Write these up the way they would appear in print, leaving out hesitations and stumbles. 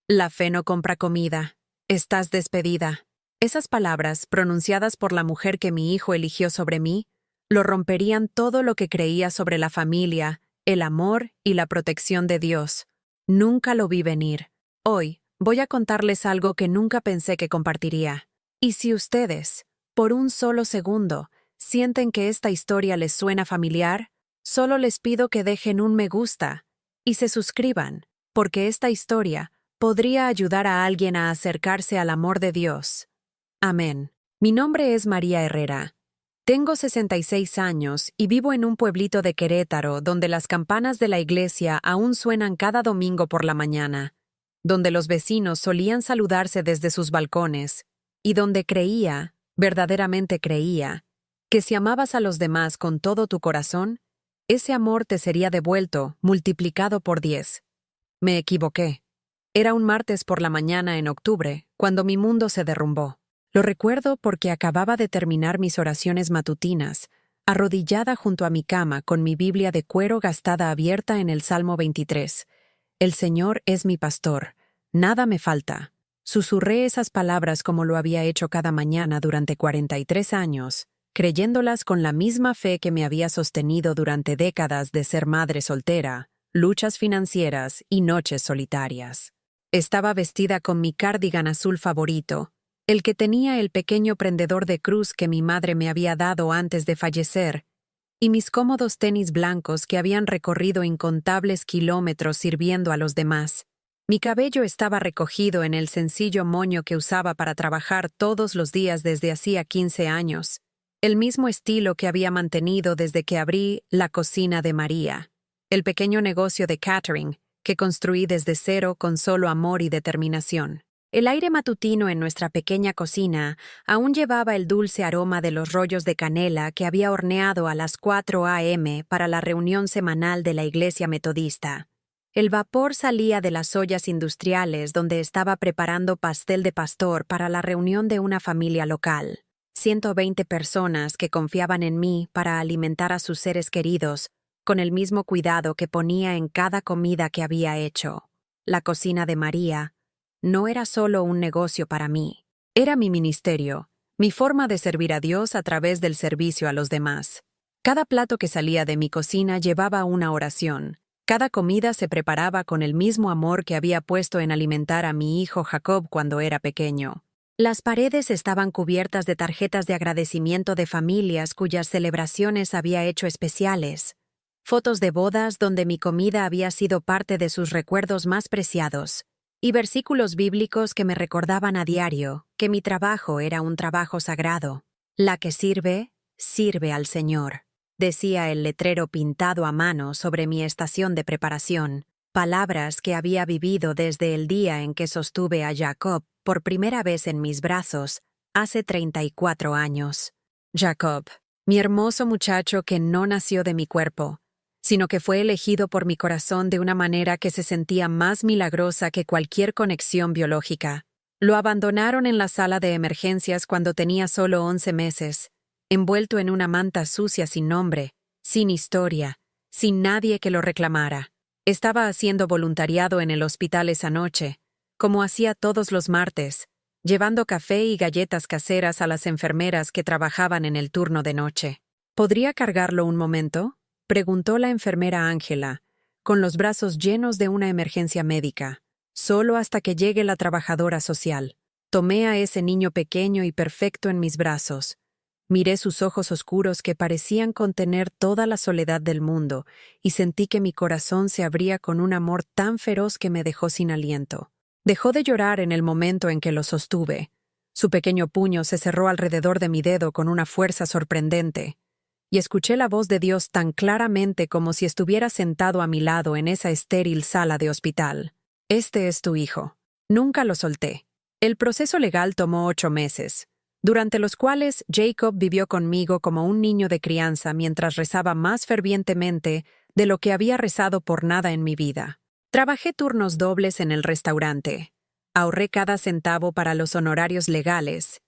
La fe no compra comida. Estás despedida. Esas palabras, pronunciadas por la mujer que mi hijo eligió sobre mí, lo romperían todo lo que creía sobre la familia, el amor y la protección de Dios. Nunca lo vi venir. Hoy, voy a contarles algo que nunca pensé que compartiría. Y si ustedes, por un solo segundo, sienten que esta historia les suena familiar, solo les pido que dejen un me gusta y se suscriban, porque esta historia podría ayudar a alguien a acercarse al amor de Dios. Amén. Mi nombre es María Herrera. Tengo 66 años y vivo en un pueblito de Querétaro donde las campanas de la iglesia aún suenan cada domingo por la mañana, donde los vecinos solían saludarse desde sus balcones y donde creía, verdaderamente creía, que si amabas a los demás con todo tu corazón, ese amor te sería devuelto, multiplicado por 10. Me equivoqué. Era un martes por la mañana en octubre, cuando mi mundo se derrumbó. Lo recuerdo porque acababa de terminar mis oraciones matutinas, arrodillada junto a mi cama con mi Biblia de cuero gastada abierta en el Salmo 23. El Señor es mi pastor, nada me falta. Susurré esas palabras como lo había hecho cada mañana durante 43 años, creyéndolas con la misma fe que me había sostenido durante décadas de ser madre soltera, luchas financieras y noches solitarias. Estaba vestida con mi cardigan azul favorito, el que tenía el pequeño prendedor de cruz que mi madre me había dado antes de fallecer, y mis cómodos tenis blancos que habían recorrido incontables kilómetros sirviendo a los demás. Mi cabello estaba recogido en el sencillo moño que usaba para trabajar todos los días desde hacía 15 años, el mismo estilo que había mantenido desde que abrí la cocina de María, el pequeño negocio de catering que construí desde cero con solo amor y determinación. El aire matutino en nuestra pequeña cocina aún llevaba el dulce aroma de los rollos de canela que había horneado a las 4 a.m. para la reunión semanal de la iglesia metodista. El vapor salía de las ollas industriales donde estaba preparando pastel de pastor para la reunión de una familia local. 120 personas que confiaban en mí para alimentar a sus seres queridos con el mismo cuidado que ponía en cada comida que había hecho. La cocina de María no era solo un negocio para mí. Era mi ministerio, mi forma de servir a Dios a través del servicio a los demás. Cada plato que salía de mi cocina llevaba una oración. Cada comida se preparaba con el mismo amor que había puesto en alimentar a mi hijo Jacob cuando era pequeño. Las paredes estaban cubiertas de tarjetas de agradecimiento de familias cuyas celebraciones había hecho especiales. Fotos de bodas donde mi comida había sido parte de sus recuerdos más preciados. Y versículos bíblicos que me recordaban a diario que mi trabajo era un trabajo sagrado. La que sirve, sirve al Señor, decía el letrero pintado a mano sobre mi estación de preparación, palabras que había vivido desde el día en que sostuve a Jacob por primera vez en mis brazos, hace 34 años. Jacob, mi hermoso muchacho que no nació de mi cuerpo, sino que fue elegido por mi corazón de una manera que se sentía más milagrosa que cualquier conexión biológica. Lo abandonaron en la sala de emergencias cuando tenía solo 11 meses, envuelto en una manta sucia sin nombre, sin historia, sin nadie que lo reclamara. Estaba haciendo voluntariado en el hospital esa noche, como hacía todos los martes, llevando café y galletas caseras a las enfermeras que trabajaban en el turno de noche. ¿Podría cargarlo un momento?, preguntó la enfermera Ángela, con los brazos llenos de una emergencia médica. Solo hasta que llegue la trabajadora social. Tomé a ese niño pequeño y perfecto en mis brazos. Miré sus ojos oscuros que parecían contener toda la soledad del mundo y sentí que mi corazón se abría con un amor tan feroz que me dejó sin aliento. Dejó de llorar en el momento en que lo sostuve. Su pequeño puño se cerró alrededor de mi dedo con una fuerza sorprendente. Y escuché la voz de Dios tan claramente como si estuviera sentado a mi lado en esa estéril sala de hospital. Este es tu hijo. Nunca lo solté. El proceso legal tomó 8 meses, durante los cuales Jacob vivió conmigo como un niño de crianza mientras rezaba más fervientemente de lo que había rezado por nada en mi vida. Trabajé turnos dobles en el restaurante. Ahorré cada centavo para los honorarios legales.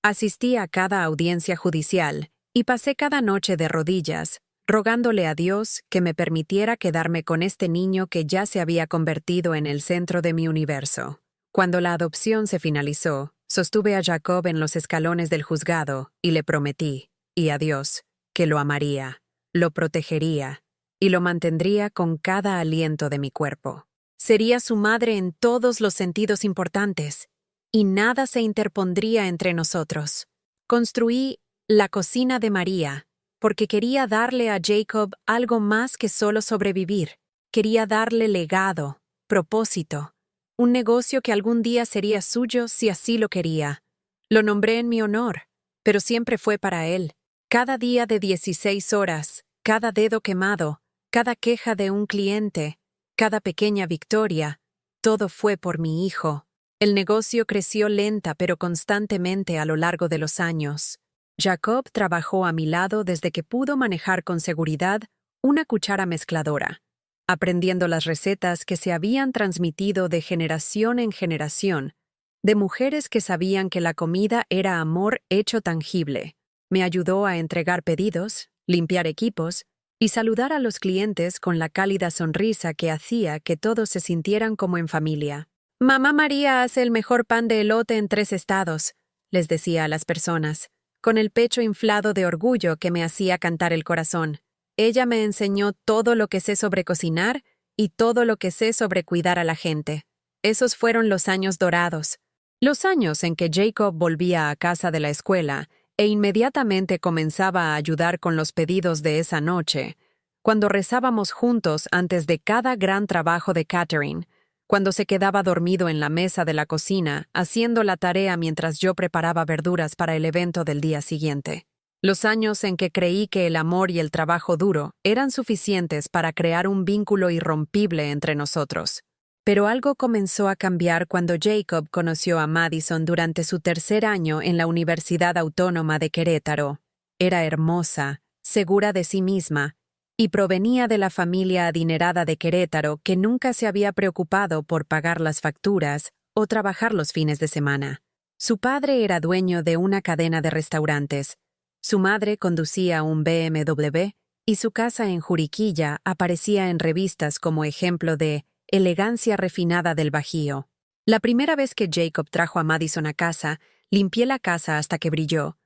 Asistí a cada audiencia judicial y pasé cada noche de rodillas, rogándole a Dios que me permitiera quedarme con este niño que ya se había convertido en el centro de mi universo. Cuando la adopción se finalizó, sostuve a Jacob en los escalones del juzgado y le prometí, y a Dios, que lo amaría, lo protegería y lo mantendría con cada aliento de mi cuerpo. Sería su madre en todos los sentidos importantes, y nada se interpondría entre nosotros. Construí la cocina de María, porque quería darle a Jacob algo más que solo sobrevivir. Quería darle legado, propósito, un negocio que algún día sería suyo si así lo quería. Lo nombré en mi honor, pero siempre fue para él. Cada día de 16 horas, cada dedo quemado, cada queja de un cliente, cada pequeña victoria, todo fue por mi hijo. El negocio creció lenta pero constantemente a lo largo de los años. Jacob trabajó a mi lado desde que pudo manejar con seguridad una cuchara mezcladora, aprendiendo las recetas que se habían transmitido de generación en generación, de mujeres que sabían que la comida era amor hecho tangible. Me ayudó a entregar pedidos, limpiar equipos y saludar a los clientes con la cálida sonrisa que hacía que todos se sintieran como en familia. «Mamá María hace el mejor pan de elote en 3 estados», les decía a las personas, con el pecho inflado de orgullo que me hacía cantar el corazón. Ella me enseñó todo lo que sé sobre cocinar y todo lo que sé sobre cuidar a la gente. Esos fueron los años dorados. Los años en que Jacob volvía a casa de la escuela e inmediatamente comenzaba a ayudar con los pedidos de esa noche, cuando rezábamos juntos antes de cada gran trabajo de catering, cuando se quedaba dormido en la mesa de la cocina haciendo la tarea mientras yo preparaba verduras para el evento del día siguiente. Los años en que creí que el amor y el trabajo duro eran suficientes para crear un vínculo irrompible entre nosotros. Pero algo comenzó a cambiar cuando Jacob conoció a Madison durante su 3er año en la Universidad Autónoma de Querétaro. Era hermosa, segura de sí misma, y provenía de la familia adinerada de Querétaro que nunca se había preocupado por pagar las facturas o trabajar los fines de semana. Su padre era dueño de una cadena de restaurantes, su madre conducía un BMW y su casa en Juriquilla aparecía en revistas como ejemplo de elegancia refinada del Bajío. La primera vez que Jacob trajo a Madison a casa, limpié la casa hasta que brilló.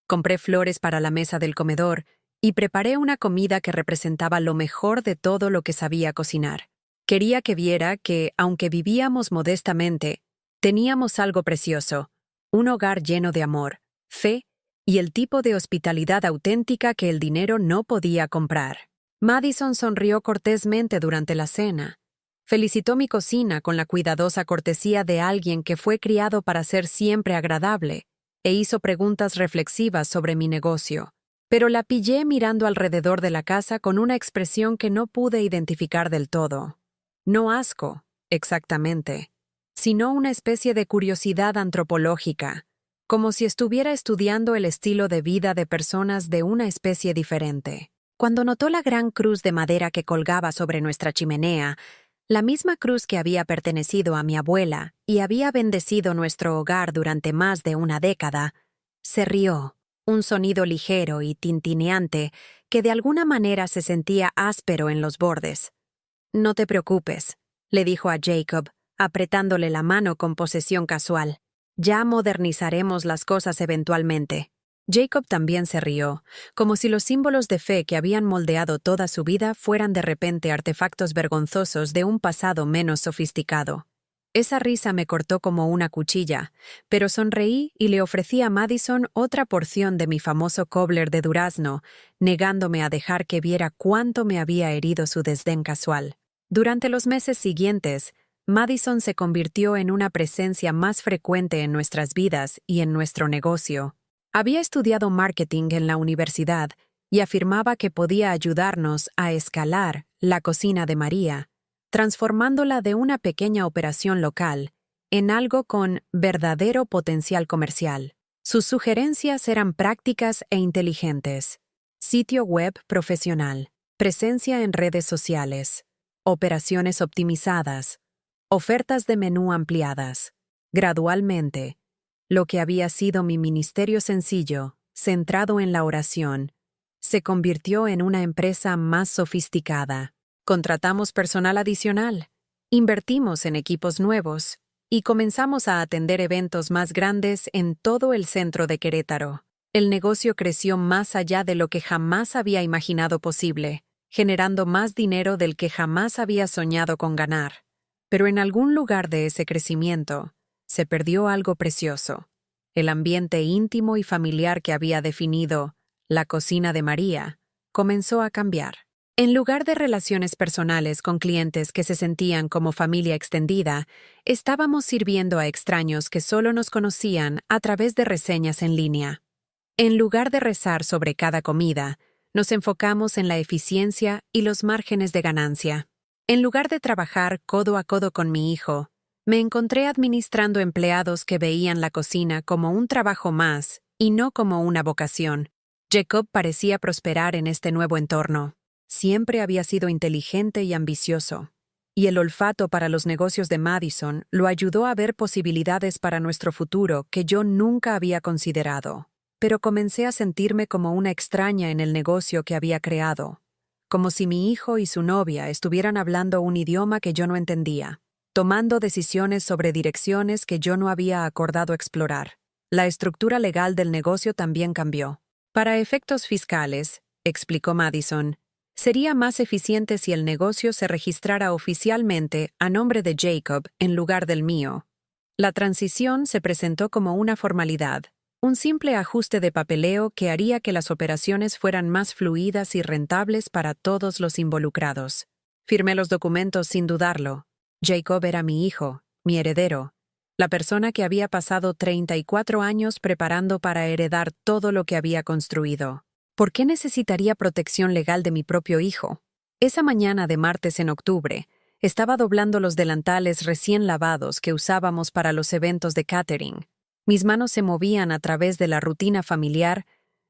Compré flores para la mesa del comedor y preparé una comida que representaba lo mejor de todo lo que sabía cocinar. Quería que viera que, aunque vivíamos modestamente, teníamos algo precioso, un hogar lleno de amor, fe y el tipo de hospitalidad auténtica que el dinero no podía comprar. Madison sonrió cortésmente durante la cena. Felicitó mi cocina con la cuidadosa cortesía de alguien que fue criado para ser siempre agradable, e hizo preguntas reflexivas sobre mi negocio. Pero la pillé mirando alrededor de la casa con una expresión que no pude identificar del todo. No asco, exactamente, sino una especie de curiosidad antropológica, como si estuviera estudiando el estilo de vida de personas de una especie diferente. Cuando notó la gran cruz de madera que colgaba sobre nuestra chimenea, la misma cruz que había pertenecido a mi abuela y había bendecido nuestro hogar durante más de una década, se rió, un sonido ligero y tintineante que de alguna manera se sentía áspero en los bordes. «No te preocupes», le dijo a Jacob, apretándole la mano con posesión casual. «Ya modernizaremos las cosas eventualmente». Jacob también se rió, como si los símbolos de fe que habían moldeado toda su vida fueran de repente artefactos vergonzosos de un pasado menos sofisticado. Esa risa me cortó como una cuchilla, pero sonreí y le ofrecí a Madison otra porción de mi famoso cobbler de durazno, negándome a dejar que viera cuánto me había herido su desdén casual. Durante los meses siguientes, Madison se convirtió en una presencia más frecuente en nuestras vidas y en nuestro negocio. Había estudiado marketing en la universidad y afirmaba que podía ayudarnos a escalar la cocina de María, transformándola de una pequeña operación local en algo con verdadero potencial comercial. Sus sugerencias eran prácticas e inteligentes. Sitio web profesional, presencia en redes sociales, operaciones optimizadas, ofertas de menú ampliadas. Gradualmente, lo que había sido mi ministerio sencillo, centrado en la oración, se convirtió en una empresa más sofisticada. Contratamos personal adicional, invertimos en equipos nuevos y comenzamos a atender eventos más grandes en todo el centro de Querétaro. El negocio creció más allá de lo que jamás había imaginado posible, generando más dinero del que jamás había soñado con ganar. Pero en algún lugar de ese crecimiento, se perdió algo precioso. El ambiente íntimo y familiar que había definido la cocina de María comenzó a cambiar. En lugar de relaciones personales con clientes que se sentían como familia extendida, estábamos sirviendo a extraños que solo nos conocían a través de reseñas en línea. En lugar de rezar sobre cada comida, nos enfocamos en la eficiencia y los márgenes de ganancia. En lugar de trabajar codo a codo con mi hijo, me encontré administrando empleados que veían la cocina como un trabajo más y no como una vocación. Jacob parecía prosperar en este nuevo entorno. Siempre había sido inteligente y ambicioso, y el olfato para los negocios de Madison lo ayudó a ver posibilidades para nuestro futuro que yo nunca había considerado. Pero comencé a sentirme como una extraña en el negocio que había creado, como si mi hijo y su novia estuvieran hablando un idioma que yo no entendía, tomando decisiones sobre direcciones que yo no había acordado explorar. La estructura legal del negocio también cambió. Para efectos fiscales, explicó Madison, sería más eficiente si el negocio se registrara oficialmente a nombre de Jacob en lugar del mío. La transición se presentó como una formalidad, un simple ajuste de papeleo que haría que las operaciones fueran más fluidas y rentables para todos los involucrados. Firmé los documentos sin dudarlo. Jacob era mi hijo, mi heredero, la persona que había pasado 34 años preparando para heredar todo lo que había construido. ¿Por qué necesitaría protección legal de mi propio hijo? Esa mañana de martes en octubre, estaba doblando los delantales recién lavados que usábamos para los eventos de catering. Mis manos se movían a través de la rutina familiar,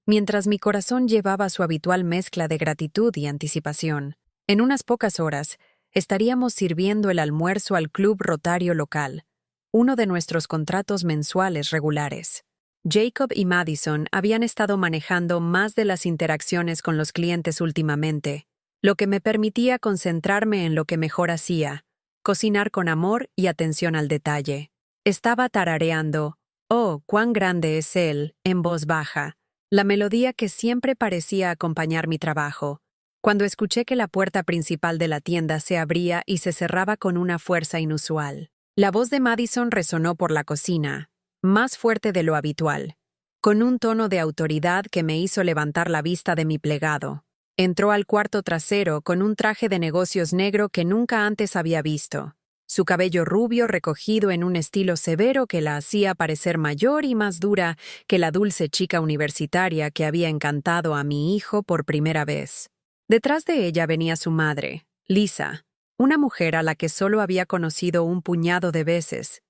mientras mi corazón llevaba su habitual mezcla de gratitud y anticipación. En unas pocas horas, estaríamos sirviendo el almuerzo al Club Rotario local, uno de nuestros contratos mensuales regulares. Jacob y Madison habían estado manejando más de las interacciones con los clientes últimamente, lo que me permitía concentrarme en lo que mejor hacía, cocinar con amor y atención al detalle. Estaba tarareando «Oh, cuán grande es Él» en voz baja, la melodía que siempre parecía acompañar mi trabajo, cuando escuché que la puerta principal de la tienda se abría y se cerraba con una fuerza inusual. La voz de Madison resonó por la cocina, más fuerte de lo habitual, con un tono de autoridad que me hizo levantar la vista de mi plegado. Entró al cuarto trasero con un traje de negocios negro que nunca antes había visto, su cabello rubio recogido en un estilo severo que la hacía parecer mayor y más dura que la dulce chica universitaria que había encantado a mi hijo por primera vez. Detrás de ella venía su madre, Lisa, una mujer a la que solo había conocido un puñado de veces,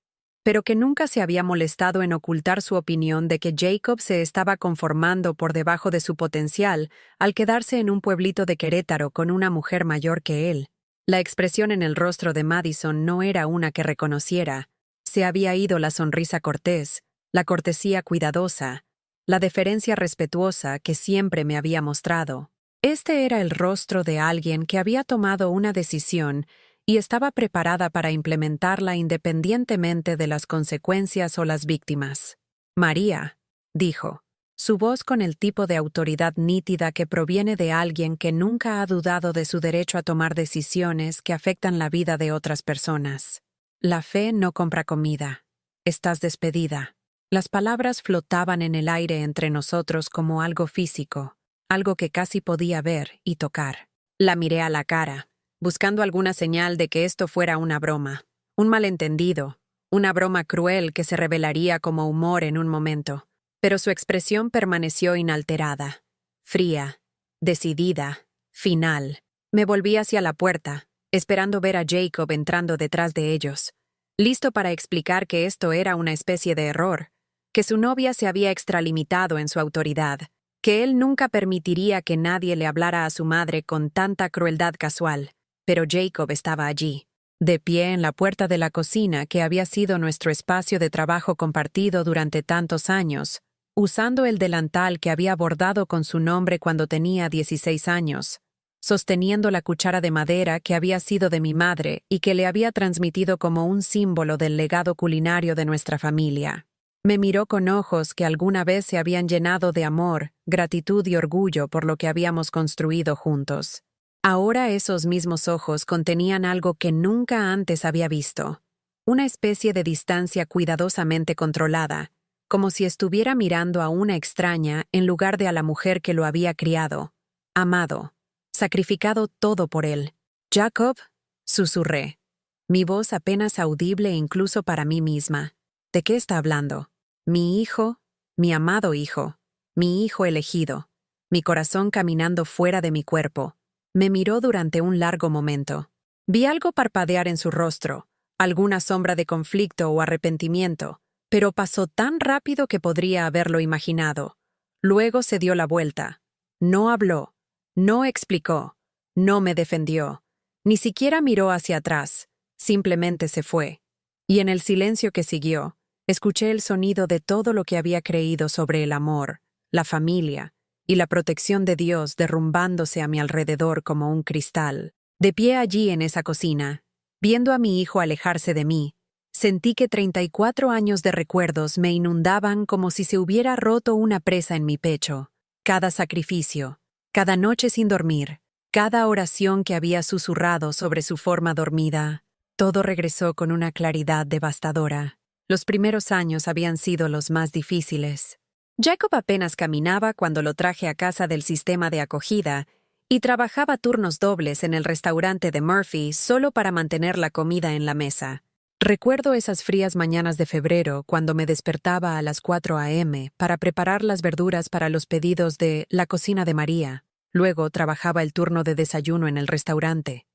pero que nunca se había molestado en ocultar su opinión de que Jacob se estaba conformando por debajo de su potencial al quedarse en un pueblito de Querétaro con una mujer mayor que él. La expresión en el rostro de Madison no era una que reconociera. Se había ido la sonrisa cortés, la cortesía cuidadosa, la deferencia respetuosa que siempre me había mostrado. Este era el rostro de alguien que había tomado una decisión y estaba preparada para implementarla independientemente de las consecuencias o las víctimas. «María», dijo, su voz con el tipo de autoridad nítida que proviene de alguien que nunca ha dudado de su derecho a tomar decisiones que afectan la vida de otras personas. «La fe no compra comida. Estás despedida». Las palabras flotaban en el aire entre nosotros como algo físico, algo que casi podía ver y tocar. La miré a la cara, buscando alguna señal de que esto fuera una broma, un malentendido, una broma cruel que se revelaría como humor en un momento. Pero su expresión permaneció inalterada, fría, decidida, final. Me volví hacia la puerta, esperando ver a Jacob entrando detrás de ellos, listo para explicar que esto era una especie de error, que su novia se había extralimitado en su autoridad, que él nunca permitiría que nadie le hablara a su madre con tanta crueldad casual. Pero Jacob estaba allí, de pie en la puerta de la cocina que había sido nuestro espacio de trabajo compartido durante tantos años, usando el delantal que había bordado con su nombre cuando tenía 16 años. sosteniendo la cuchara de madera que había sido de mi madre y que le había transmitido como un símbolo del legado culinario de nuestra familia. Me miró con ojos que alguna vez se habían llenado de amor, gratitud y orgullo por lo que habíamos construido juntos. Ahora esos mismos ojos contenían algo que nunca antes había visto. Una especie de distancia cuidadosamente controlada, como si estuviera mirando a una extraña en lugar de a la mujer que lo había criado, amado, sacrificado todo por él. «Jacob», susurré, mi voz apenas audible incluso para mí misma. ¿De qué está hablando? Mi hijo, mi amado hijo, mi hijo elegido, mi corazón caminando fuera de mi cuerpo. Me miró durante un largo momento. Vi algo parpadear en su rostro, alguna sombra de conflicto o arrepentimiento, pero pasó tan rápido que podría haberlo imaginado. Luego se dio la vuelta. No habló, no explicó, no me defendió, ni siquiera miró hacia atrás, simplemente se fue. Y en el silencio que siguió, escuché el sonido de todo lo que había creído sobre el amor, la familia y la protección de Dios derrumbándose a mi alrededor como un cristal. De pie allí en esa cocina, viendo a mi hijo alejarse de mí, sentí que 34 años de recuerdos me inundaban como si se hubiera roto una presa en mi pecho. Cada sacrificio, cada noche sin dormir, cada oración que había susurrado sobre su forma dormida, todo regresó con una claridad devastadora. Los primeros años habían sido los más difíciles. Jacob apenas caminaba cuando lo traje a casa del sistema de acogida y trabajaba turnos dobles en el restaurante de Murphy solo para mantener la comida en la mesa. Recuerdo esas frías mañanas de febrero cuando me despertaba a las 4 a.m. para preparar las verduras para los pedidos de la cocina de María. Luego trabajaba el turno de desayuno en el restaurante.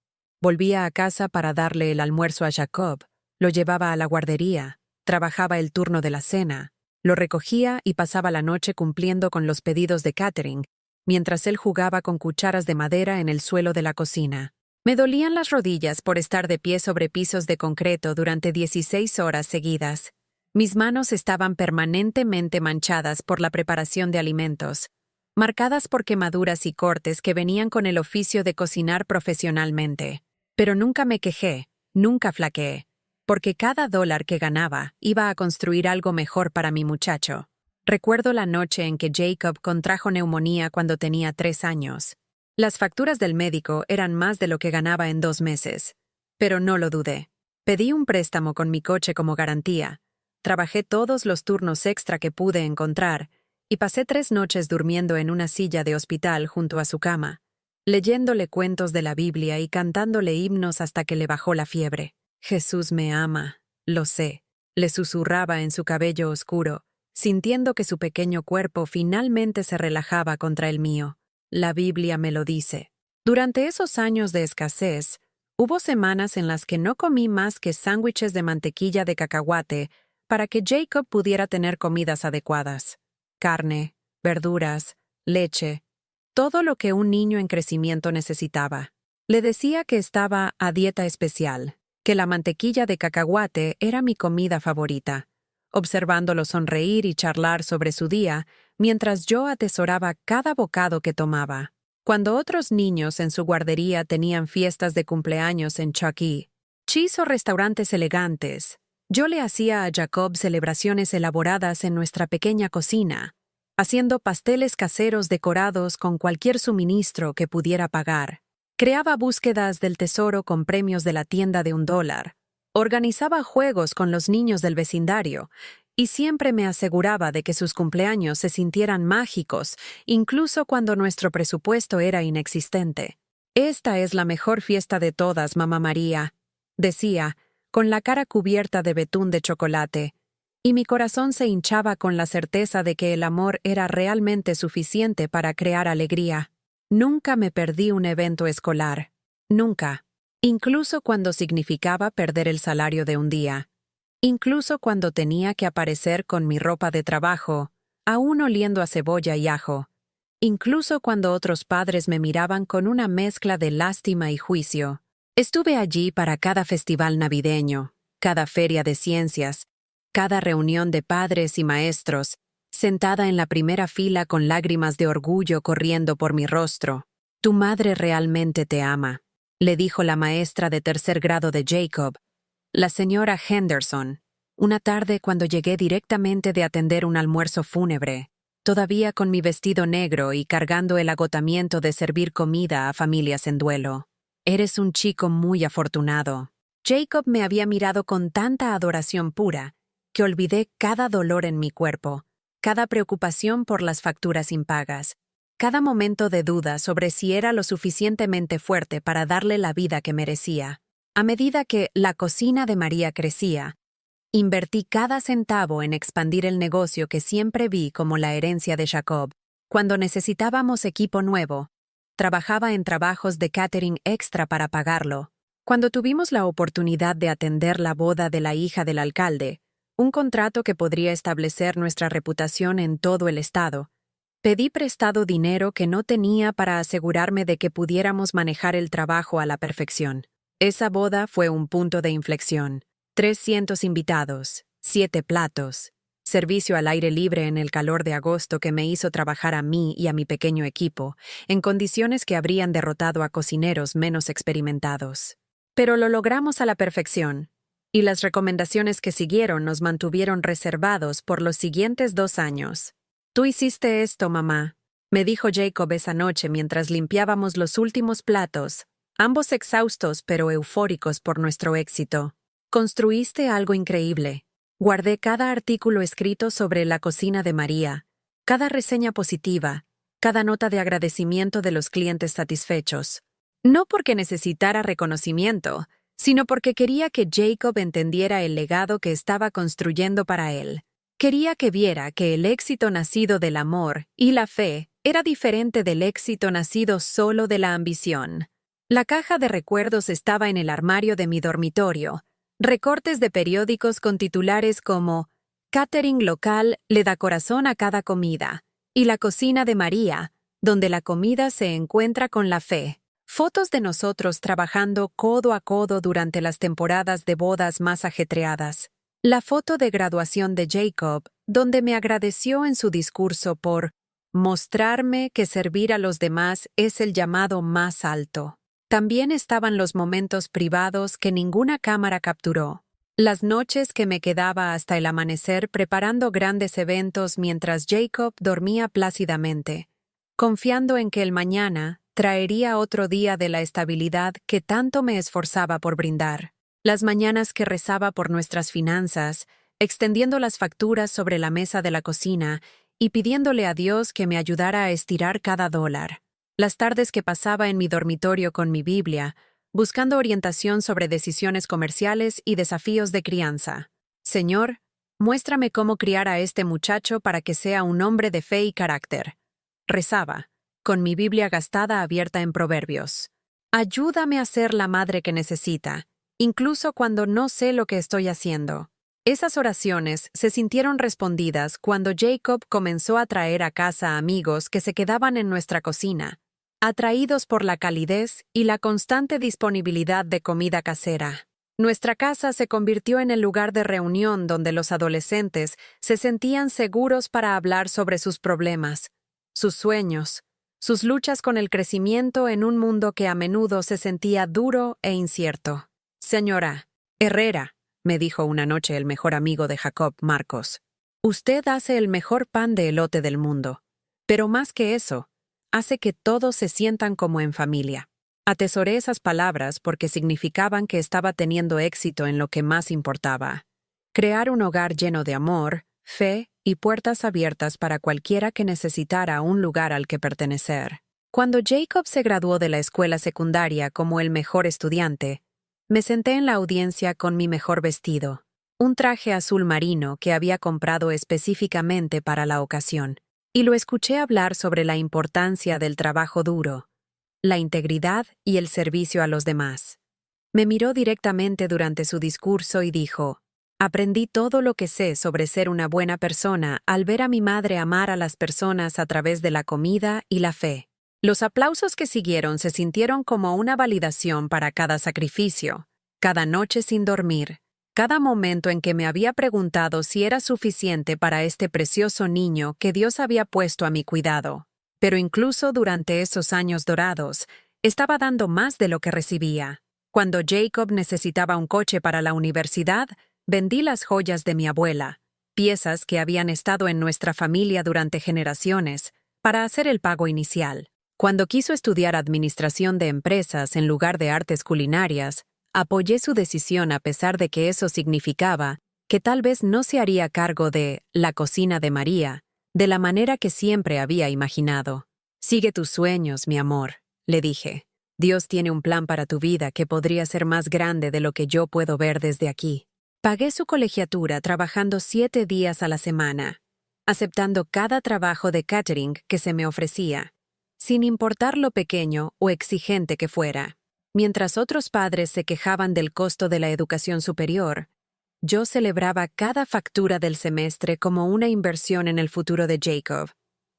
Volvía a casa para darle el almuerzo a Jacob, lo llevaba a la guardería, trabajaba el turno de la cena, lo recogía y pasaba la noche cumpliendo con los pedidos de catering, mientras él jugaba con cucharas de madera en el suelo de la cocina. Me dolían las rodillas por estar de pie sobre pisos de concreto durante 16 horas seguidas. Mis manos estaban permanentemente manchadas por la preparación de alimentos, marcadas por quemaduras y cortes que venían con el oficio de cocinar profesionalmente. Pero nunca me quejé, nunca flaqueé, porque cada dólar que ganaba iba a construir algo mejor para mi muchacho. Recuerdo la noche en que Jacob contrajo neumonía cuando tenía 3 años. Las facturas del médico eran más de lo que ganaba en 2 meses. Pero no lo dudé. Pedí un préstamo con mi coche como garantía. Trabajé todos los turnos extra que pude encontrar y pasé 3 noches durmiendo en una silla de hospital junto a su cama, leyéndole cuentos de la Biblia y cantándole himnos hasta que le bajó la fiebre. Jesús me ama, lo sé, le susurraba en su cabello oscuro, sintiendo que su pequeño cuerpo finalmente se relajaba contra el mío. La Biblia me lo dice. Durante esos años de escasez, hubo semanas en las que no comí más que sándwiches de mantequilla de cacahuate para que Jacob pudiera tener comidas adecuadas. Carne, verduras, leche, todo lo que un niño en crecimiento necesitaba. Le decía que estaba a dieta especial, que la mantequilla de cacahuate era mi comida favorita, observándolo sonreír y charlar sobre su día, mientras yo atesoraba cada bocado que tomaba. Cuando otros niños en su guardería tenían fiestas de cumpleaños en Chuck E. Cheese o restaurantes elegantes, yo le hacía a Jacob celebraciones elaboradas en nuestra pequeña cocina, haciendo pasteles caseros decorados con cualquier suministro que pudiera pagar. Creaba búsquedas del tesoro con premios de la tienda de $1. Organizaba juegos con los niños del vecindario y siempre me aseguraba de que sus cumpleaños se sintieran mágicos, incluso cuando nuestro presupuesto era inexistente. «Esta es la mejor fiesta de todas, Mamá María», decía, con la cara cubierta de betún de chocolate, y mi corazón se hinchaba con la certeza de que el amor era realmente suficiente para crear alegría. Nunca me perdí un evento escolar. Nunca. Incluso cuando significaba perder el salario de un día. Incluso cuando tenía que aparecer con mi ropa de trabajo, aún oliendo a cebolla y ajo. Incluso cuando otros padres me miraban con una mezcla de lástima y juicio. Estuve allí para cada festival navideño, cada feria de ciencias, cada reunión de padres y maestros, sentada en la primera fila con lágrimas de orgullo corriendo por mi rostro. Tu madre realmente te ama, le dijo la maestra de tercer grado de Jacob, la señora Henderson, una tarde cuando llegué directamente de atender un almuerzo fúnebre, todavía con mi vestido negro y cargando el agotamiento de servir comida a familias en duelo. Eres un chico muy afortunado. Jacob me había mirado con tanta adoración pura que olvidé cada dolor en mi cuerpo, cada preocupación por las facturas impagas, cada momento de duda sobre si era lo suficientemente fuerte para darle la vida que merecía. A medida que la cocina de María crecía, invertí cada centavo en expandir el negocio que siempre vi como la herencia de Jacob. Cuando necesitábamos equipo nuevo, trabajaba en trabajos de catering extra para pagarlo. Cuando tuvimos la oportunidad de atender la boda de la hija del alcalde, un contrato que podría establecer nuestra reputación en todo el estado, pedí prestado dinero que no tenía para asegurarme de que pudiéramos manejar el trabajo a la perfección. Esa boda fue un punto de inflexión. 300 invitados, 7 platos, servicio al aire libre en el calor de agosto que me hizo trabajar a mí y a mi pequeño equipo, en condiciones que habrían derrotado a cocineros menos experimentados. Pero lo logramos a la perfección, y las recomendaciones que siguieron nos mantuvieron reservados por los siguientes 2 años. «Tú hiciste esto, mamá», me dijo Jacob esa noche mientras limpiábamos los últimos platos, ambos exhaustos pero eufóricos por nuestro éxito. «Construiste algo increíble». Guardé cada artículo escrito sobre la cocina de María, cada reseña positiva, cada nota de agradecimiento de los clientes satisfechos. No porque necesitara reconocimiento, sino porque quería que Jacob entendiera el legado que estaba construyendo para él. Quería que viera que el éxito nacido del amor y la fe era diferente del éxito nacido solo de la ambición. La caja de recuerdos estaba en el armario de mi dormitorio. Recortes de periódicos con titulares como «Catering local le da corazón a cada comida» y «La cocina de María, donde la comida se encuentra con la fe». Fotos de nosotros trabajando codo a codo durante las temporadas de bodas más ajetreadas. La foto de graduación de Jacob, donde me agradeció en su discurso por mostrarme que servir a los demás es el llamado más alto. También estaban los momentos privados que ninguna cámara capturó. Las noches que me quedaba hasta el amanecer preparando grandes eventos mientras Jacob dormía plácidamente, confiando en que el mañana traería otro día de la estabilidad que tanto me esforzaba por brindar. Las mañanas que rezaba por nuestras finanzas, extendiendo las facturas sobre la mesa de la cocina y pidiéndole a Dios que me ayudara a estirar cada dólar. Las tardes que pasaba en mi dormitorio con mi Biblia, buscando orientación sobre decisiones comerciales y desafíos de crianza. Señor, muéstrame cómo criar a este muchacho para que sea un hombre de fe y carácter. Rezaba, con mi Biblia gastada abierta en Proverbios. Ayúdame a ser la madre que necesita, incluso cuando no sé lo que estoy haciendo. Esas oraciones se sintieron respondidas cuando Jacob comenzó a traer a casa amigos que se quedaban en nuestra cocina, atraídos por la calidez y la constante disponibilidad de comida casera. Nuestra casa se convirtió en el lugar de reunión donde los adolescentes se sentían seguros para hablar sobre sus problemas, sus sueños, sus luchas con el crecimiento en un mundo que a menudo se sentía duro e incierto. «Señora Herrera», me dijo una noche el mejor amigo de Jacob, Marcos, «usted hace el mejor pan de elote del mundo, pero más que eso, hace que todos se sientan como en familia». Atesoré esas palabras porque significaban que estaba teniendo éxito en lo que más importaba: crear un hogar lleno de amor, fe y puertas abiertas para cualquiera que necesitara un lugar al que pertenecer. Cuando Jacob se graduó de la escuela secundaria como el mejor estudiante, me senté en la audiencia con mi mejor vestido, un traje azul marino que había comprado específicamente para la ocasión, y lo escuché hablar sobre la importancia del trabajo duro, la integridad y el servicio a los demás. Me miró directamente durante su discurso y dijo: «Aprendí todo lo que sé sobre ser una buena persona al ver a mi madre amar a las personas a través de la comida y la fe». Los aplausos que siguieron se sintieron como una validación para cada sacrificio, cada noche sin dormir, cada momento en que me había preguntado si era suficiente para este precioso niño que Dios había puesto a mi cuidado. Pero incluso durante esos años dorados, estaba dando más de lo que recibía. Cuando Jacob necesitaba un coche para la universidad, vendí las joyas de mi abuela, piezas que habían estado en nuestra familia durante generaciones, para hacer el pago inicial. Cuando quiso estudiar administración de empresas en lugar de artes culinarias, apoyé su decisión a pesar de que eso significaba que tal vez no se haría cargo de la cocina de María, de la manera que siempre había imaginado. Sigue tus sueños, mi amor, le dije. Dios tiene un plan para tu vida que podría ser más grande de lo que yo puedo ver desde aquí. Pagué su colegiatura trabajando 7 días a la semana, aceptando cada trabajo de catering que se me ofrecía, sin importar lo pequeño o exigente que fuera. Mientras otros padres se quejaban del costo de la educación superior, yo celebraba cada factura del semestre como una inversión en el futuro de Jacob,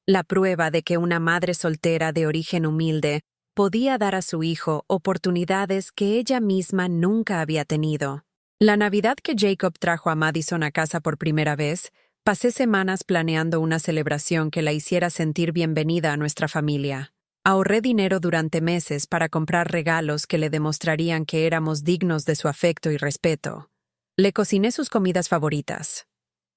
la prueba de que una madre soltera de origen humilde podía dar a su hijo oportunidades que ella misma nunca había tenido. La Navidad que Jacob trajo a Madison a casa por primera vez, pasé semanas planeando una celebración que la hiciera sentir bienvenida a nuestra familia. Ahorré dinero durante meses para comprar regalos que le demostrarían que éramos dignos de su afecto y respeto. Le cociné sus comidas favoritas,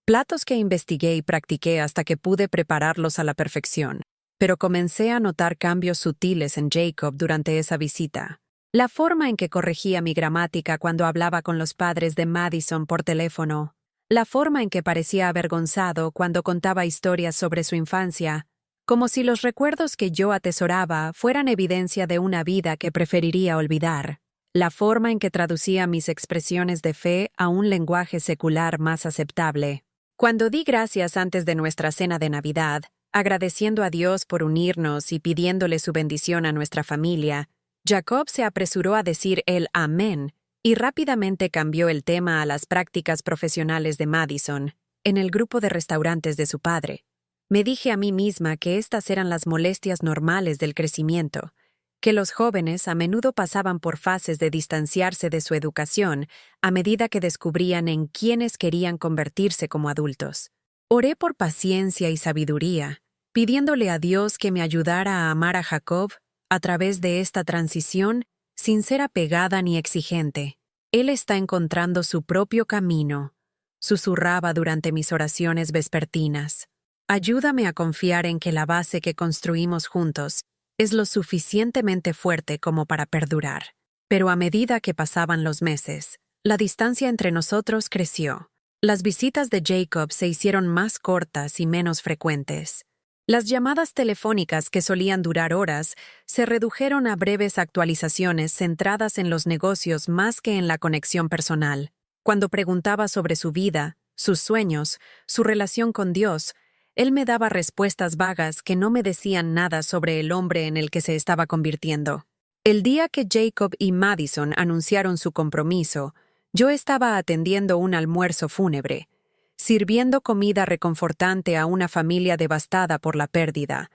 platos que investigué y practiqué hasta que pude prepararlos a la perfección, pero comencé a notar cambios sutiles en Jacob durante esa visita. La forma en que corregía mi gramática cuando hablaba con los padres de Madison por teléfono, la forma en que parecía avergonzado cuando contaba historias sobre su infancia, como si los recuerdos que yo atesoraba fueran evidencia de una vida que preferiría olvidar. La forma en que traducía mis expresiones de fe a un lenguaje secular más aceptable. Cuando di gracias antes de nuestra cena de Navidad, agradeciendo a Dios por unirnos y pidiéndole su bendición a nuestra familia, Jacob se apresuró a decir el amén y rápidamente cambió el tema a las prácticas profesionales de Madison, en el grupo de restaurantes de su padre. Me dije a mí misma que estas eran las molestias normales del crecimiento, que los jóvenes a menudo pasaban por fases de distanciarse de su educación a medida que descubrían en quiénes querían convertirse como adultos. Oré por paciencia y sabiduría, pidiéndole a Dios que me ayudara a amar a Jacob a través de esta transición sin ser apegada ni exigente. Él está encontrando su propio camino, susurraba durante mis oraciones vespertinas. Ayúdame a confiar en que la base que construimos juntos es lo suficientemente fuerte como para perdurar. Pero a medida que pasaban los meses, la distancia entre nosotros creció. Las visitas de Jacob se hicieron más cortas y menos frecuentes. Las llamadas telefónicas que solían durar horas se redujeron a breves actualizaciones centradas en los negocios más que en la conexión personal. Cuando preguntaba sobre su vida, sus sueños, su relación con Dios, él me daba respuestas vagas que no me decían nada sobre el hombre en el que se estaba convirtiendo. El día que Jacob y Madison anunciaron su compromiso, yo estaba atendiendo un almuerzo fúnebre, sirviendo comida reconfortante a una familia devastada por la pérdida,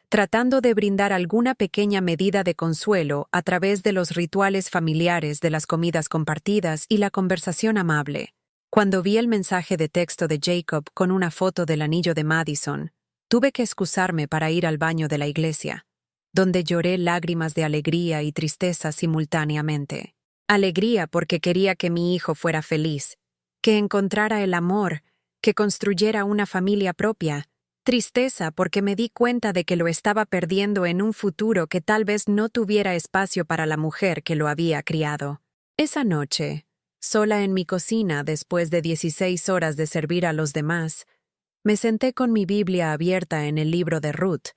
tratando de brindar alguna pequeña medida de consuelo a través de los rituales familiares de las comidas compartidas y la conversación amable. Cuando vi el mensaje de texto de Jacob con una foto del anillo de Madison, tuve que excusarme para ir al baño de la iglesia, donde lloré lágrimas de alegría y tristeza simultáneamente. Alegría porque quería que mi hijo fuera feliz, que encontrara el amor, que construyera una familia propia. Tristeza porque me di cuenta de que lo estaba perdiendo en un futuro que tal vez no tuviera espacio para la mujer que lo había criado. Esa noche, sola en mi cocina después de 16 horas de servir a los demás, me senté con mi Biblia abierta en el libro de Ruth,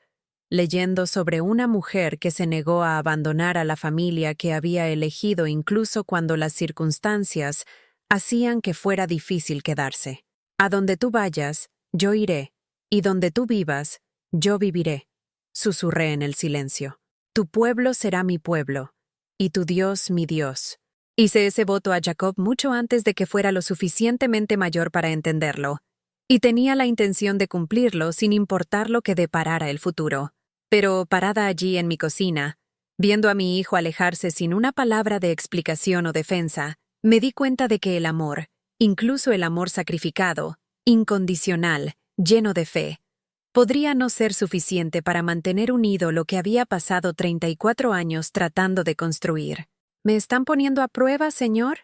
leyendo sobre una mujer que se negó a abandonar a la familia que había elegido incluso cuando las circunstancias hacían que fuera difícil quedarse. A donde tú vayas, yo iré, y donde tú vivas, yo viviré, susurré en el silencio. Tu pueblo será mi pueblo, y tu Dios mi Dios. Hice ese voto a Jacob mucho antes de que fuera lo suficientemente mayor para entenderlo, y tenía la intención de cumplirlo sin importar lo que deparara el futuro. Pero parada allí en mi cocina, viendo a mi hijo alejarse sin una palabra de explicación o defensa, me di cuenta de que el amor, incluso el amor sacrificado, incondicional, lleno de fe, podría no ser suficiente para mantener unido lo que había pasado 34 años tratando de construir. ¿Me están poniendo a prueba, señor?,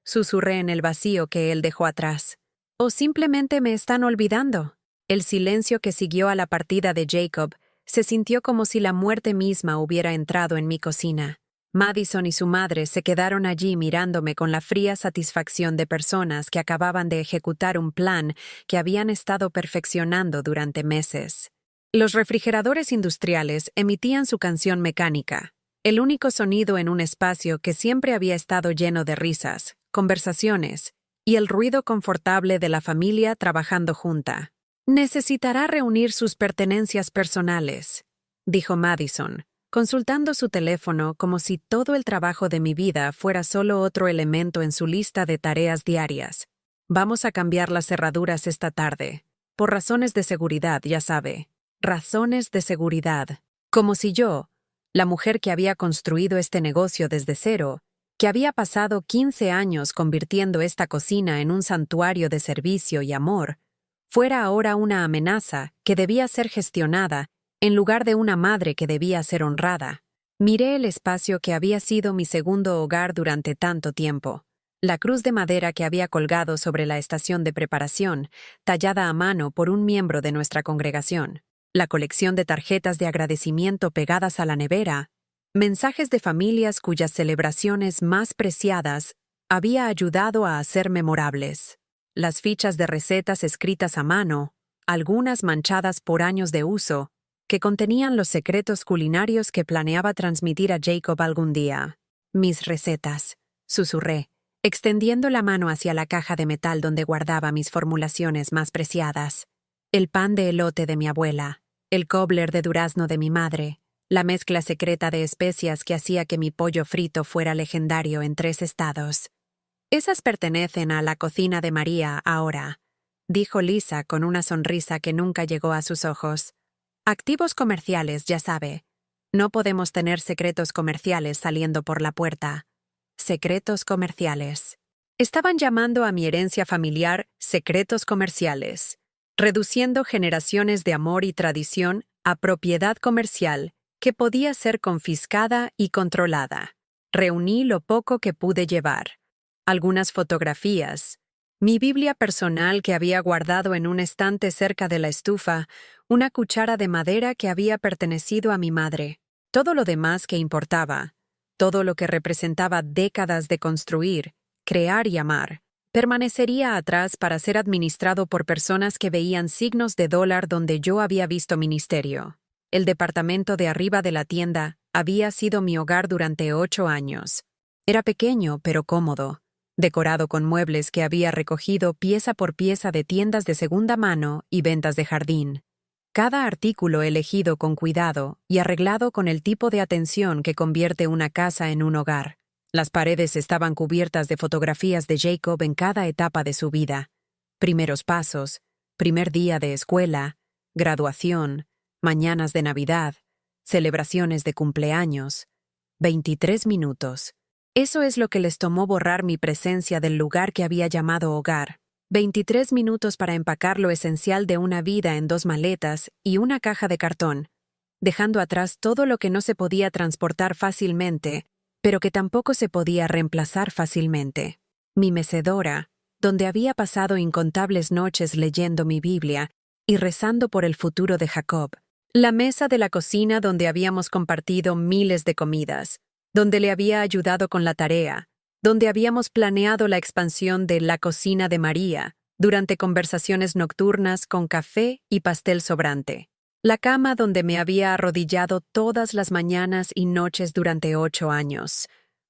susurré en el vacío que él dejó atrás. ¿O simplemente me están olvidando? El silencio que siguió a la partida de Jacob se sintió como si la muerte misma hubiera entrado en mi cocina. Madison y su madre se quedaron allí mirándome con la fría satisfacción de personas que acababan de ejecutar un plan que habían estado perfeccionando durante meses. Los refrigeradores industriales emitían su canción mecánica, el único sonido en un espacio que siempre había estado lleno de risas, conversaciones y el ruido confortable de la familia trabajando junta. «Necesitará reunir sus pertenencias personales», dijo Madison, consultando su teléfono como si todo el trabajo de mi vida fuera solo otro elemento en su lista de tareas diarias. «Vamos a cambiar las cerraduras esta tarde. Por razones de seguridad, ya sabe. Razones de seguridad. Como si yo, la mujer que había construido este negocio desde cero, que había pasado 15 años convirtiendo esta cocina en un santuario de servicio y amor, fuera ahora una amenaza que debía ser gestionada en lugar de una madre que debía ser honrada. Miré el espacio que había sido mi segundo hogar durante tanto tiempo. La cruz de madera que había colgado sobre la estación de preparación, tallada a mano por un miembro de nuestra congregación. La colección de tarjetas de agradecimiento pegadas a la nevera. Mensajes de familias cuyas celebraciones más preciadas había ayudado a hacer memorables. Las fichas de recetas escritas a mano, algunas manchadas por años de uso, que contenían los secretos culinarios que planeaba transmitir a Jacob algún día. «Mis recetas», susurré, extendiendo la mano hacia la caja de metal donde guardaba mis formulaciones más preciadas. El pan de elote de mi abuela, el cobbler de durazno de mi madre, la mezcla secreta de especias que hacía que mi pollo frito fuera legendario en 3 estados. «Esas pertenecen a la cocina de María ahora», dijo Lisa con una sonrisa que nunca llegó a sus ojos. «Activos comerciales, ya sabe. No podemos tener secretos comerciales saliendo por la puerta». Secretos comerciales. Estaban llamando a mi herencia familiar secretos comerciales, reduciendo generaciones de amor y tradición a propiedad comercial que podía ser confiscada y controlada. Reuní lo poco que pude llevar. Algunas fotografías, mi Biblia personal que había guardado en un estante cerca de la estufa, una cuchara de madera que había pertenecido a mi madre. Todo lo demás que importaba, todo lo que representaba décadas de construir, crear y amar, permanecería atrás para ser administrado por personas que veían signos de dólar donde yo había visto ministerio. El departamento de arriba de la tienda había sido mi hogar durante 8 años. Era pequeño pero cómodo, decorado con muebles que había recogido pieza por pieza de tiendas de segunda mano y ventas de jardín. Cada artículo elegido con cuidado y arreglado con el tipo de atención que convierte una casa en un hogar. Las paredes estaban cubiertas de fotografías de Jacob en cada etapa de su vida. Primeros pasos, primer día de escuela, graduación, mañanas de Navidad, celebraciones de cumpleaños. 23 minutos. Eso es lo que les tomó borrar mi presencia del lugar que había llamado hogar. 23 minutos para empacar lo esencial de una vida en 2 maletas y una caja de cartón, dejando atrás todo lo que no se podía transportar fácilmente, pero que tampoco se podía reemplazar fácilmente. Mi mecedora, donde había pasado incontables noches leyendo mi Biblia y rezando por el futuro de Jacob. La mesa de la cocina donde habíamos compartido miles de comidas, donde le había ayudado con la tarea, donde habíamos planeado la expansión de la cocina de María durante conversaciones nocturnas con café y pastel sobrante. La cama donde me había arrodillado todas las mañanas y noches durante 8 años,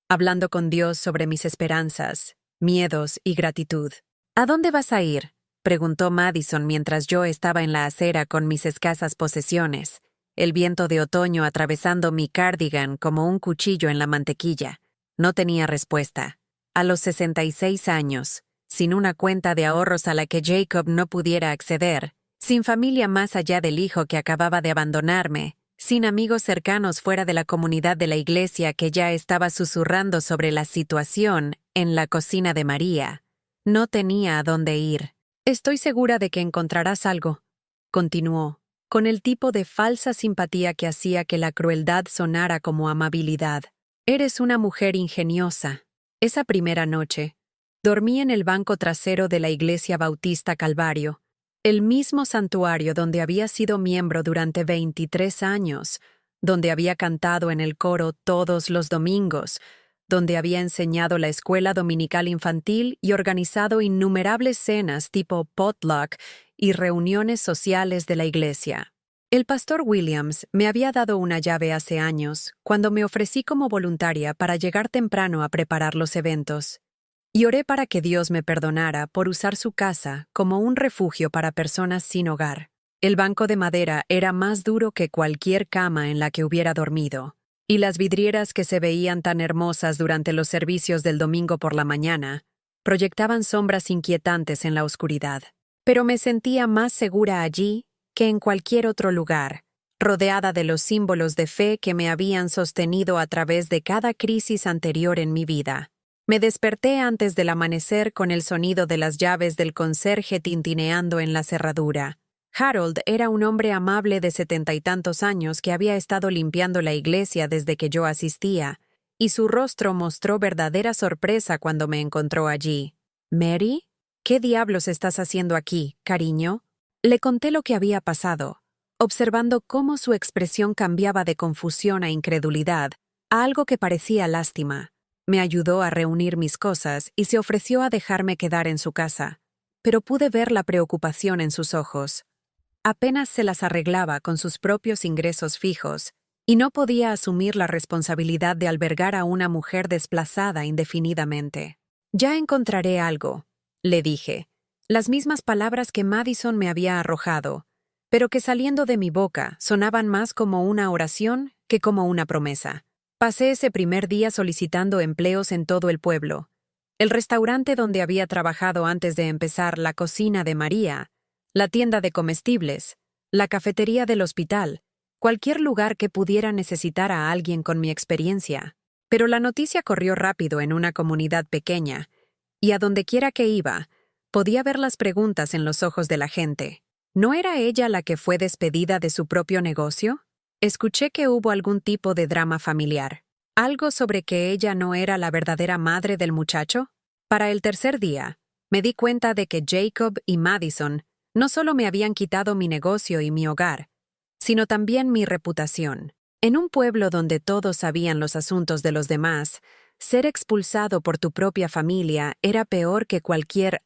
hablando con Dios sobre mis esperanzas, miedos y gratitud. «¿A dónde vas a ir?», preguntó Madison mientras yo estaba en la acera con mis escasas posesiones, el viento de otoño atravesando mi cardigan como un cuchillo en la mantequilla. No tenía respuesta. A los 66 años, sin una cuenta de ahorros a la que Jacob no pudiera acceder, sin familia más allá del hijo que acababa de abandonarme, sin amigos cercanos fuera de la comunidad de la iglesia que ya estaba susurrando sobre la situación en la cocina de María, no tenía a dónde ir. «Estoy segura de que encontrarás algo», continuó, con el tipo de falsa simpatía que hacía que la crueldad sonara como amabilidad. Eres una mujer ingeniosa. Esa primera noche, dormí en el banco trasero de la Iglesia Bautista Calvario, el mismo santuario donde había sido miembro durante 23 años, donde había cantado en el coro todos los domingos, donde había enseñado la escuela dominical infantil y organizado innumerables cenas tipo potluck y reuniones sociales de la iglesia. El pastor Williams me había dado una llave hace años, cuando me ofrecí como voluntaria para llegar temprano a preparar los eventos. Y oré para que Dios me perdonara por usar su casa como un refugio para personas sin hogar. El banco de madera era más duro que cualquier cama en la que hubiera dormido, y las vidrieras que se veían tan hermosas durante los servicios del domingo por la mañana proyectaban sombras inquietantes en la oscuridad. Pero me sentía más segura allí que en cualquier otro lugar, rodeada de los símbolos de fe que me habían sostenido a través de cada crisis anterior en mi vida. Me desperté antes del amanecer con el sonido de las llaves del conserje tintineando en la cerradura. Harold era un hombre amable de 70 y tantos años que había estado limpiando la iglesia desde que yo asistía, y su rostro mostró verdadera sorpresa cuando me encontró allí. «¿Mary? ¿Qué diablos estás haciendo aquí, cariño?» Le conté lo que había pasado, observando cómo su expresión cambiaba de confusión a incredulidad, a algo que parecía lástima. Me ayudó a reunir mis cosas y se ofreció a dejarme quedar en su casa, pero pude ver la preocupación en sus ojos. Apenas se las arreglaba con sus propios ingresos fijos, y no podía asumir la responsabilidad de albergar a una mujer desplazada indefinidamente. «Ya encontraré algo», le dije, las mismas palabras que Madison me había arrojado, pero que saliendo de mi boca sonaban más como una oración que como una promesa. Pasé ese primer día solicitando empleos en todo el pueblo. El restaurante donde había trabajado antes de empezar, la cocina de María, la tienda de comestibles, la cafetería del hospital, cualquier lugar que pudiera necesitar a alguien con mi experiencia. Pero la noticia corrió rápido en una comunidad pequeña, y a donde quiera que iba, podía ver las preguntas en los ojos de la gente. ¿No era ella la que fue despedida de su propio negocio? Escuché que hubo algún tipo de drama familiar. ¿Algo sobre que ella no era la verdadera madre del muchacho? Para el tercer día, me di cuenta de que Jacob y Madison no solo me habían quitado mi negocio y mi hogar, sino también mi reputación. En un pueblo donde todos sabían los asuntos de los demás, ser expulsado por tu propia familia era peor que cualquier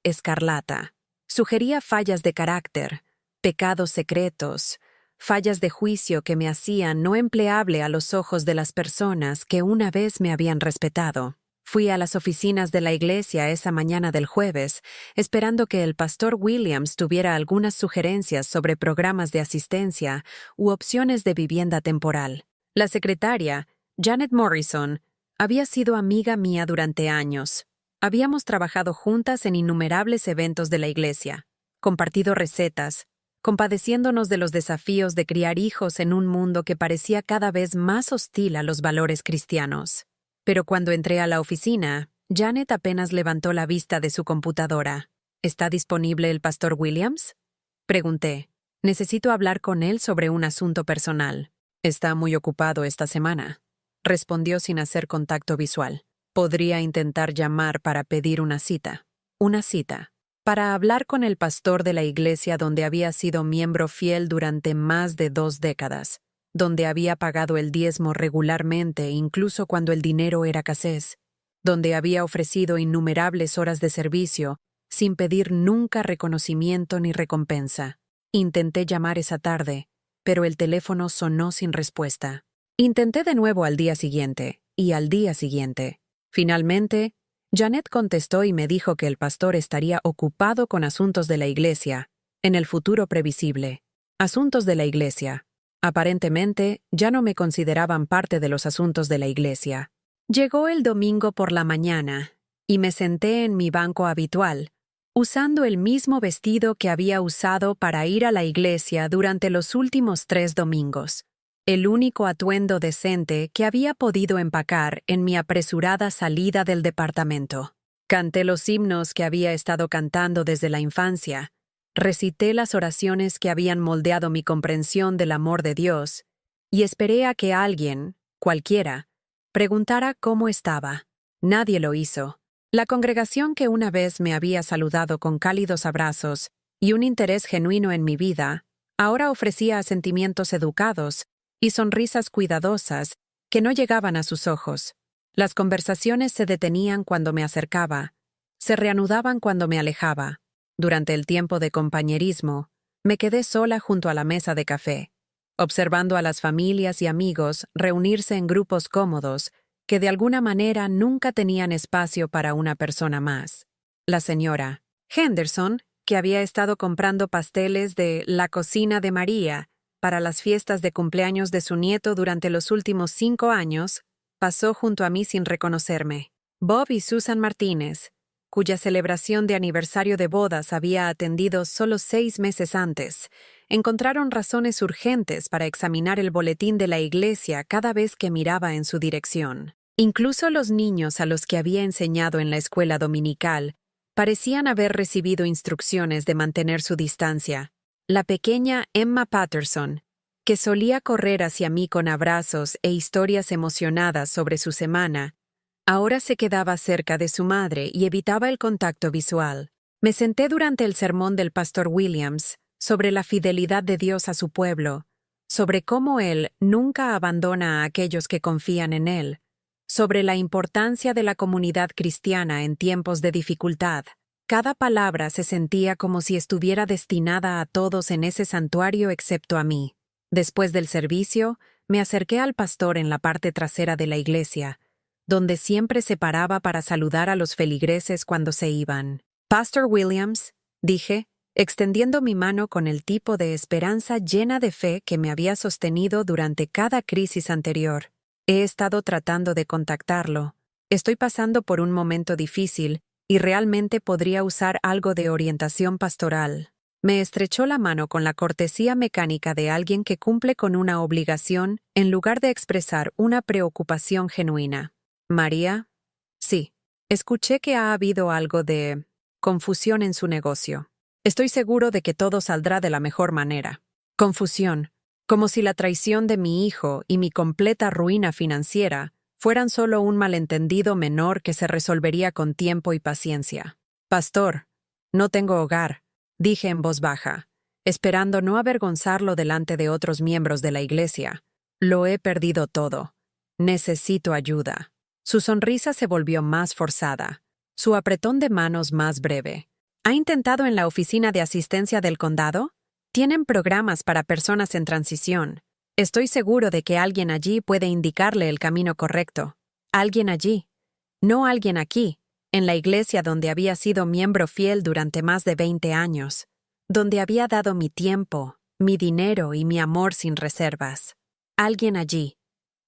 escarlata. Sugería fallas de carácter, pecados secretos, fallas de juicio que me hacían no empleable a los ojos de las personas que una vez me habían respetado. Fui a las oficinas de la iglesia esa mañana del jueves, esperando que el pastor Williams tuviera algunas sugerencias sobre programas de asistencia u opciones de vivienda temporal. La secretaria, Janet Morrison, había sido amiga mía durante años. Habíamos trabajado juntas en innumerables eventos de la iglesia, compartido recetas, compadeciéndonos de los desafíos de criar hijos en un mundo que parecía cada vez más hostil a los valores cristianos. Pero cuando entré a la oficina, Janet apenas levantó la vista de su computadora. ¿Está disponible el pastor Williams?, pregunté. Necesito hablar con él sobre un asunto personal. Está muy ocupado esta semana, respondió sin hacer contacto visual. Podría intentar llamar para pedir una cita. Una cita. Para hablar con el pastor de la iglesia donde había sido miembro fiel durante más de 2 décadas, donde había pagado el diezmo regularmente incluso cuando el dinero era escasez, donde había ofrecido innumerables horas de servicio sin pedir nunca reconocimiento ni recompensa. Intenté llamar esa tarde, pero el teléfono sonó sin respuesta. Intenté de nuevo al día siguiente, y al día siguiente. Finalmente, Janet contestó y me dijo que el pastor estaría ocupado con asuntos de la iglesia, en el futuro previsible. Asuntos de la iglesia. Aparentemente, ya no me consideraban parte de los asuntos de la iglesia. Llegó el domingo por la mañana, y me senté en mi banco habitual, usando el mismo vestido que había usado para ir a la iglesia durante los últimos 3 domingos. El único atuendo decente que había podido empacar en mi apresurada salida del departamento. Canté los himnos que había estado cantando desde la infancia, Recité las oraciones que habían moldeado mi comprensión del amor de Dios y esperé a que alguien, cualquiera, preguntara cómo estaba. Nadie lo hizo. La congregación que una vez me había saludado con cálidos abrazos y un interés genuino en mi vida, ahora ofrecía asentimientos educados y sonrisas cuidadosas que no llegaban a sus ojos. Las conversaciones se detenían cuando me acercaba, se reanudaban cuando me alejaba. Durante el tiempo de compañerismo, me quedé sola junto a la mesa de café, observando a las familias y amigos reunirse en grupos cómodos que de alguna manera nunca tenían espacio para una persona más. La señora Henderson, que había estado comprando pasteles de la cocina de María para las fiestas de cumpleaños de su nieto durante los últimos 5 años, pasó junto a mí sin reconocerme. Bob y Susan Martínez, cuya celebración de aniversario de bodas había atendido solo 6 meses antes, encontraron razones urgentes para examinar el boletín de la iglesia cada vez que miraba en su dirección. Incluso los niños a los que había enseñado en la escuela dominical parecían haber recibido instrucciones de mantener su distancia. La pequeña Emma Patterson, que solía correr hacia mí con abrazos e historias emocionadas sobre su semana, ahora se quedaba cerca de su madre y evitaba el contacto visual. Me senté durante el sermón del pastor Williams sobre la fidelidad de Dios a su pueblo, sobre cómo Él nunca abandona a aquellos que confían en Él, sobre la importancia de la comunidad cristiana en tiempos de dificultad. Cada palabra se sentía como si estuviera destinada a todos en ese santuario excepto a mí. Después del servicio, me acerqué al pastor en la parte trasera de la iglesia, donde siempre se paraba para saludar a los feligreses cuando se iban. «Pastor Williams», dije, extendiendo mi mano con el tipo de esperanza llena de fe que me había sostenido durante cada crisis anterior. He estado tratando de contactarlo. Estoy pasando por un momento difícil y realmente podría usar algo de orientación pastoral. Me estrechó la mano con la cortesía mecánica de alguien que cumple con una obligación en lugar de expresar una preocupación genuina. «María?» «Sí. Escuché que ha habido algo de confusión en su negocio. Estoy seguro de que todo saldrá de la mejor manera». Confusión. Como si la traición de mi hijo y mi completa ruina financiera fueran solo un malentendido menor que se resolvería con tiempo y paciencia. «Pastor, no tengo hogar», dije en voz baja, esperando no avergonzarlo delante de otros miembros de la iglesia. «Lo he perdido todo. Necesito ayuda». Su sonrisa se volvió más forzada, su apretón de manos más breve. «¿Ha intentado en la oficina de asistencia del condado? Tienen programas para personas en transición. Estoy seguro de que alguien allí puede indicarle el camino correcto. Alguien allí. No alguien aquí, en la iglesia donde había sido miembro fiel durante más de 20 años, donde había dado mi tiempo, mi dinero y mi amor sin reservas. Alguien allí,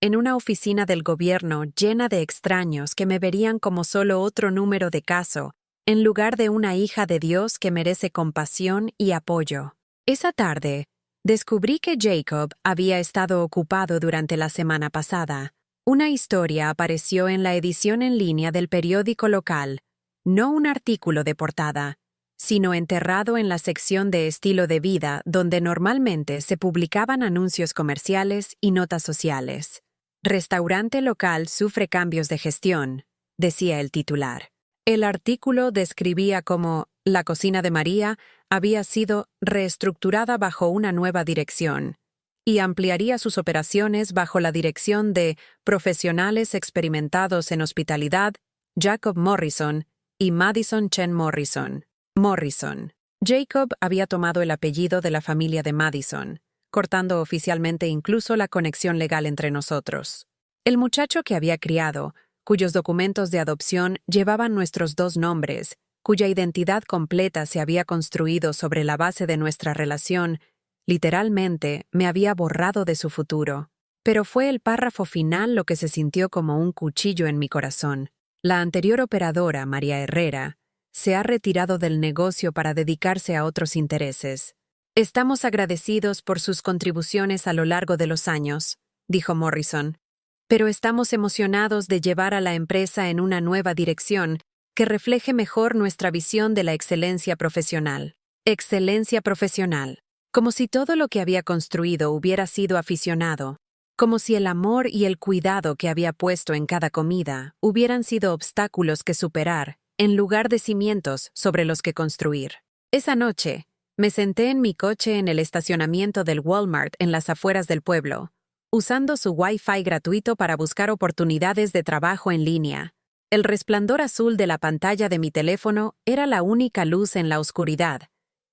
en una oficina del gobierno llena de extraños que me verían como solo otro número de caso, en lugar de una hija de Dios que merece compasión y apoyo». Esa tarde, descubrí que Jacob había estado ocupado durante la semana pasada. Una historia apareció en la edición en línea del periódico local, no un artículo de portada, sino enterrado en la sección de estilo de vida donde normalmente se publicaban anuncios comerciales y notas sociales. «Restaurante local sufre cambios de gestión», decía el titular. El artículo describía cómo la cocina de María había sido reestructurada bajo una nueva dirección y ampliaría sus operaciones bajo la dirección de profesionales experimentados en hospitalidad, Jacob Morrison y Madison Chen Morrison. Morrison. Jacob había tomado el apellido de la familia de Madison, cortando oficialmente incluso la conexión legal entre nosotros. El muchacho que había criado, cuyos documentos de adopción llevaban nuestros 2 nombres, cuya identidad completa se había construido sobre la base de nuestra relación, literalmente me había borrado de su futuro. Pero fue el párrafo final lo que se sintió como un cuchillo en mi corazón. La anterior operadora, María Herrera, se ha retirado del negocio para dedicarse a otros intereses. «Estamos agradecidos por sus contribuciones a lo largo de los años», dijo Morrison, «pero estamos emocionados de llevar a la empresa en una nueva dirección que refleje mejor nuestra visión de la excelencia profesional». Excelencia profesional. Como si todo lo que había construido hubiera sido aficionado. Como si el amor y el cuidado que había puesto en cada comida hubieran sido obstáculos que superar, en lugar de cimientos sobre los que construir. Esa noche, me senté en mi coche en el estacionamiento del Walmart en las afueras del pueblo, usando su Wi-Fi gratuito para buscar oportunidades de trabajo en línea. El resplandor azul de la pantalla de mi teléfono era la única luz en la oscuridad,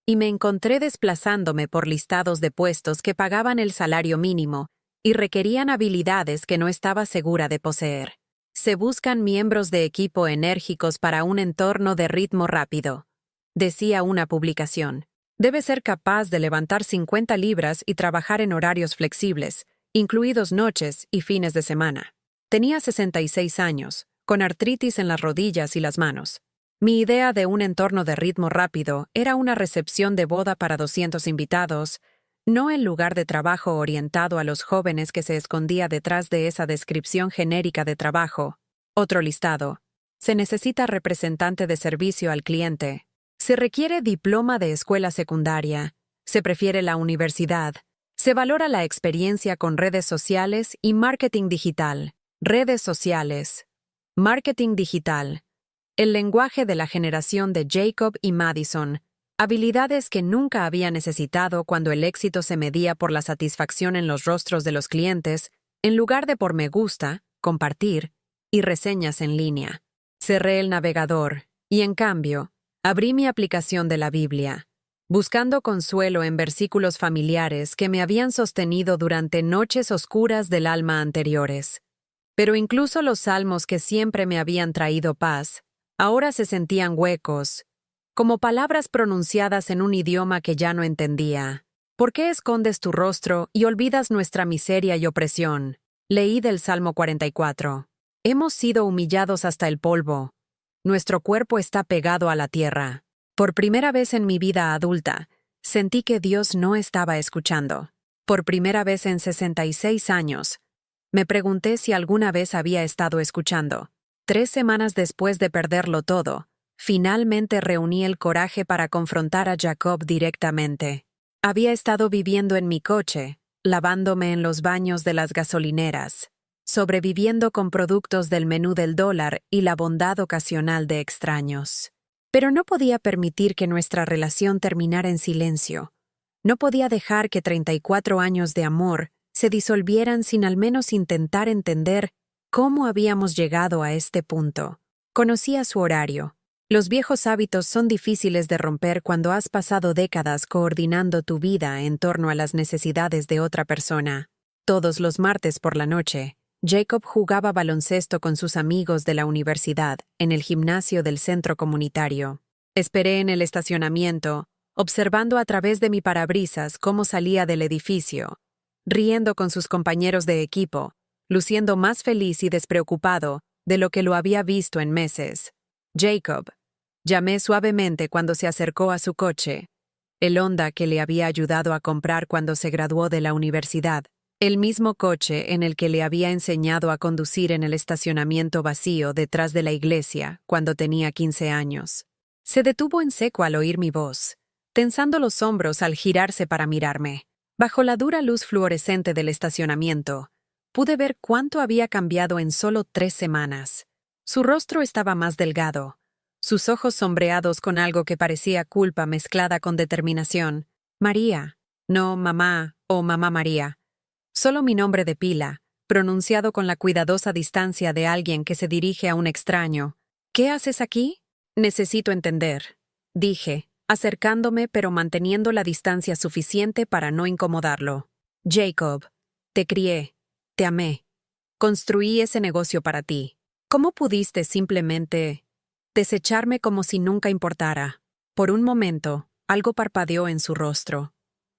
y me encontré desplazándome por listados de puestos que pagaban el salario mínimo y requerían habilidades que no estaba segura de poseer. Se buscan miembros de equipo enérgicos para un entorno de ritmo rápido, decía una publicación. Debe ser capaz de levantar 50 libras y trabajar en horarios flexibles, incluidos noches y fines de semana. Tenía 66 años, con artritis en las rodillas y las manos. Mi idea de un entorno de ritmo rápido era una recepción de boda para 200 invitados, no el lugar de trabajo orientado a los jóvenes que se escondía detrás de esa descripción genérica de trabajo. Otro listado. Se necesita representante de servicio al cliente. Se requiere diploma de escuela secundaria. Se prefiere la universidad. Se valora la experiencia con redes sociales y marketing digital. Redes sociales. Marketing digital. El lenguaje de la generación de Jacob y Madison. Habilidades que nunca había necesitado cuando el éxito se medía por la satisfacción en los rostros de los clientes, en lugar de por me gusta, compartir y reseñas en línea. Cerré el navegador y, en cambio, abrí mi aplicación de la Biblia, buscando consuelo en versículos familiares que me habían sostenido durante noches oscuras del alma anteriores. Pero incluso los salmos que siempre me habían traído paz, ahora se sentían huecos, como palabras pronunciadas en un idioma que ya no entendía. ¿Por qué escondes tu rostro y olvidas nuestra miseria y opresión? Leí del Salmo 44. Hemos sido humillados hasta el polvo. Nuestro cuerpo está pegado a la tierra. Por primera vez en mi vida adulta, sentí que Dios no estaba escuchando. Por primera vez en 66 años, me pregunté si alguna vez había estado escuchando. 3 semanas después de perderlo todo, finalmente reuní el coraje para confrontar a Jacob directamente. Había estado viviendo en mi coche, lavándome en los baños de las gasolineras, sobreviviendo con productos del menú del dólar y la bondad ocasional de extraños. Pero no podía permitir que nuestra relación terminara en silencio. No podía dejar que 34 años de amor se disolvieran sin al menos intentar entender cómo habíamos llegado a este punto. Conocía su horario. Los viejos hábitos son difíciles de romper cuando has pasado décadas coordinando tu vida en torno a las necesidades de otra persona. Todos los martes por la noche, Jacob jugaba baloncesto con sus amigos de la universidad en el gimnasio del centro comunitario. Esperé en el estacionamiento, observando a través de mi parabrisas cómo salía del edificio, riendo con sus compañeros de equipo, luciendo más feliz y despreocupado de lo que lo había visto en meses. Jacob, llamé suavemente cuando se acercó a su coche, el Honda que le había ayudado a comprar cuando se graduó de la universidad, el mismo coche en el que le había enseñado a conducir en el estacionamiento vacío detrás de la iglesia cuando tenía 15 años. Se detuvo en seco al oír mi voz, tensando los hombros al girarse para mirarme. Bajo la dura luz fluorescente del estacionamiento, pude ver cuánto había cambiado en solo 3 semanas. Su rostro estaba más delgado, sus ojos sombreados con algo que parecía culpa mezclada con determinación. María, no mamá o mamá María. Solo mi nombre de pila, pronunciado con la cuidadosa distancia de alguien que se dirige a un extraño. ¿Qué haces aquí? Necesito entender, dije, acercándome pero manteniendo la distancia suficiente para no incomodarlo. Jacob, te crié, te amé. Construí ese negocio para ti. ¿Cómo pudiste simplemente desecharme como si nunca importara? Por un momento, algo parpadeó en su rostro.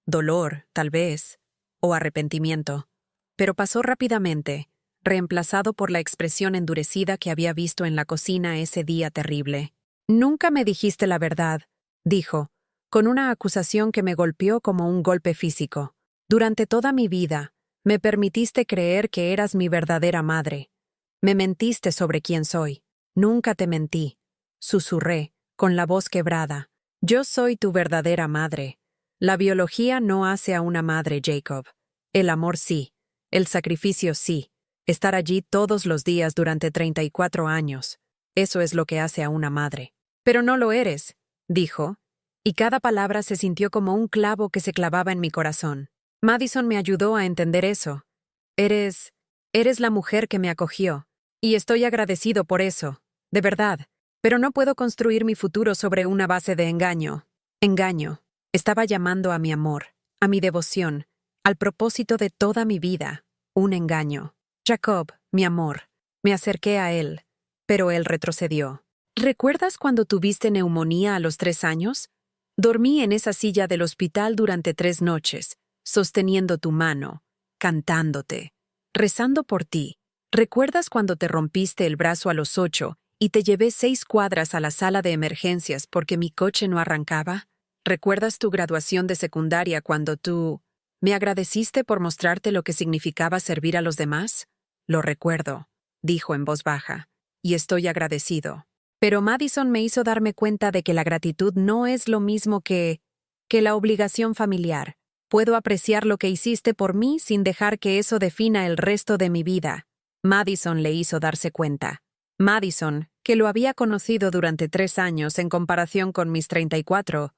Dolor, tal vez, o arrepentimiento. Pero pasó rápidamente, reemplazado por la expresión endurecida que había visto en la cocina ese día terrible. Nunca me dijiste la verdad, dijo, con una acusación que me golpeó como un golpe físico. Durante toda mi vida, me permitiste creer que eras mi verdadera madre. Me mentiste sobre quién soy. Nunca te mentí, susurré, con la voz quebrada. Yo soy tu verdadera madre. La biología no hace a una madre, Jacob. El amor sí. El sacrificio sí. Estar allí todos los días durante 34 años. Eso es lo que hace a una madre. Pero no lo eres, dijo, y cada palabra se sintió como un clavo que se clavaba en mi corazón. Madison me ayudó a entender eso. Eres la mujer que me acogió, y estoy agradecido por eso, de verdad, pero no puedo construir mi futuro sobre una base de engaño. Engaño. Estaba llamando a mi amor, a mi devoción, al propósito de toda mi vida, un engaño. Jacob, mi amor, me acerqué a él, pero él retrocedió. ¿Recuerdas cuando tuviste neumonía a los 3 años? Dormí en esa silla del hospital durante 3 noches, sosteniendo tu mano, cantándote, rezando por ti. ¿Recuerdas cuando te rompiste el brazo a los 8 y te llevé 6 cuadras a la sala de emergencias porque mi coche no arrancaba? ¿Recuerdas tu graduación de secundaria cuando tú me agradeciste por mostrarte lo que significaba servir a los demás? Lo recuerdo, dijo en voz baja, y estoy agradecido. Pero Madison me hizo darme cuenta de que la gratitud no es lo mismo que la obligación familiar. Puedo apreciar lo que hiciste por mí sin dejar que eso defina el resto de mi vida. Madison le hizo darse cuenta. Madison, que lo había conocido durante 3 años en comparación con mis 34,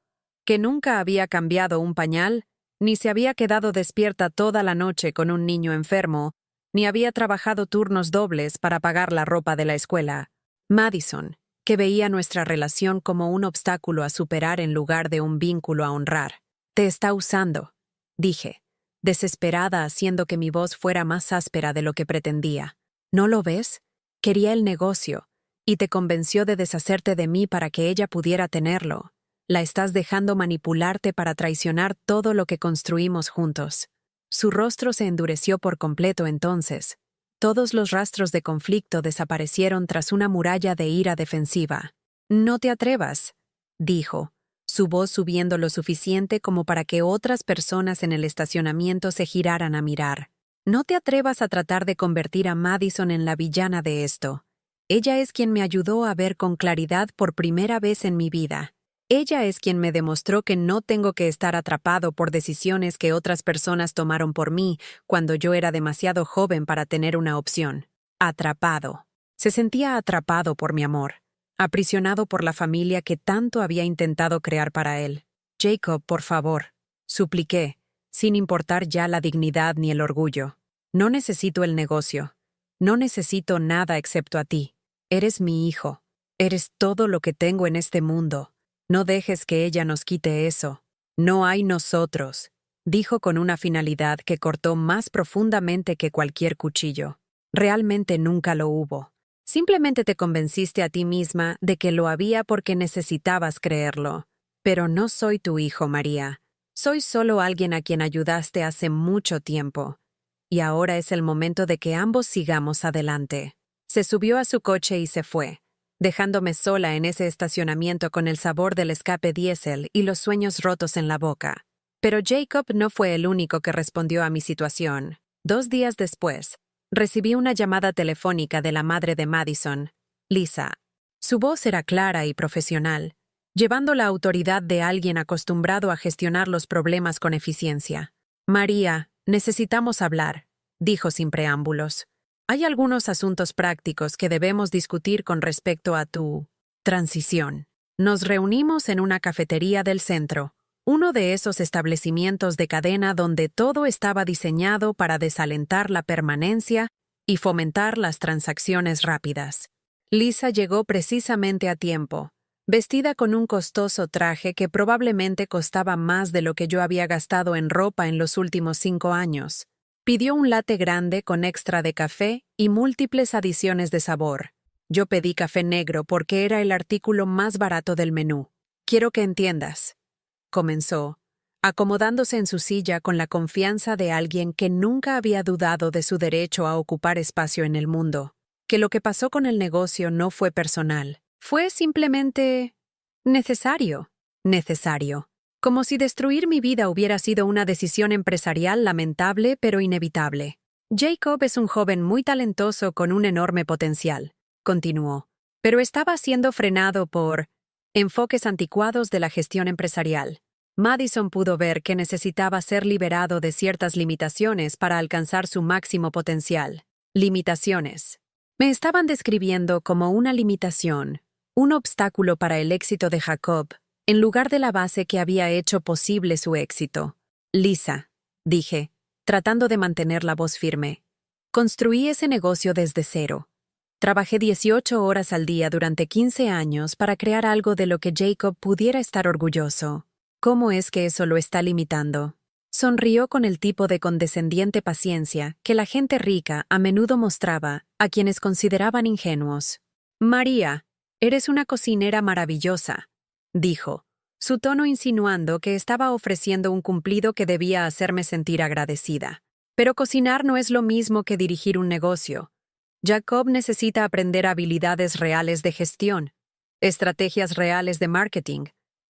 que nunca había cambiado un pañal, ni se había quedado despierta toda la noche con un niño enfermo, ni había trabajado turnos dobles para pagar la ropa de la escuela. Madison, que veía nuestra relación como un obstáculo a superar en lugar de un vínculo a honrar. Te está usando, dije, desesperada haciendo que mi voz fuera más áspera de lo que pretendía. ¿No lo ves? Quería el negocio, y te convenció de deshacerte de mí para que ella pudiera tenerlo. La estás dejando manipularte para traicionar todo lo que construimos juntos. Su rostro se endureció por completo entonces. Todos los rastros de conflicto desaparecieron tras una muralla de ira defensiva. No te atrevas, dijo, su voz subiendo lo suficiente como para que otras personas en el estacionamiento se giraran a mirar. No te atrevas a tratar de convertir a Madison en la villana de esto. Ella es quien me ayudó a ver con claridad por primera vez en mi vida. Ella es quien me demostró que no tengo que estar atrapado por decisiones que otras personas tomaron por mí cuando yo era demasiado joven para tener una opción. Atrapado. Se sentía atrapado por mi amor, aprisionado por la familia que tanto había intentado crear para él. Jacob, por favor, supliqué, sin importar ya la dignidad ni el orgullo. No necesito el negocio. No necesito nada excepto a ti. Eres mi hijo. Eres todo lo que tengo en este mundo. No dejes que ella nos quite eso. No hay nosotros, dijo con una finalidad que cortó más profundamente que cualquier cuchillo. Realmente nunca lo hubo. Simplemente te convenciste a ti misma de que lo había porque necesitabas creerlo. Pero no soy tu hijo, María. Soy solo alguien a quien ayudaste hace mucho tiempo. Y ahora es el momento de que ambos sigamos adelante. Se subió a su coche y se fue, dejándome sola en ese estacionamiento con el sabor del escape diésel y los sueños rotos en la boca. Pero Jacob no fue el único que respondió a mi situación. 2 días después, recibí una llamada telefónica de la madre de Madison, Lisa. Su voz era clara y profesional, llevando la autoridad de alguien acostumbrado a gestionar los problemas con eficiencia. María, necesitamos hablar, dijo sin preámbulos. Hay algunos asuntos prácticos que debemos discutir con respecto a tu transición. Nos reunimos en una cafetería del centro, uno de esos establecimientos de cadena donde todo estaba diseñado para desalentar la permanencia y fomentar las transacciones rápidas. Lisa llegó precisamente a tiempo, vestida con un costoso traje que probablemente costaba más de lo que yo había gastado en ropa en los últimos 5 años. Pidió un latte grande con extra de café y múltiples adiciones de sabor. Yo pedí café negro porque era el artículo más barato del menú. Quiero que entiendas, comenzó, acomodándose en su silla con la confianza de alguien que nunca había dudado de su derecho a ocupar espacio en el mundo, que lo que pasó con el negocio no fue personal, fue simplemente necesario. Como si destruir mi vida hubiera sido una decisión empresarial lamentable pero inevitable. Jacob es un joven muy talentoso con un enorme potencial, continuó, pero estaba siendo frenado por Enfoques anticuados de la gestión empresarial. Madison pudo ver que necesitaba ser liberado de ciertas limitaciones para alcanzar su máximo potencial. Limitaciones. Me estaban describiendo como una limitación, un obstáculo para el éxito de Jacob, en lugar de la base que había hecho posible su éxito. Lisa, dije, tratando de mantener la voz firme. Construí ese negocio desde cero. Trabajé 18 horas al día durante 15 años para crear algo de lo que Jacob pudiera estar orgulloso. ¿Cómo es que eso lo está limitando? Sonrió con el tipo de condescendiente paciencia que la gente rica a menudo mostraba a quienes consideraban ingenuos. María, eres una cocinera maravillosa, dijo, su tono insinuando que estaba ofreciendo un cumplido que debía hacerme sentir agradecida. Pero cocinar no es lo mismo que dirigir un negocio. Jacob necesita aprender habilidades reales de gestión, estrategias reales de marketing,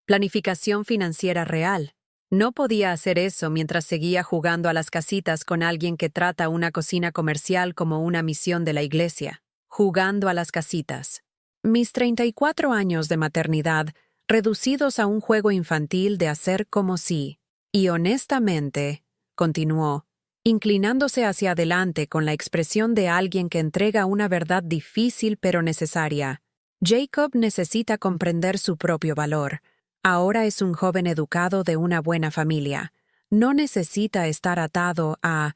planificación financiera real. No podía hacer eso mientras seguía jugando a las casitas con alguien que trata una cocina comercial como una misión de la iglesia. Jugando a las casitas. Mis 34 años de maternidad, reducidos a un juego infantil de hacer como si. Y honestamente, continuó, inclinándose hacia adelante con la expresión de alguien que entrega una verdad difícil pero necesaria. Jacob necesita comprender su propio valor. Ahora es un joven educado de una buena familia. No necesita estar atado a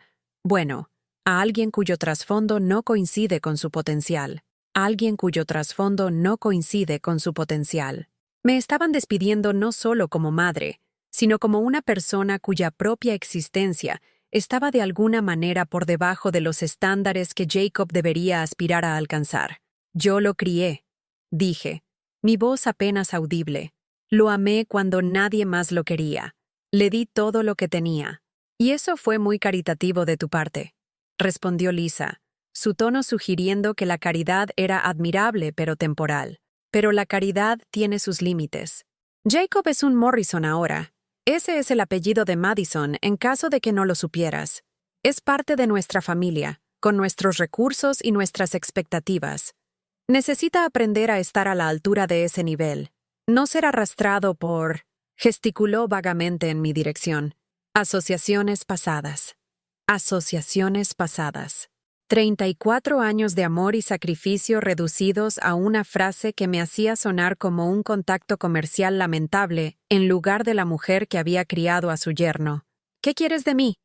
alguien cuyo trasfondo no coincide con su potencial. Alguien cuyo trasfondo no coincide con su potencial. Me estaban despidiendo no solo como madre, sino como una persona cuya propia existencia estaba de alguna manera por debajo de los estándares que Jacob debería aspirar a alcanzar. Yo lo crié, dije, mi voz apenas audible. Lo amé cuando nadie más lo quería. Le di todo lo que tenía. Y eso fue muy caritativo de tu parte, respondió Lisa, su tono sugiriendo que la caridad era admirable pero temporal. Pero la caridad tiene sus límites. Jacob es un Morrison ahora. Ese es el apellido de Madison en caso de que no lo supieras. Es parte de nuestra familia, con nuestros recursos y nuestras expectativas. Necesita aprender a estar a la altura de ese nivel. No ser arrastrado por... Gesticuló vagamente en mi dirección. Asociaciones pasadas. Asociaciones pasadas. 34 años de amor y sacrificio reducidos a una frase que me hacía sonar como un contacto comercial lamentable en lugar de la mujer que había criado a su yerno. ¿Qué quieres de mí?,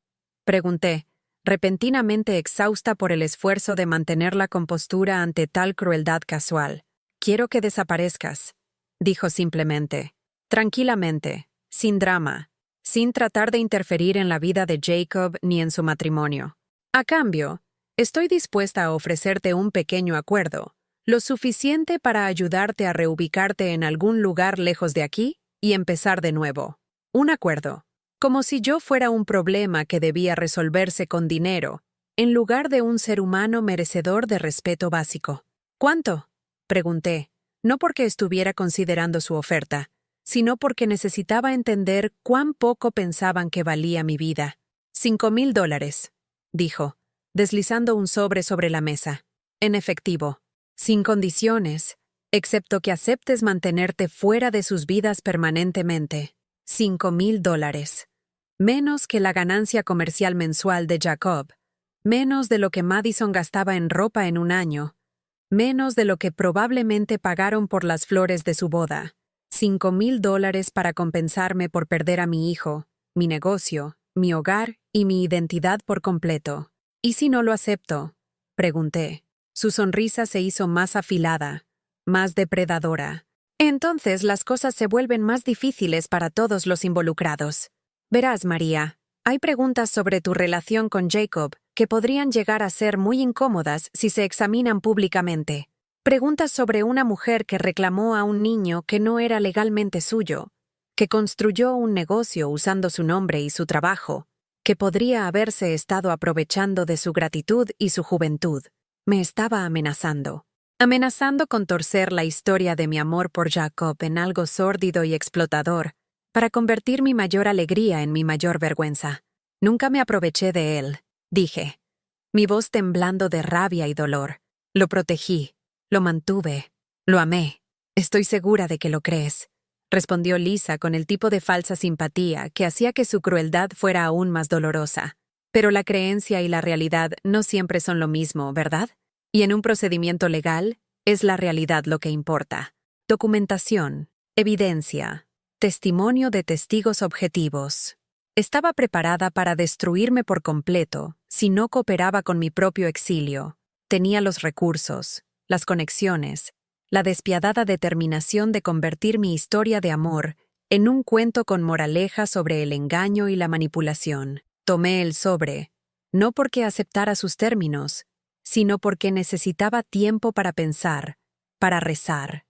pregunté, repentinamente exhausta por el esfuerzo de mantener la compostura ante tal crueldad casual. Quiero que desaparezcas, dijo simplemente, tranquilamente, sin drama, sin tratar de interferir en la vida de Jacob ni en su matrimonio. A cambio, estoy dispuesta a ofrecerte un pequeño acuerdo, lo suficiente para ayudarte a reubicarte en algún lugar lejos de aquí y empezar de nuevo. Un acuerdo, como si yo fuera un problema que debía resolverse con dinero, en lugar de un ser humano merecedor de respeto básico. ¿Cuánto?, pregunté, no porque estuviera considerando su oferta, sino porque necesitaba entender cuán poco pensaban que valía mi vida. $5,000, dijo, deslizando un sobre la mesa. En efectivo, sin condiciones, excepto que aceptes mantenerte fuera de sus vidas permanentemente. $5,000. Menos que la ganancia comercial mensual de Jacob. Menos de lo que Madison gastaba en ropa en un año. Menos de lo que probablemente pagaron por las flores de su boda. $5,000 para compensarme por perder a mi hijo, mi negocio, mi hogar y mi identidad por completo. ¿Y si no lo acepto?, pregunté. Su sonrisa se hizo más afilada, más depredadora. Entonces las cosas se vuelven más difíciles para todos los involucrados. Verás, María, hay preguntas sobre tu relación con Jacob que podrían llegar a ser muy incómodas si se examinan públicamente. Preguntas sobre una mujer que reclamó a un niño que no era legalmente suyo, que construyó un negocio usando su nombre y su trabajo, que podría haberse estado aprovechando de su gratitud y su juventud. Me estaba amenazando. Amenazando con torcer la historia de mi amor por Jacob en algo sórdido y explotador, para convertir mi mayor alegría en mi mayor vergüenza. Nunca me aproveché de él, dije, mi voz temblando de rabia y dolor. Lo protegí, lo mantuve, lo amé. Estoy segura de que lo crees, respondió Lisa con el tipo de falsa simpatía que hacía que su crueldad fuera aún más dolorosa. Pero la creencia y la realidad no siempre son lo mismo, ¿verdad? Y en un procedimiento legal, es la realidad lo que importa. Documentación, evidencia, testimonio de testigos objetivos. Estaba preparada para destruirme por completo si no cooperaba con mi propio exilio. Tenía los recursos, las conexiones, la despiadada determinación de convertir mi historia de amor en un cuento con moraleja sobre el engaño y la manipulación. Tomé el sobre, no porque aceptara sus términos, sino porque necesitaba tiempo para pensar, para rezar,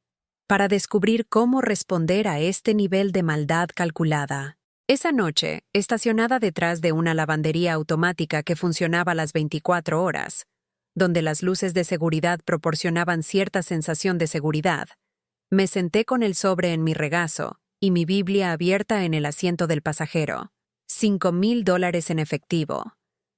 para descubrir cómo responder a este nivel de maldad calculada. Esa noche, estacionada detrás de una lavandería automática que funcionaba las 24 horas, donde las luces de seguridad proporcionaban cierta sensación de seguridad, me senté con el sobre en mi regazo y mi Biblia abierta en el asiento del pasajero. $5,000 en efectivo.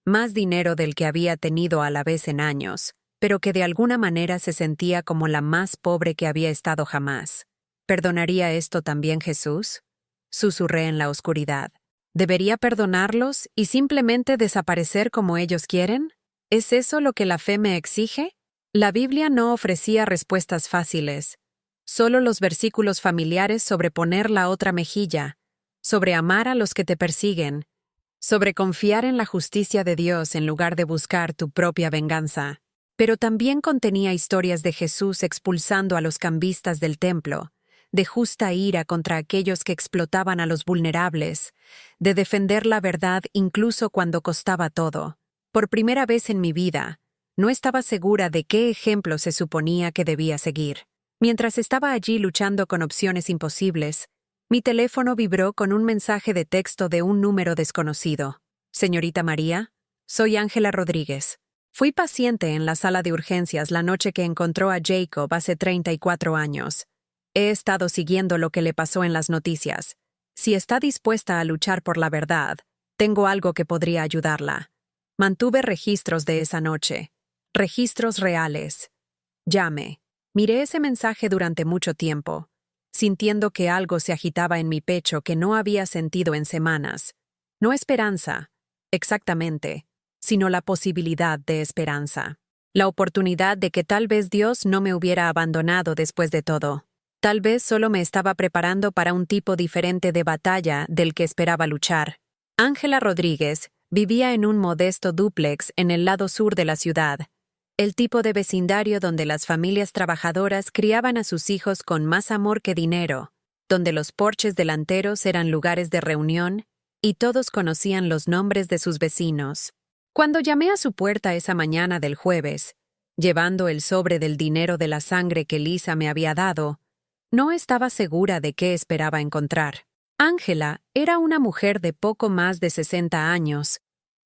Más dinero del que había tenido a la vez en años, pero que de alguna manera se sentía como la más pobre que había estado jamás. ¿Perdonaría esto también Jesús? Susurré en la oscuridad. ¿Debería perdonarlos y simplemente desaparecer como ellos quieren? ¿Es eso lo que la fe me exige? La Biblia no ofrecía respuestas fáciles, solo los versículos familiares sobre poner la otra mejilla, sobre amar a los que te persiguen, sobre confiar en la justicia de Dios en lugar de buscar tu propia venganza. Pero también contenía historias de Jesús expulsando a los cambistas del templo, de justa ira contra aquellos que explotaban a los vulnerables, de defender la verdad incluso cuando costaba todo. Por primera vez en mi vida, no estaba segura de qué ejemplo se suponía que debía seguir. Mientras estaba allí luchando con opciones imposibles, mi teléfono vibró con un mensaje de texto de un número desconocido. Señorita María, soy Ángela Rodríguez. Fui paciente en la sala de urgencias la noche que encontró a Jacob hace 34 años. He estado siguiendo lo que le pasó en las noticias. Si está dispuesta a luchar por la verdad, tengo algo que podría ayudarla. Mantuve registros de esa noche. Registros reales. Llame. Miré ese mensaje durante mucho tiempo, sintiendo que algo se agitaba en mi pecho que no había sentido en semanas. No esperanza, exactamente, sino la posibilidad de esperanza. La oportunidad de que tal vez Dios no me hubiera abandonado después de todo. Tal vez solo me estaba preparando para un tipo diferente de batalla del que esperaba luchar. Ángela Rodríguez vivía en un modesto dúplex en el lado sur de la ciudad, el tipo de vecindario donde las familias trabajadoras criaban a sus hijos con más amor que dinero, donde los porches delanteros eran lugares de reunión y todos conocían los nombres de sus vecinos. Cuando llamé a su puerta esa mañana del jueves, llevando el sobre del dinero de la sangre que Lisa me había dado, no estaba segura de qué esperaba encontrar. Ángela era una mujer de poco más de 60 años,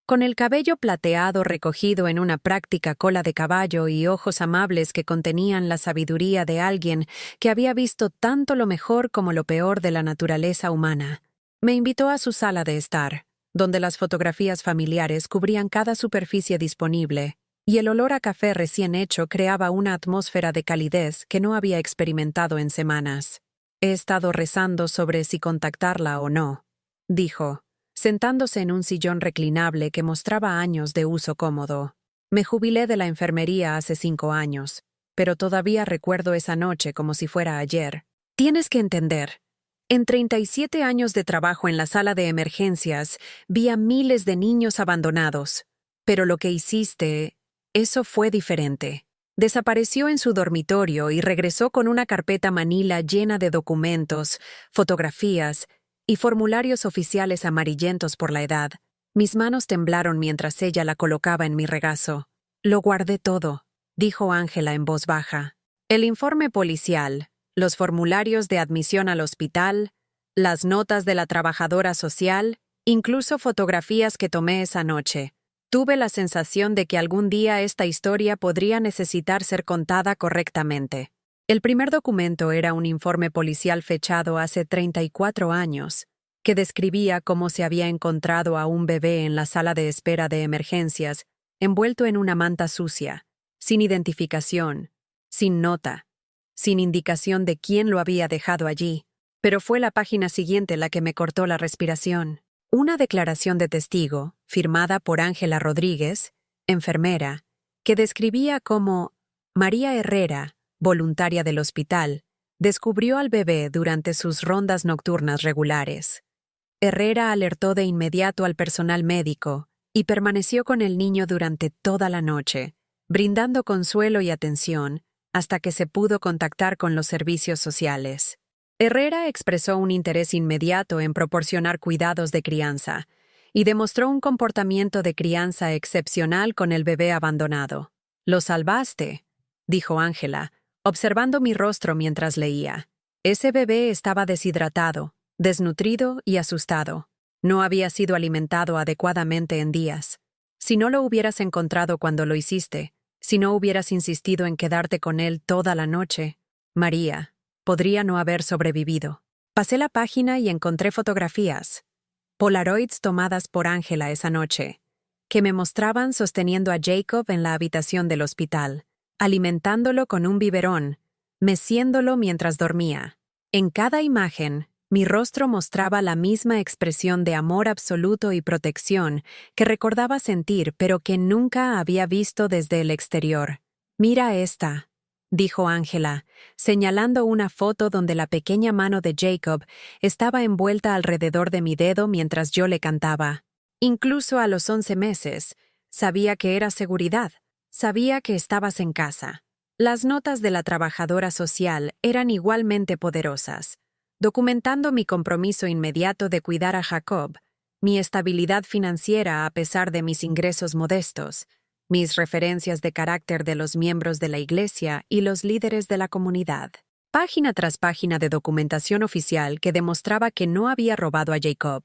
con el cabello plateado recogido en una práctica cola de caballo y ojos amables que contenían la sabiduría de alguien que había visto tanto lo mejor como lo peor de la naturaleza humana. Me invitó a su sala de estar, donde las fotografías familiares cubrían cada superficie disponible, y el olor a café recién hecho creaba una atmósfera de calidez que no había experimentado en semanas. He estado rezando sobre si contactarla o no, dijo, sentándose en un sillón reclinable que mostraba años de uso cómodo. Me jubilé de la enfermería hace 5 años, pero todavía recuerdo esa noche como si fuera ayer. Tienes que entender. En 37 años de trabajo en la sala de emergencias, vi a miles de niños abandonados. Pero lo que hiciste, eso fue diferente. Desapareció en su dormitorio y regresó con una carpeta manila llena de documentos, fotografías y formularios oficiales amarillentos por la edad. Mis manos temblaron mientras ella la colocaba en mi regazo. Lo guardé todo, dijo Ángela en voz baja. El informe policial, los formularios de admisión al hospital, las notas de la trabajadora social, incluso fotografías que tomé esa noche. Tuve la sensación de que algún día esta historia podría necesitar ser contada correctamente. El primer documento era un informe policial fechado hace 34 años, que describía cómo se había encontrado a un bebé en la sala de espera de emergencias, envuelto en una manta sucia, sin identificación, sin nota. sin indicación de quién lo había dejado allí. Pero fue la página siguiente la que me cortó la respiración. Una declaración de testigo, firmada por Ángela Rodríguez, enfermera, que describía cómo María Herrera, voluntaria del hospital, descubrió al bebé durante sus rondas nocturnas regulares. Herrera alertó de inmediato al personal médico y permaneció con el niño durante toda la noche, brindando consuelo y atención hasta que se pudo contactar con los servicios sociales. Herrera expresó un interés inmediato en proporcionar cuidados de crianza y demostró un comportamiento de crianza excepcional con el bebé abandonado. «Lo salvaste», dijo Ángela, observando mi rostro mientras leía. Ese bebé estaba deshidratado, desnutrido y asustado. No había sido alimentado adecuadamente en días. Si no lo hubieras encontrado cuando lo hiciste, si no hubieras insistido en quedarte con él toda la noche, María podría no haber sobrevivido. Pasé la página y encontré fotografías, Polaroids tomadas por Ángela esa noche, que me mostraban sosteniendo a Jacob en la habitación del hospital, alimentándolo con un biberón, meciéndolo mientras dormía. En cada imagen, mi rostro mostraba la misma expresión de amor absoluto y protección que recordaba sentir pero que nunca había visto desde el exterior. «Mira esta», dijo Ángela, señalando una foto donde la pequeña mano de Jacob estaba envuelta alrededor de mi dedo mientras yo le cantaba. Incluso a los 11 meses, sabía que era seguridad, sabía que estabas en casa. Las notas de la trabajadora social eran igualmente poderosas, documentando mi compromiso inmediato de cuidar a Jacob, mi estabilidad financiera a pesar de mis ingresos modestos, mis referencias de carácter de los miembros de la iglesia y los líderes de la comunidad. Página tras página de documentación oficial que demostraba que no había robado a Jacob.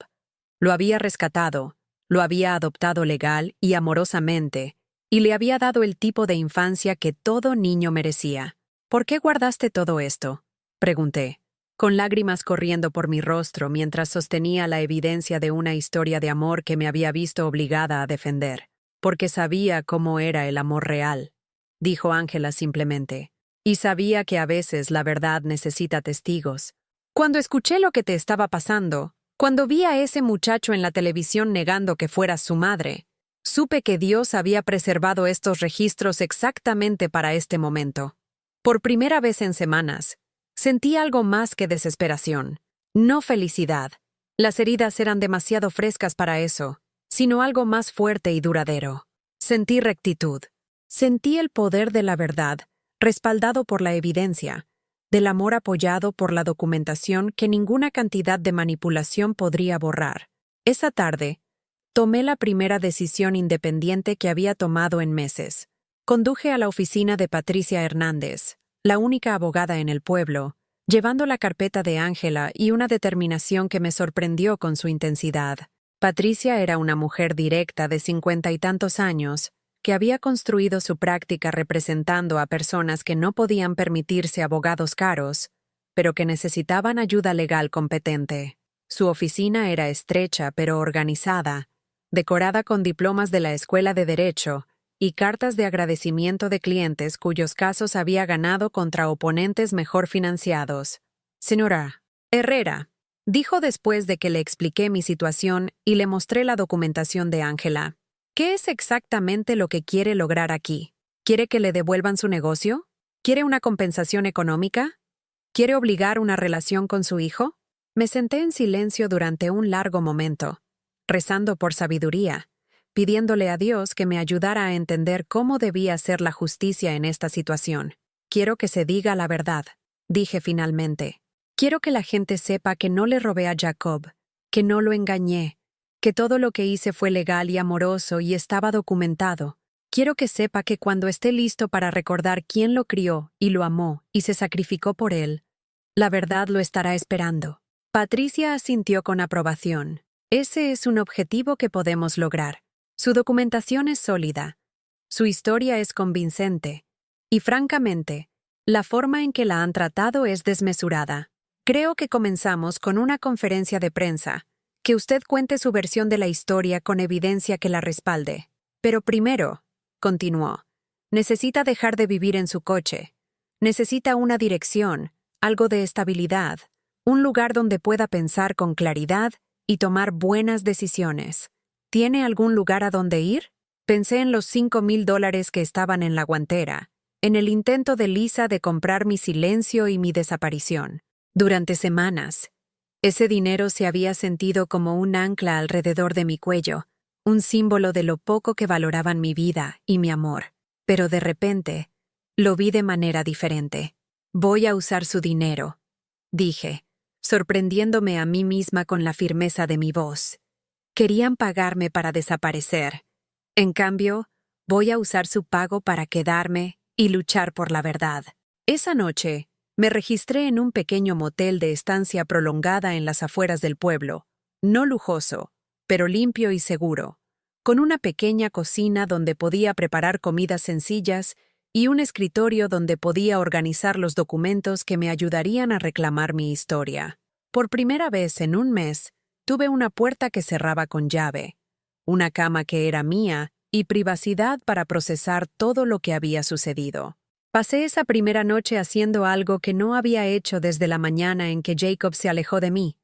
Lo había rescatado, lo había adoptado legal y amorosamente, y le había dado el tipo de infancia que todo niño merecía. «¿Por qué guardaste todo esto?», pregunté, con lágrimas corriendo por mi rostro mientras sostenía la evidencia de una historia de amor que me había visto obligada a defender. «Porque sabía cómo era el amor real», dijo Ángela simplemente. «Y sabía que a veces la verdad necesita testigos. Cuando escuché lo que te estaba pasando, cuando vi a ese muchacho en la televisión negando que fueras su madre, supe que Dios había preservado estos registros exactamente para este momento. Por primera vez en semanas, sentí algo más que desesperación, no felicidad. Las heridas eran demasiado frescas para eso, sino algo más fuerte y duradero. Sentí rectitud. Sentí el poder de la verdad, respaldado por la evidencia, del amor apoyado por la documentación que ninguna cantidad de manipulación podría borrar. Esa tarde, tomé la primera decisión independiente que había tomado en meses. Conduje a la oficina de Patricia Hernández, la única abogada en el pueblo, llevando la carpeta de Ángela y una determinación que me sorprendió con su intensidad. Patricia era una mujer directa de 50 y tantos años, que había construido su práctica representando a personas que no podían permitirse abogados caros, pero que necesitaban ayuda legal competente. Su oficina era estrecha pero organizada, decorada con diplomas de la Escuela de Derecho y cartas de agradecimiento de clientes cuyos casos había ganado contra oponentes mejor financiados. «Señora Herrera», dijo después de que le expliqué mi situación y le mostré la documentación de Ángela. «¿Qué es exactamente lo que quiere lograr aquí? ¿Quiere que le devuelvan su negocio? ¿Quiere una compensación económica? ¿Quiere obligar una relación con su hijo?» Me senté en silencio durante un largo momento, rezando por sabiduría, pidiéndole a Dios que me ayudara a entender cómo debía ser la justicia en esta situación. «Quiero que se diga la verdad», dije finalmente. «Quiero que la gente sepa que no le robé a Jacob, que no lo engañé, que todo lo que hice fue legal y amoroso y estaba documentado. Quiero que sepa que cuando esté listo para recordar quién lo crió y lo amó y se sacrificó por él, la verdad lo estará esperando». Patricia asintió con aprobación. Ese es un objetivo que podemos lograr. Su documentación es sólida, su historia es convincente, y francamente, la forma en que la han tratado es desmesurada. Creo que comenzamos con una conferencia de prensa, que usted cuente su versión de la historia con evidencia que la respalde. Pero primero, continuó, necesita dejar de vivir en su coche. Necesita una dirección, algo de estabilidad, un lugar donde pueda pensar con claridad y tomar buenas decisiones. ¿Tiene algún lugar a donde ir? Pensé en los $5,000 que estaban en la guantera, en el intento de Lisa de comprar mi silencio y mi desaparición. Durante semanas, ese dinero se había sentido como un ancla alrededor de mi cuello, un símbolo de lo poco que valoraban mi vida y mi amor. Pero de repente, lo vi de manera diferente. Voy a usar su dinero, dije, sorprendiéndome a mí misma con la firmeza de mi voz. Querían pagarme para desaparecer. En cambio, voy a usar su pago para quedarme y luchar por la verdad. Esa noche, me registré en un pequeño motel de estancia prolongada en las afueras del pueblo, no lujoso, pero limpio y seguro, con una pequeña cocina donde podía preparar comidas sencillas y un escritorio donde podía organizar los documentos que me ayudarían a reclamar mi historia. Por primera vez en un mes, tuve una puerta que cerraba con llave, una cama que era mía y privacidad para procesar todo lo que había sucedido. Pasé esa primera noche haciendo algo que no había hecho desde la mañana en que Jacob se alejó de mí.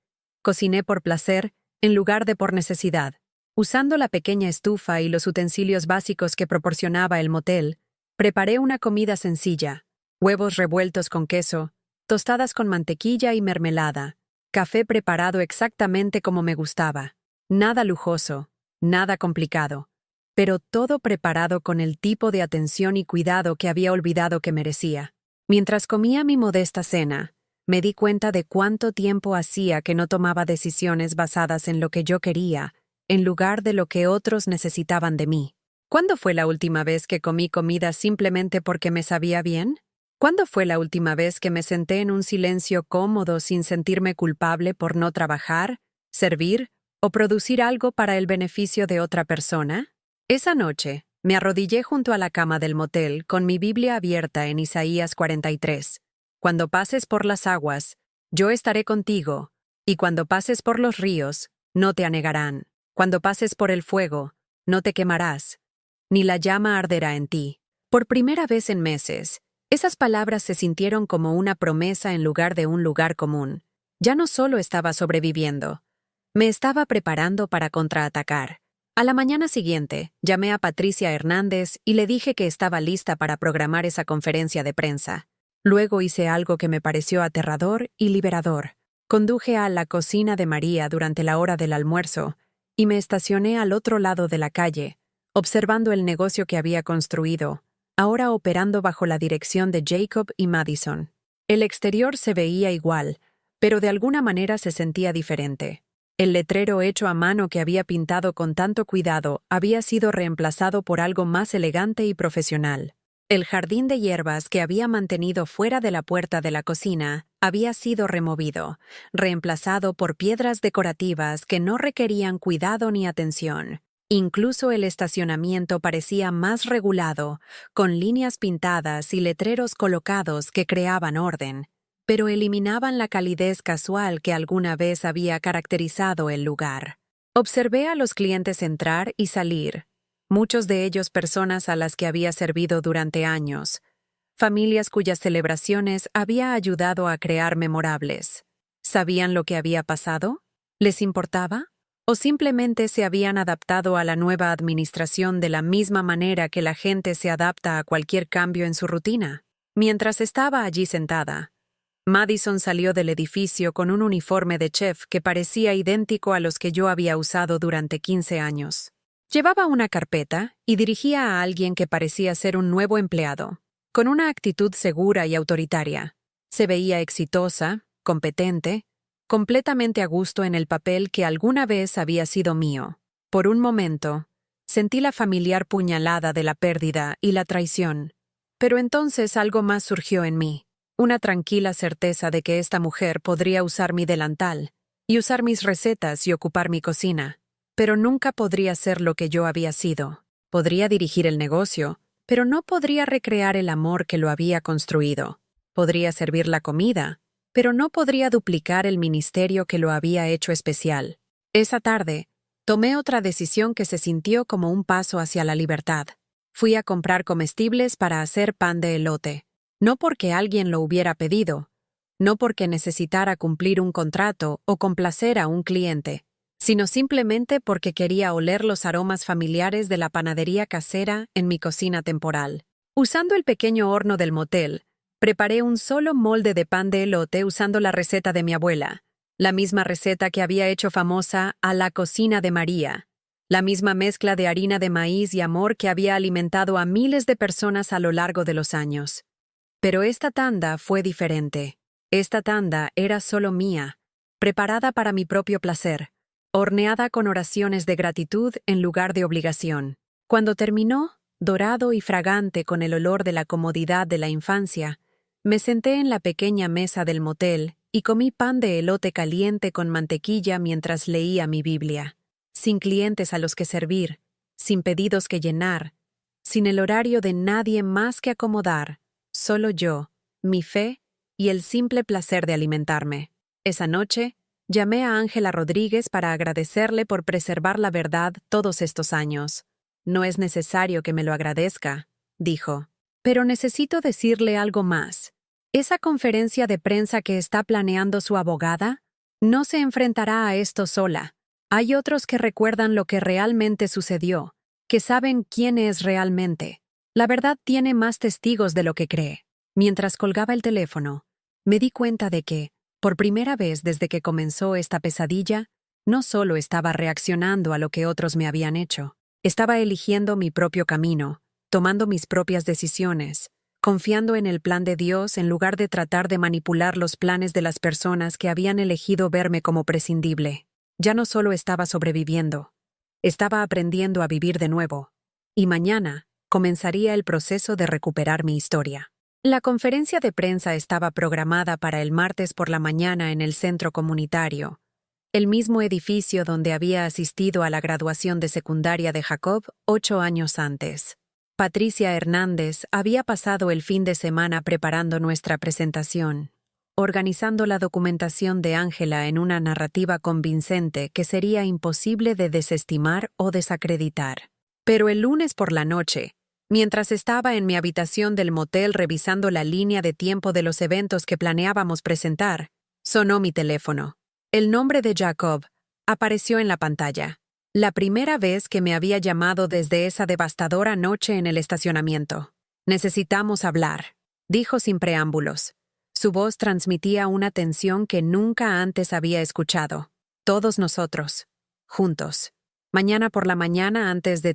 Cociné por placer, en lugar de por necesidad. Usando la pequeña estufa y los utensilios básicos que proporcionaba el motel, preparé una comida sencilla: huevos revueltos con queso, tostadas con mantequilla y mermelada, café preparado exactamente como me gustaba. Nada lujoso, nada complicado, pero todo preparado con el tipo de atención y cuidado que había olvidado que merecía. Mientras comía mi modesta cena, me di cuenta de cuánto tiempo hacía que no tomaba decisiones basadas en lo que yo quería, en lugar de lo que otros necesitaban de mí. ¿Cuándo fue la última vez que comí comida simplemente porque me sabía bien? ¿Cuándo fue la última vez que me senté en un silencio cómodo sin sentirme culpable por no trabajar, servir o producir algo para el beneficio de otra persona? Esa noche, me arrodillé junto a la cama del motel con mi Biblia abierta en Isaías 43. Cuando pases por las aguas, yo estaré contigo, y cuando pases por los ríos, no te anegarán. Cuando pases por el fuego, no te quemarás, ni la llama arderá en ti. Por primera vez en meses, esas palabras se sintieron como una promesa en lugar de un lugar común. Ya no solo estaba sobreviviendo, me estaba preparando para contraatacar. A la mañana siguiente, llamé a Patricia Hernández y le dije que estaba lista para programar esa conferencia de prensa. Luego hice algo que me pareció aterrador y liberador. Conduje a la cocina de María durante la hora del almuerzo y me estacioné al otro lado de la calle, observando el negocio que había construido, ahora operando bajo la dirección de Jacob y Madison. El exterior se veía igual, pero de alguna manera se sentía diferente. El letrero hecho a mano que había pintado con tanto cuidado había sido reemplazado por algo más elegante y profesional. El jardín de hierbas que había mantenido fuera de la puerta de la cocina había sido removido, reemplazado por piedras decorativas que no requerían cuidado ni atención. Incluso el estacionamiento parecía más regulado, con líneas pintadas y letreros colocados que creaban orden, pero eliminaban la calidez casual que alguna vez había caracterizado el lugar. Observé a los clientes entrar y salir, muchos de ellos personas a las que había servido durante años, familias cuyas celebraciones había ayudado a crear memorables. ¿Sabían lo que había pasado? ¿Les importaba? ¿O simplemente se habían adaptado a la nueva administración de la misma manera que la gente se adapta a cualquier cambio en su rutina? Mientras estaba allí sentada, Madison salió del edificio con un uniforme de chef que parecía idéntico a los que yo había usado durante 15 años. Llevaba una carpeta y dirigía a alguien que parecía ser un nuevo empleado, con una actitud segura y autoritaria. Se veía exitosa, competente, completamente a gusto en el papel que alguna vez había sido mío. Por un momento, sentí la familiar puñalada de la pérdida y la traición, pero entonces algo más surgió en mí. Una tranquila certeza de que esta mujer podría usar mi delantal y usar mis recetas y ocupar mi cocina, pero nunca podría ser lo que yo había sido. Podría dirigir el negocio, pero no podría recrear el amor que lo había construido. Podría servir la comida, pero no podría duplicar el ministerio que lo había hecho especial. Esa tarde, tomé otra decisión que se sintió como un paso hacia la libertad. Fui a comprar comestibles para hacer pan de elote. No porque alguien lo hubiera pedido, no porque necesitara cumplir un contrato o complacer a un cliente, sino simplemente porque quería oler los aromas familiares de la panadería casera en mi cocina temporal. Usando el pequeño horno del motel, preparé un solo molde de pan de elote usando la receta de mi abuela, la misma receta que había hecho famosa a la cocina de María, la misma mezcla de harina de maíz y amor que había alimentado a miles de personas a lo largo de los años. Pero esta tanda fue diferente. Esta tanda era solo mía, preparada para mi propio placer, horneada con oraciones de gratitud en lugar de obligación. Cuando terminó, dorado y fragante con el olor de la comodidad de la infancia, me senté en la pequeña mesa del motel y comí pan de elote caliente con mantequilla mientras leía mi Biblia. Sin clientes a los que servir, sin pedidos que llenar, sin el horario de nadie más que acomodar, solo yo, mi fe y el simple placer de alimentarme. Esa noche, llamé a Ángela Rodríguez para agradecerle por preservar la verdad todos estos años. No es necesario que me lo agradezca, dijo. Pero necesito decirle algo más. Esa conferencia de prensa que está planeando su abogada no se enfrentará a esto sola. Hay otros que recuerdan lo que realmente sucedió, que saben quién es realmente. La verdad tiene más testigos de lo que cree. Mientras colgaba el teléfono, me di cuenta de que, por primera vez desde que comenzó esta pesadilla, no solo estaba reaccionando a lo que otros me habían hecho, estaba eligiendo mi propio camino, tomando mis propias decisiones, confiando en el plan de Dios en lugar de tratar de manipular los planes de las personas que habían elegido verme como prescindible. Ya no solo estaba sobreviviendo, estaba aprendiendo a vivir de nuevo, y mañana comenzaría el proceso de recuperar mi historia. La conferencia de prensa estaba programada para el martes por la mañana en el centro comunitario, el mismo edificio donde había asistido a la graduación de secundaria de Jacob 8 años antes. Patricia Hernández había pasado el fin de semana preparando nuestra presentación, organizando la documentación de Ángela en una narrativa convincente que sería imposible de desestimar o desacreditar. Pero el lunes por la noche, mientras estaba en mi habitación del motel revisando la línea de tiempo de los eventos que planeábamos presentar, sonó mi teléfono. El nombre de Jacob apareció en la pantalla. La primera vez que me había llamado desde esa devastadora noche en el estacionamiento. «Necesitamos hablar», dijo sin preámbulos. Su voz transmitía una tensión que nunca antes había escuchado. Todos nosotros, juntos. Mañana por la mañana antes de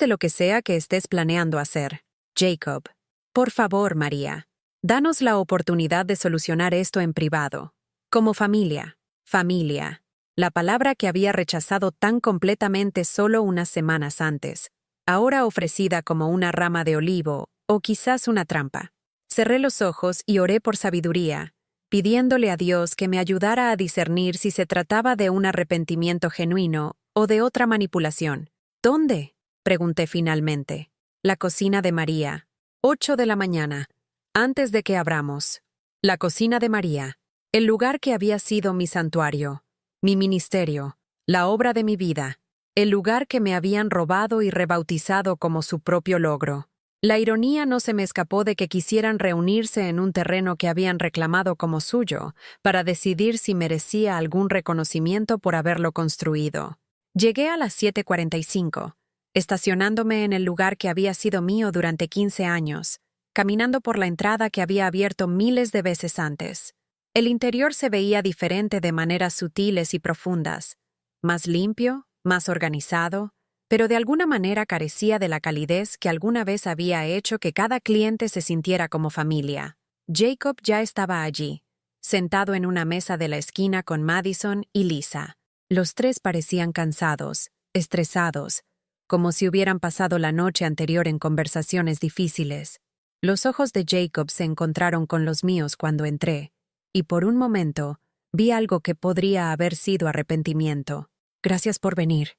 lo que sea que estés planeando hacer. Jacob. Por favor, María. Danos la oportunidad de solucionar esto en privado. Como familia. Familia. La palabra que había rechazado tan completamente solo unas semanas antes, ahora ofrecida como una rama de olivo o quizás una trampa. Cerré los ojos y oré por sabiduría, pidiéndole a Dios que me ayudara a discernir si se trataba de un arrepentimiento genuino o de otra manipulación. ¿Dónde?, pregunté finalmente. La cocina de María. 8 de la mañana, antes de que abramos. La cocina de María, el lugar que había sido mi santuario, mi ministerio, la obra de mi vida, el lugar que me habían robado y rebautizado como su propio logro. La ironía no se me escapó de que quisieran reunirse en un terreno que habían reclamado como suyo, para decidir si merecía algún reconocimiento por haberlo construido. Llegué a las 7:45, estacionándome en el lugar que había sido mío durante 15 años, caminando por la entrada que había abierto miles de veces antes. El interior se veía diferente de maneras sutiles y profundas, más limpio, más organizado, pero de alguna manera carecía de la calidez que alguna vez había hecho que cada cliente se sintiera como familia. Jacob ya estaba allí, sentado en una mesa de la esquina con Madison y Lisa. Los tres parecían cansados, estresados, como si hubieran pasado la noche anterior en conversaciones difíciles. Los ojos de Jacob se encontraron con los míos cuando entré, y por un momento vi algo que podría haber sido arrepentimiento. «Gracias por venir»,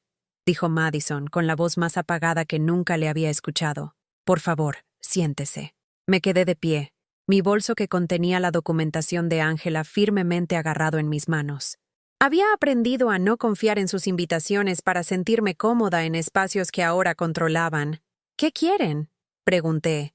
dijo Madison con la voz más apagada que nunca le había escuchado. «Por favor, siéntese». Me quedé de pie, mi bolso que contenía la documentación de Ángela firmemente agarrado en mis manos. Había aprendido a no confiar en sus invitaciones para sentirme cómoda en espacios que ahora controlaban. «¿Qué quieren?», pregunté.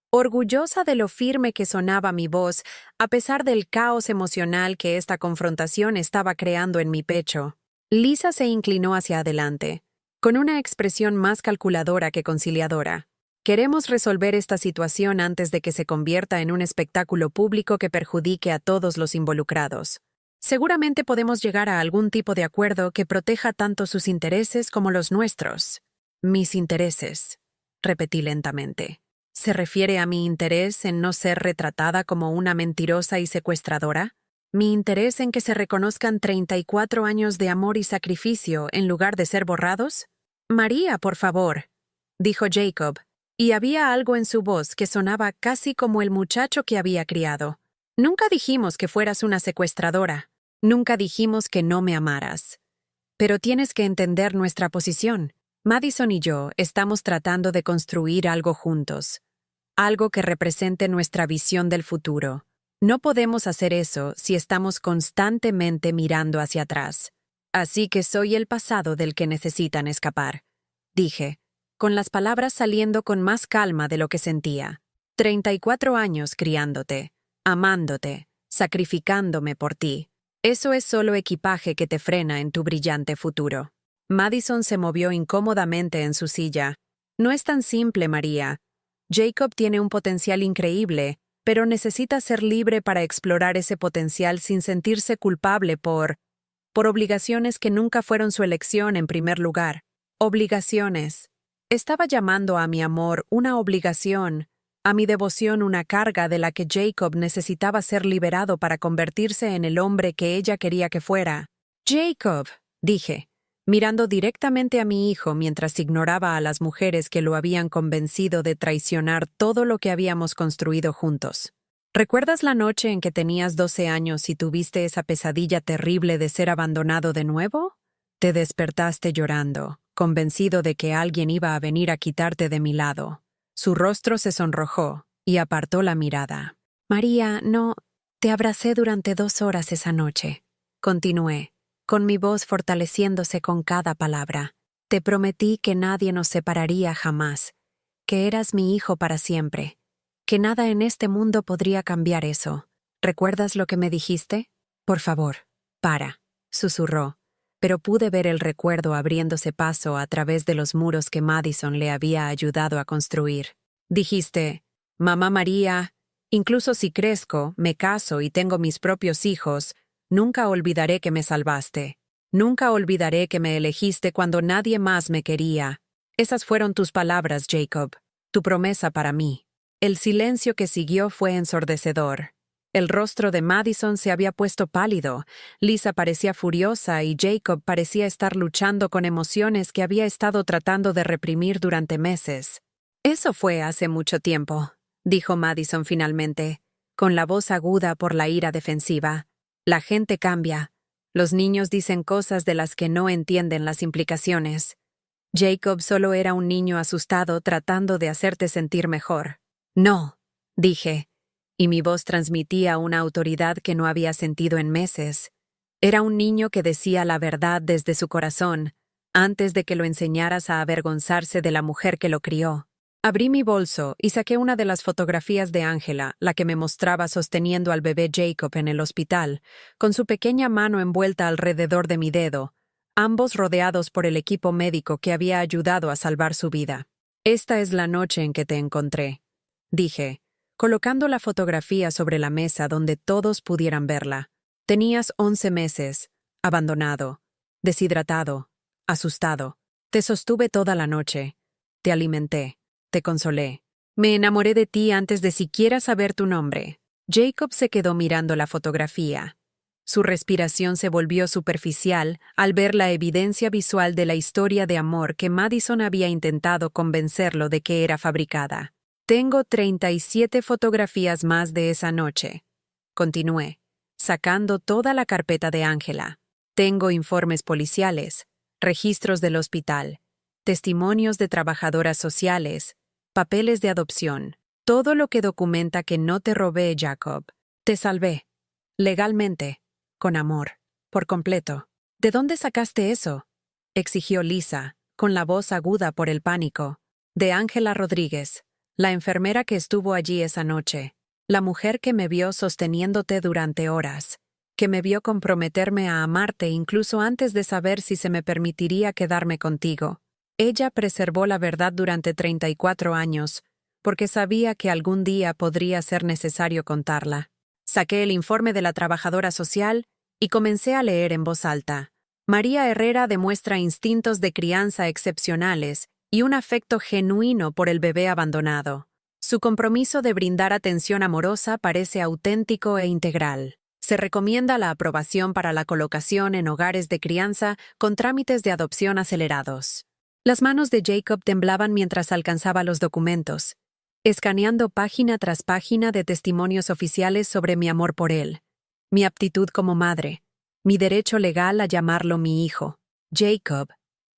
orgullosa de lo firme que sonaba mi voz, a pesar del caos emocional que esta confrontación estaba creando en mi pecho. Lisa se inclinó hacia adelante, con una expresión más calculadora que conciliadora. Queremos resolver esta situación antes de que se convierta en un espectáculo público que perjudique a todos los involucrados. Seguramente podemos llegar a algún tipo de acuerdo que proteja tanto sus intereses como los nuestros. Mis intereses, repetí lentamente. ¿Se refiere a mi interés en no ser retratada como una mentirosa y secuestradora? ¿Mi interés en que se reconozcan 34 años de amor y sacrificio en lugar de ser borrados? María, por favor, dijo Jacob, y había algo en su voz que sonaba casi como el muchacho que había criado. Nunca dijimos que fueras una secuestradora. Nunca dijimos que no me amaras. Pero tienes que entender nuestra posición. Madison y yo estamos tratando de construir algo juntos. Algo que represente nuestra visión del futuro. No podemos hacer eso si estamos constantemente mirando hacia atrás. Así que soy el pasado del que necesitan escapar, dije, con las palabras saliendo con más calma de lo que sentía. 34 años criándote, amándote, sacrificándome por ti. Eso es solo equipaje que te frena en tu brillante futuro. Madison se movió incómodamente en su silla. No es tan simple, María. Jacob tiene un potencial increíble, pero necesita ser libre para explorar ese potencial sin sentirse culpable por obligaciones que nunca fueron su elección en primer lugar. Obligaciones. Estaba llamando a mi amor una obligación, a mi devoción una carga de la que Jacob necesitaba ser liberado para convertirse en el hombre que ella quería que fuera. Jacob, dije, mirando directamente a mi hijo mientras ignoraba a las mujeres que lo habían convencido de traicionar todo lo que habíamos construido juntos. ¿Recuerdas la noche en que tenías 12 años y tuviste esa pesadilla terrible de ser abandonado de nuevo? Te despertaste llorando, convencido de que alguien iba a venir a quitarte de mi lado. Su rostro se sonrojó y apartó la mirada. María, no, te abracé durante 2 horas esa noche. Continué, con mi voz fortaleciéndose con cada palabra. Te prometí que nadie nos separaría jamás, que eras mi hijo para siempre, que nada en este mundo podría cambiar eso. ¿Recuerdas lo que me dijiste? Por favor, para, susurró, pero pude ver el recuerdo abriéndose paso a través de los muros que Madison le había ayudado a construir. Dijiste, Mamá María, incluso si crezco, me caso y tengo mis propios hijos, nunca olvidaré que me salvaste. Nunca olvidaré que me elegiste cuando nadie más me quería. Esas fueron tus palabras, Jacob, tu promesa para mí. El silencio que siguió fue ensordecedor. El rostro de Madison se había puesto pálido, Lisa parecía furiosa y Jacob parecía estar luchando con emociones que había estado tratando de reprimir durante meses. Eso fue hace mucho tiempo, dijo Madison finalmente, con la voz aguda por la ira defensiva. La gente cambia. Los niños dicen cosas de las que no entienden las implicaciones. Jacob solo era un niño asustado tratando de hacerte sentir mejor. No, dije, y mi voz transmitía una autoridad que no había sentido en meses. Era un niño que decía la verdad desde su corazón, antes de que lo enseñaras a avergonzarse de la mujer que lo crió. Abrí mi bolso y saqué una de las fotografías de Angela, la que me mostraba sosteniendo al bebé Jacob en el hospital, con su pequeña mano envuelta alrededor de mi dedo, ambos rodeados por el equipo médico que había ayudado a salvar su vida. Esta es la noche en que te encontré, dije, colocando la fotografía sobre la mesa donde todos pudieran verla. Tenías 11 meses, abandonado, deshidratado, asustado. Te sostuve toda la noche. Te alimenté. Te consolé. Me enamoré de ti antes de siquiera saber tu nombre. Jacob se quedó mirando la fotografía. Su respiración se volvió superficial al ver la evidencia visual de la historia de amor que Madison había intentado convencerlo de que era fabricada. Tengo 37 fotografías más de esa noche. Continué, sacando toda la carpeta de Angela. Tengo informes policiales, registros del hospital, testimonios de trabajadoras sociales, papeles de adopción, todo lo que documenta que no te robé, Jacob. Te salvé. Legalmente. Con amor. Por completo. ¿De dónde sacaste eso? Exigió Lisa, con la voz aguda por el pánico. De Ángela Rodríguez, La enfermera que estuvo allí esa noche. La mujer que me vio sosteniéndote durante horas. Que me vio comprometerme a amarte incluso antes de saber si se me permitiría quedarme contigo. Ella preservó la verdad durante 34 años, porque sabía que algún día podría ser necesario contarla. Saqué el informe de la trabajadora social y comencé a leer en voz alta. María Herrera demuestra instintos de crianza excepcionales y un afecto genuino por el bebé abandonado. Su compromiso de brindar atención amorosa parece auténtico e integral. Se recomienda la aprobación para la colocación en hogares de crianza con trámites de adopción acelerados. Las manos de Jacob temblaban mientras alcanzaba los documentos, escaneando página tras página de testimonios oficiales sobre mi amor por él, mi aptitud como madre, mi derecho legal a llamarlo mi hijo. Jacob,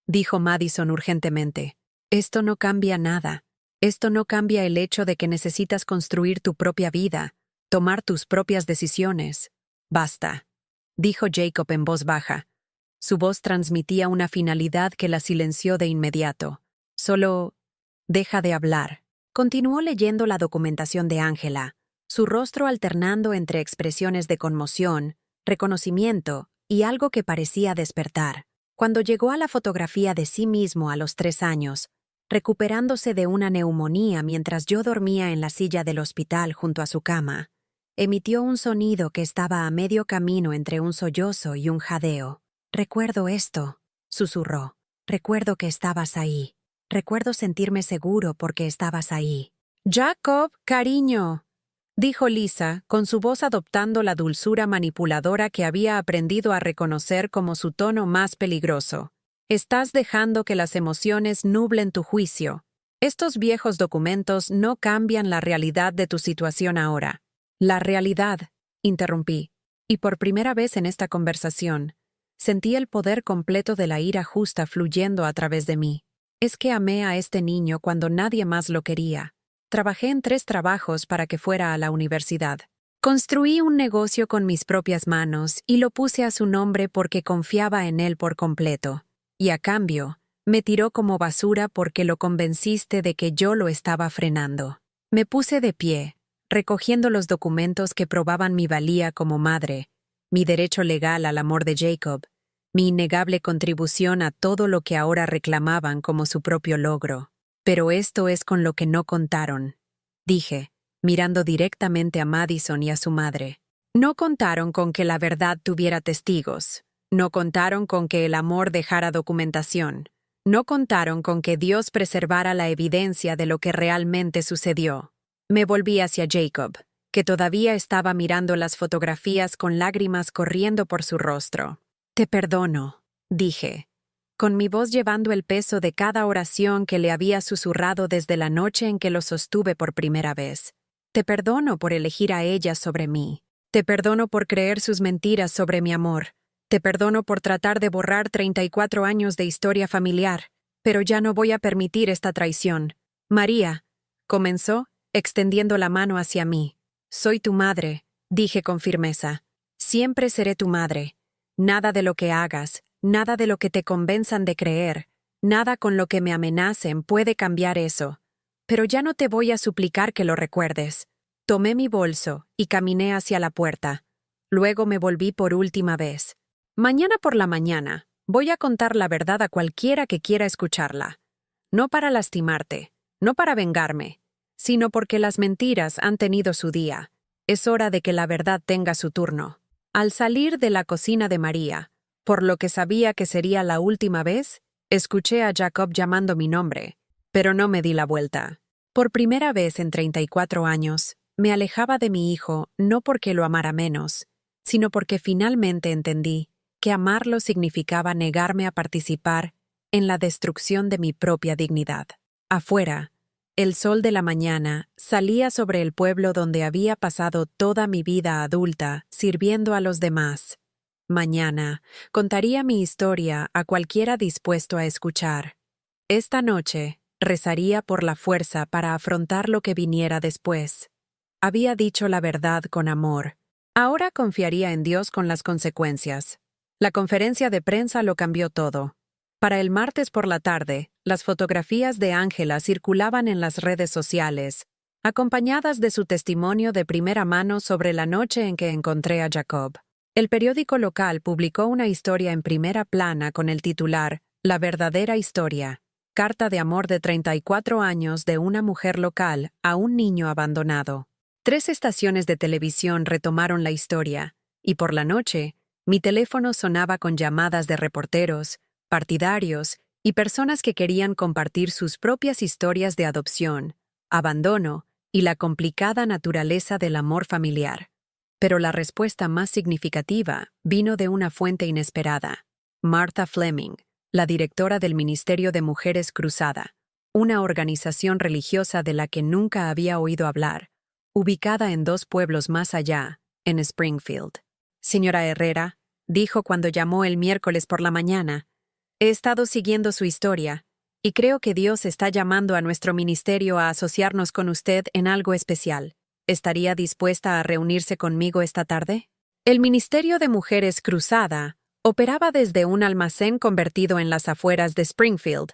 dijo Madison urgentemente, esto no cambia nada. Esto no cambia el hecho de que necesitas construir tu propia vida, tomar tus propias decisiones. Basta, dijo Jacob en voz baja. Su voz transmitía una finalidad que la silenció de inmediato. Solo, deja de hablar. Continuó leyendo la documentación de Ángela, su rostro alternando entre expresiones de conmoción, reconocimiento y algo que parecía despertar. Cuando llegó a la fotografía de sí mismo a los 3 años, recuperándose de una neumonía mientras yo dormía en la silla del hospital junto a su cama, emitió un sonido que estaba a medio camino entre un sollozo y un jadeo. «Recuerdo esto», susurró. «Recuerdo que estabas ahí. Recuerdo sentirme seguro porque estabas ahí». «Jacob, cariño», dijo Lisa, con su voz adoptando la dulzura manipuladora que había aprendido a reconocer como su tono más peligroso. «Estás dejando que las emociones nublen tu juicio. Estos viejos documentos no cambian la realidad de tu situación ahora». «La realidad», interrumpí, y por primera vez en esta conversación, sentí el poder completo de la ira justa fluyendo a través de mí. Es que amé a este niño cuando nadie más lo quería. Trabajé en 3 trabajos para que fuera a la universidad. Construí un negocio con mis propias manos y lo puse a su nombre porque confiaba en él por completo. Y a cambio, me tiró como basura porque lo convenciste de que yo lo estaba frenando. Me puse de pie, recogiendo los documentos que probaban mi valía como madre, mi derecho legal al amor de Jacob, mi innegable contribución a todo lo que ahora reclamaban como su propio logro. Pero esto es con lo que no contaron, dije, mirando directamente a Madison y a su madre. No contaron con que la verdad tuviera testigos. No contaron con que el amor dejara documentación. No contaron con que Dios preservara la evidencia de lo que realmente sucedió. Me volví hacia Jacob, que todavía estaba mirando las fotografías con lágrimas corriendo por su rostro. «Te perdono», dije, con mi voz llevando el peso de cada oración que le había susurrado desde la noche en que lo sostuve por primera vez. «Te perdono por elegir a ella sobre mí. Te perdono por creer sus mentiras sobre mi amor. Te perdono por tratar de borrar 34 años de historia familiar. Pero ya no voy a permitir esta traición. María», comenzó, extendiendo la mano hacia mí. «Soy tu madre», dije con firmeza. «Siempre seré tu madre. Nada de lo que hagas, nada de lo que te convenzan de creer, nada con lo que me amenacen puede cambiar eso. Pero ya no te voy a suplicar que lo recuerdes». Tomé mi bolso y caminé hacia la puerta. Luego me volví por última vez. «Mañana por la mañana voy a contar la verdad a cualquiera que quiera escucharla. No para lastimarte, no para vengarme, sino porque las mentiras han tenido su día. Es hora de que la verdad tenga su turno». Al salir de la cocina de María, por lo que sabía que sería la última vez, escuché a Jacob llamando mi nombre, pero no me di la vuelta. Por primera vez en 34 años, me alejaba de mi hijo no porque lo amara menos, sino porque finalmente entendí que amarlo significaba negarme a participar en la destrucción de mi propia dignidad. Afuera, el sol de la mañana salía sobre el pueblo donde había pasado toda mi vida adulta sirviendo a los demás. Mañana contaría mi historia a cualquiera dispuesto a escuchar. Esta noche rezaría por la fuerza para afrontar lo que viniera después. Había dicho la verdad con amor. Ahora confiaría en Dios con las consecuencias. La conferencia de prensa lo cambió todo. Para el martes por la tarde, las fotografías de Ángela circulaban en las redes sociales, acompañadas de su testimonio de primera mano sobre la noche en que encontré a Jacob. El periódico local publicó una historia en primera plana con el titular La verdadera historia, carta de amor de 34 años de una mujer local a un niño abandonado. 3 estaciones de televisión retomaron la historia, y por la noche, mi teléfono sonaba con llamadas de reporteros, partidarios y personas que querían compartir sus propias historias de adopción, abandono y la complicada naturaleza del amor familiar. Pero la respuesta más significativa vino de una fuente inesperada: Martha Fleming, la directora del Ministerio de Mujeres Cruzada, una organización religiosa de la que nunca había oído hablar, ubicada en 2 pueblos más allá, en Springfield. Señora Herrera, dijo cuando llamó el miércoles por la mañana, he estado siguiendo su historia, y creo que Dios está llamando a nuestro ministerio a asociarnos con usted en algo especial. ¿Estaría dispuesta a reunirse conmigo esta tarde? El Ministerio de Mujeres Cruzada operaba desde un almacén convertido en las afueras de Springfield,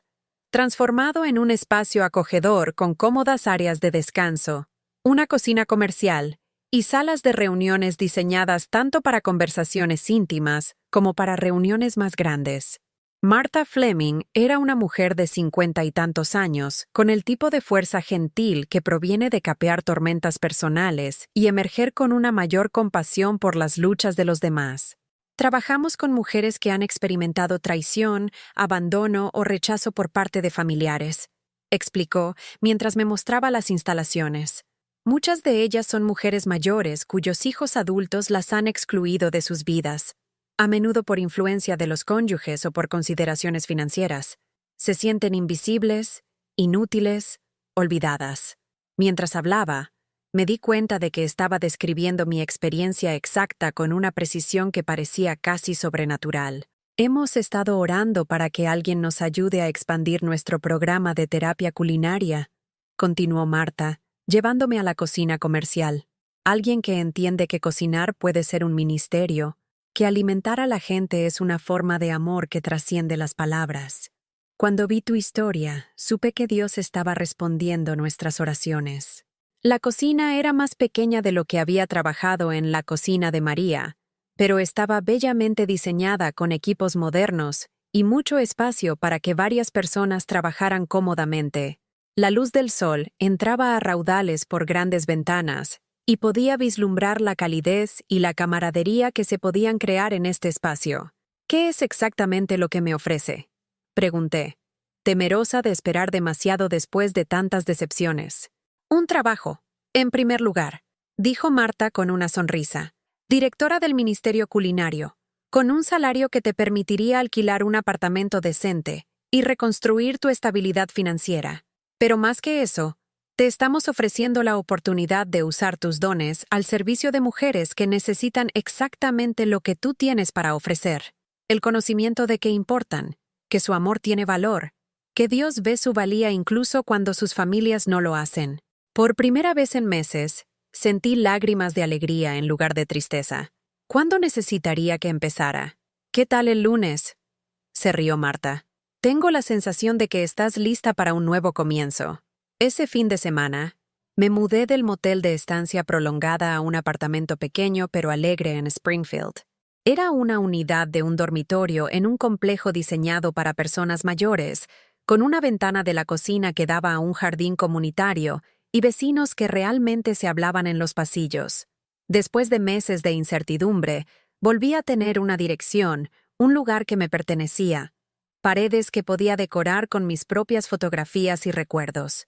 transformado en un espacio acogedor con cómodas áreas de descanso, una cocina comercial y salas de reuniones diseñadas tanto para conversaciones íntimas como para reuniones más grandes. Martha Fleming era una mujer de 50 y tantos años, con el tipo de fuerza gentil que proviene de capear tormentas personales y emerger con una mayor compasión por las luchas de los demás. Trabajamos con mujeres que han experimentado traición, abandono o rechazo por parte de familiares, explicó mientras me mostraba las instalaciones. Muchas de ellas son mujeres mayores cuyos hijos adultos las han excluido de sus vidas, a menudo por influencia de los cónyuges o por consideraciones financieras. Se sienten invisibles, inútiles, olvidadas. Mientras hablaba, me di cuenta de que estaba describiendo mi experiencia exacta con una precisión que parecía casi sobrenatural. Hemos estado orando para que alguien nos ayude a expandir nuestro programa de terapia culinaria, continuó Marta, llevándome a la cocina comercial. Alguien que entiende que cocinar puede ser un ministerio, que alimentar a la gente es una forma de amor que trasciende las palabras. Cuando vi tu historia, supe que Dios estaba respondiendo nuestras oraciones. La cocina era más pequeña de lo que había trabajado en la cocina de María, pero estaba bellamente diseñada con equipos modernos y mucho espacio para que varias personas trabajaran cómodamente. La luz del sol entraba a raudales por grandes ventanas, y podía vislumbrar la calidez y la camaradería que se podían crear en este espacio. ¿Qué es exactamente lo que me ofrece?, pregunté, temerosa de esperar demasiado después de tantas decepciones. Un trabajo, en primer lugar, dijo Marta con una sonrisa. Directora del Ministerio Culinario, con un salario que te permitiría alquilar un apartamento decente y reconstruir tu estabilidad financiera. Pero más que eso, te estamos ofreciendo la oportunidad de usar tus dones al servicio de mujeres que necesitan exactamente lo que tú tienes para ofrecer. El conocimiento de que importan, que su amor tiene valor, que Dios ve su valía incluso cuando sus familias no lo hacen. Por primera vez en meses, sentí lágrimas de alegría en lugar de tristeza. ¿Cuándo necesitaría que empezara? ¿Qué tal el lunes?, se rió Marta. Tengo la sensación de que estás lista para un nuevo comienzo. Ese fin de semana, me mudé del motel de estancia prolongada a un apartamento pequeño pero alegre en Springfield. Era una unidad de un dormitorio en un complejo diseñado para personas mayores, con una ventana de la cocina que daba a un jardín comunitario y vecinos que realmente se hablaban en los pasillos. Después de meses de incertidumbre, volví a tener una dirección, un lugar que me pertenecía, paredes que podía decorar con mis propias fotografías y recuerdos.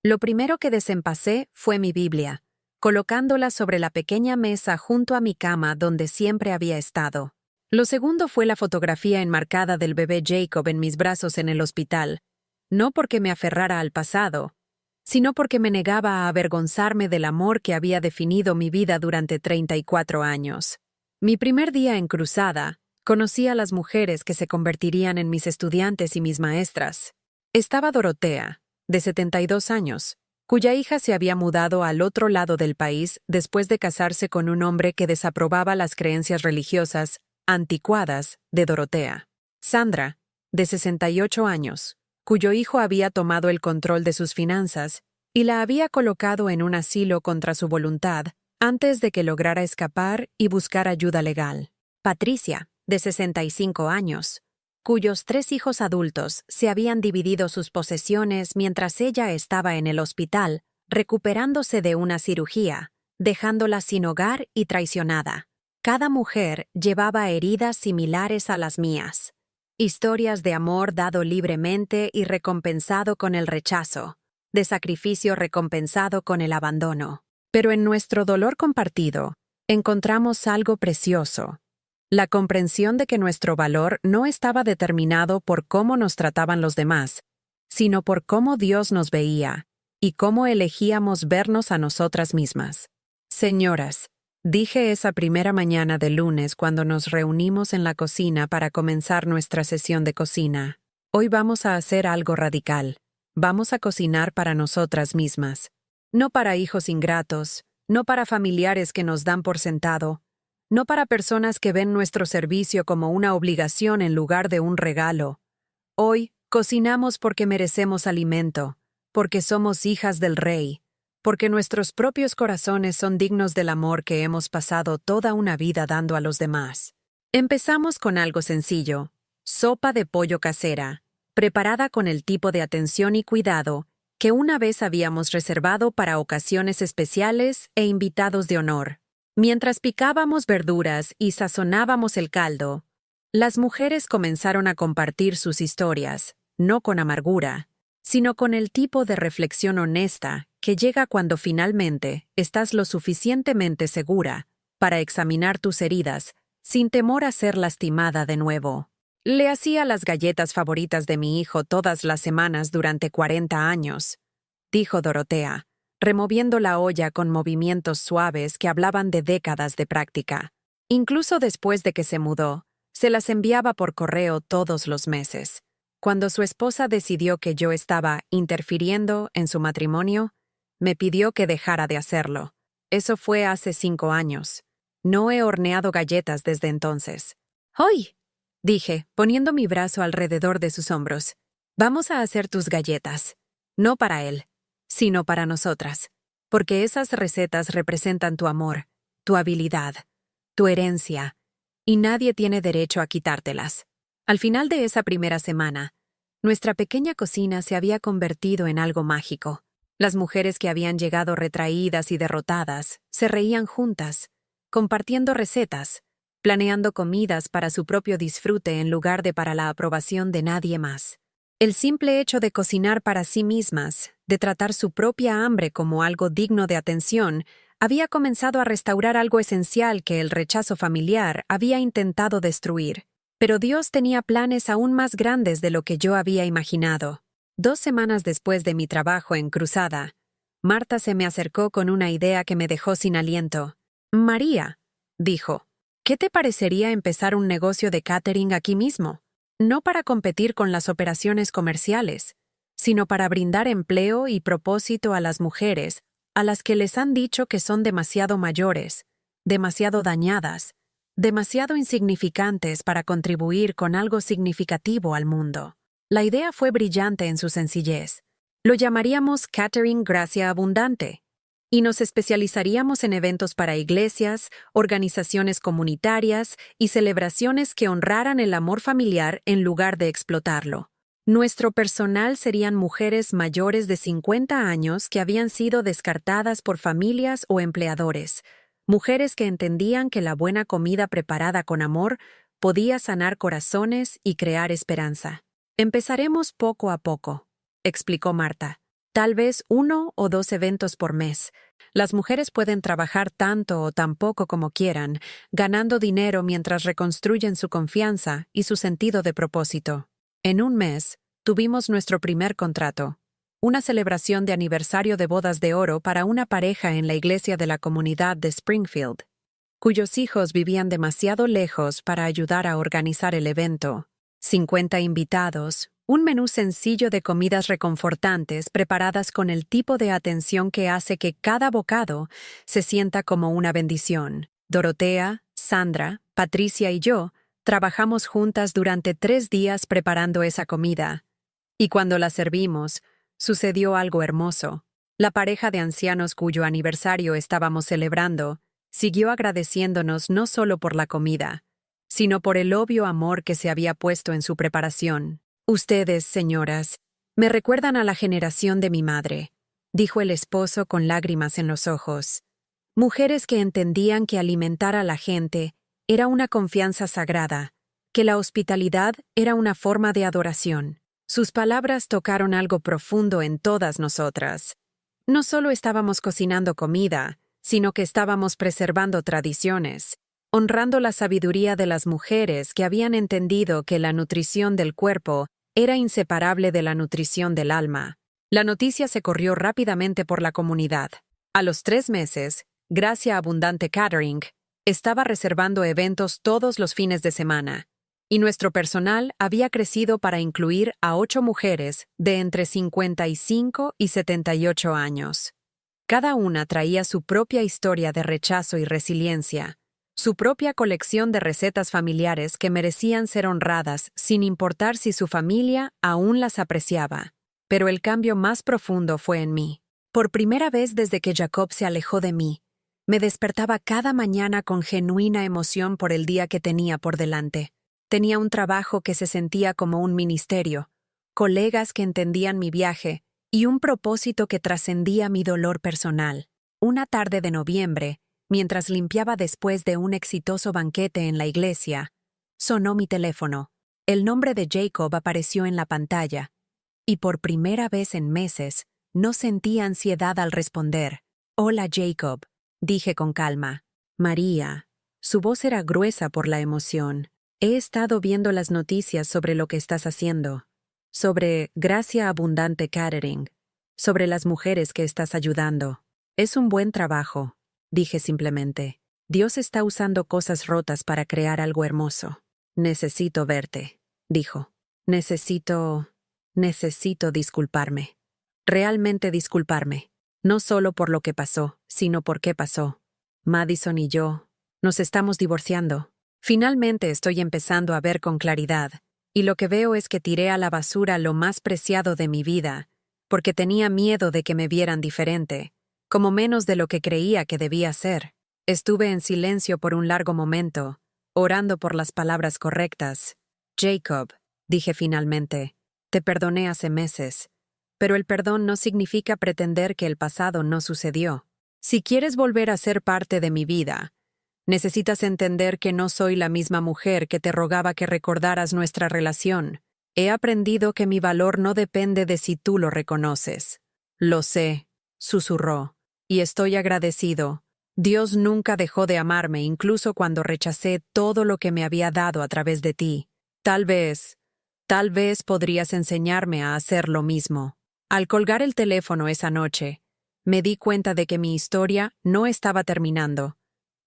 Lo primero que desempacé fue mi Biblia, colocándola sobre la pequeña mesa junto a mi cama donde siempre había estado. Lo segundo fue la fotografía enmarcada del bebé Jacob en mis brazos en el hospital, no porque me aferrara al pasado, sino porque me negaba a avergonzarme del amor que había definido mi vida durante 34 años. Mi primer día en Cruzada, conocí a las mujeres que se convertirían en mis estudiantes y mis maestras. Estaba Dorotea, de 72 años, cuya hija se había mudado al otro lado del país después de casarse con un hombre que desaprobaba las creencias religiosas anticuadas de Dorotea. Sandra, de 68 años, cuyo hijo había tomado el control de sus finanzas y la había colocado en un asilo contra su voluntad antes de que lograra escapar y buscar ayuda legal. Patricia, de 65 años, cuyos 3 hijos adultos se habían dividido sus posesiones mientras ella estaba en el hospital, recuperándose de una cirugía, dejándola sin hogar y traicionada. Cada mujer llevaba heridas similares a las mías. Historias de amor dado libremente y recompensado con el rechazo, de sacrificio recompensado con el abandono. Pero en nuestro dolor compartido, encontramos algo precioso: la comprensión de que nuestro valor no estaba determinado por cómo nos trataban los demás, sino por cómo Dios nos veía y cómo elegíamos vernos a nosotras mismas. Señoras, dije esa primera mañana de lunes cuando nos reunimos en la cocina para comenzar nuestra sesión de cocina, hoy vamos a hacer algo radical. Vamos a cocinar para nosotras mismas. No para hijos ingratos, no para familiares que nos dan por sentado, no para personas que ven nuestro servicio como una obligación en lugar de un regalo. Hoy cocinamos porque merecemos alimento, porque somos hijas del Rey, porque nuestros propios corazones son dignos del amor que hemos pasado toda una vida dando a los demás. Empezamos con algo sencillo: sopa de pollo casera, preparada con el tipo de atención y cuidado que una vez habíamos reservado para ocasiones especiales e invitados de honor. Mientras picábamos verduras y sazonábamos el caldo, las mujeres comenzaron a compartir sus historias, no con amargura, sino con el tipo de reflexión honesta que llega cuando finalmente estás lo suficientemente segura para examinar tus heridas sin temor a ser lastimada de nuevo. Le hacía las galletas favoritas de mi hijo todas las semanas durante 40 años, dijo Dorotea, removiendo la olla con movimientos suaves que hablaban de décadas de práctica. Incluso después de que se mudó, se las enviaba por correo todos los meses. Cuando su esposa decidió que yo estaba interfiriendo en su matrimonio, me pidió que dejara de hacerlo. Eso fue hace 5 años. No he horneado galletas desde entonces. ¡Hoy!, dije, poniendo mi brazo alrededor de sus hombros. Vamos a hacer tus galletas. No para él, sino para nosotras. Porque esas recetas representan tu amor, tu habilidad, tu herencia, y nadie tiene derecho a quitártelas. Al final de esa primera semana, nuestra pequeña cocina se había convertido en algo mágico. Las mujeres que habían llegado retraídas y derrotadas se reían juntas, compartiendo recetas, planeando comidas para su propio disfrute en lugar de para la aprobación de nadie más. El simple hecho de cocinar para sí mismas, de tratar su propia hambre como algo digno de atención, había comenzado a restaurar algo esencial que el rechazo familiar había intentado destruir. Pero Dios tenía planes aún más grandes de lo que yo había imaginado. 2 semanas después de mi trabajo en Cruzada, Marta se me acercó con una idea que me dejó sin aliento. «María», dijo, «¿qué te parecería empezar un negocio de catering aquí mismo? No para competir con las operaciones comerciales, sino para brindar empleo y propósito a las mujeres a las que les han dicho que son demasiado mayores, demasiado dañadas, demasiado insignificantes para contribuir con algo significativo al mundo». La idea fue brillante en su sencillez. Lo llamaríamos Catering Gracia Abundante, y nos especializaríamos en eventos para iglesias, organizaciones comunitarias y celebraciones que honraran el amor familiar en lugar de explotarlo. Nuestro personal serían mujeres mayores de 50 años que habían sido descartadas por familias o empleadores, mujeres que entendían que la buena comida preparada con amor podía sanar corazones y crear esperanza. «Empezaremos poco a poco», explicó Marta. «Tal vez 1 o 2 eventos por mes. Las mujeres pueden trabajar tanto o tan poco como quieran, ganando dinero mientras reconstruyen su confianza y su sentido de propósito». En un mes, tuvimos nuestro primer contrato, una celebración de aniversario de bodas de oro para una pareja en la iglesia de la comunidad de Springfield, cuyos hijos vivían demasiado lejos para ayudar a organizar el evento. 50 invitados, un menú sencillo de comidas reconfortantes preparadas con el tipo de atención que hace que cada bocado se sienta como una bendición. Dorotea, Sandra, Patricia y yo Trabajamos juntas durante 3 días preparando esa comida, y cuando la servimos, sucedió algo hermoso. La pareja de ancianos cuyo aniversario estábamos celebrando siguió agradeciéndonos no solo por la comida, sino por el obvio amor que se había puesto en su preparación. Ustedes, señoras, me recuerdan a la generación de mi madre, dijo el esposo con lágrimas en los ojos. Mujeres que entendían que alimentar a la gente era una confianza sagrada, que la hospitalidad era una forma de adoración. Sus palabras tocaron algo profundo en todas nosotras. No solo estábamos cocinando comida, sino que estábamos preservando tradiciones, honrando la sabiduría de las mujeres que habían entendido que la nutrición del cuerpo era inseparable de la nutrición del alma. La noticia se corrió rápidamente por la comunidad. A los 3 meses, Gracia Abundante Catering estaba reservando eventos todos los fines de semana, y nuestro personal había crecido para incluir a 8 mujeres de entre 55 y 78 años. Cada una traía su propia historia de rechazo y resiliencia, su propia colección de recetas familiares que merecían ser honradas sin importar si su familia aún las apreciaba. Pero el cambio más profundo fue en mí. Por primera vez desde que Jacob se alejó de mí, me despertaba cada mañana con genuina emoción por el día que tenía por delante. Tenía un trabajo que se sentía como un ministerio, colegas que entendían mi viaje y un propósito que trascendía mi dolor personal. Una tarde de noviembre, mientras limpiaba después de un exitoso banquete en la iglesia, sonó mi teléfono. El nombre de Jacob apareció en la pantalla, y por primera vez en meses, no sentí ansiedad al responder. «Hola, Jacob», dije con calma. «María». Su voz era gruesa por la emoción. «He estado viendo las noticias sobre lo que estás haciendo, sobre Gracia Abundante Catering, sobre las mujeres que estás ayudando. Es un buen trabajo», dije simplemente. «Dios está usando cosas rotas para crear algo hermoso». «Necesito verte», dijo. Necesito disculparme. Realmente disculparme. No solo por lo que pasó, sino por qué pasó. Madison y yo nos estamos divorciando. Finalmente estoy empezando a ver con claridad, y lo que veo es que tiré a la basura lo más preciado de mi vida, porque tenía miedo de que me vieran diferente, como menos de lo que creía que debía ser. Estuve en silencio por un largo momento, orando por las palabras correctas. «Jacob», dije finalmente, «te perdoné hace meses, pero el perdón no significa pretender que el pasado no sucedió. Si quieres volver a ser parte de mi vida, necesitas entender que no soy la misma mujer que te rogaba que recordaras nuestra relación. He aprendido que mi valor no depende de si tú lo reconoces». «Lo sé», susurró, «y estoy agradecido. Dios nunca dejó de amarme incluso cuando rechacé todo lo que me había dado a través de ti. Tal vez podrías enseñarme a hacer lo mismo». Al colgar el teléfono esa noche, me di cuenta de que mi historia no estaba terminando,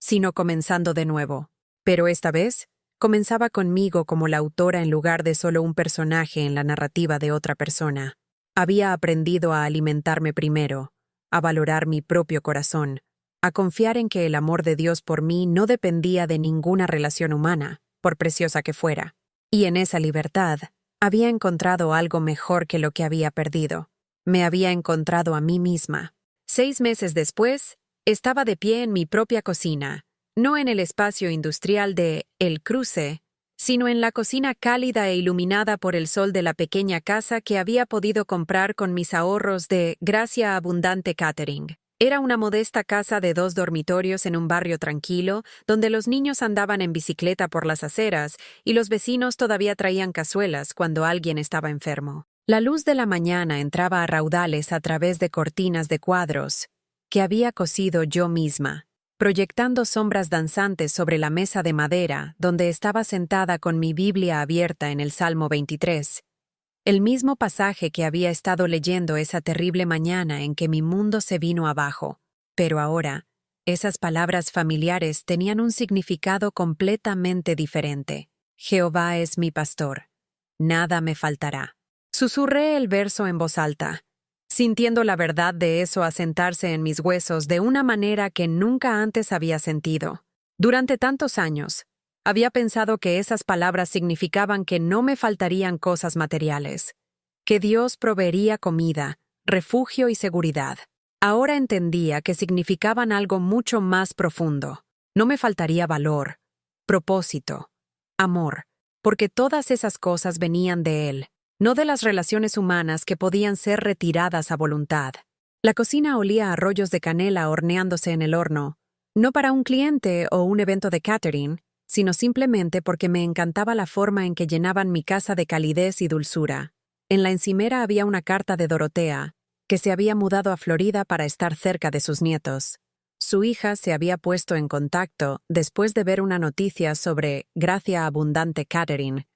sino comenzando de nuevo. Pero esta vez, comenzaba conmigo como la autora en lugar de solo un personaje en la narrativa de otra persona. Había aprendido a alimentarme primero, a valorar mi propio corazón, a confiar en que el amor de Dios por mí no dependía de ninguna relación humana, por preciosa que fuera. Y en esa libertad, había encontrado algo mejor que lo que había perdido. Me había encontrado a mí misma. 6 meses después, estaba de pie en mi propia cocina, no en el espacio industrial de El Cruce, sino en la cocina cálida e iluminada por el sol de la pequeña casa que había podido comprar con mis ahorros de Gracia Abundante Catering. Era una modesta casa de 2 dormitorios en un barrio tranquilo, donde los niños andaban en bicicleta por las aceras y los vecinos todavía traían cazuelas cuando alguien estaba enfermo. La luz de la mañana entraba a raudales a través de cortinas de cuadros que había cosido yo misma, proyectando sombras danzantes sobre la mesa de madera donde estaba sentada con mi Biblia abierta en el Salmo 23, el mismo pasaje que había estado leyendo esa terrible mañana en que mi mundo se vino abajo. Pero ahora, esas palabras familiares tenían un significado completamente diferente. Jehová es mi pastor, nada me faltará. Susurré el verso en voz alta, sintiendo la verdad de eso asentarse en mis huesos de una manera que nunca antes había sentido. Durante tantos años, Había pensado que esas palabras significaban que no me faltarían cosas materiales, que Dios proveería comida, refugio y seguridad. Ahora entendía que significaban algo mucho más profundo. No me faltaría valor, propósito, amor, porque todas esas cosas venían de Él, no de las relaciones humanas que podían ser retiradas a voluntad. La cocina olía a rollos de canela horneándose en el horno, no para un cliente o un evento de catering, sino simplemente porque me encantaba la forma en que llenaban mi casa de calidez y dulzura. En la encimera había una carta de Dorotea, que se había mudado a Florida para estar cerca de sus nietos. Su hija se había puesto en contacto después de ver una noticia sobre Gracia Abundante Catering,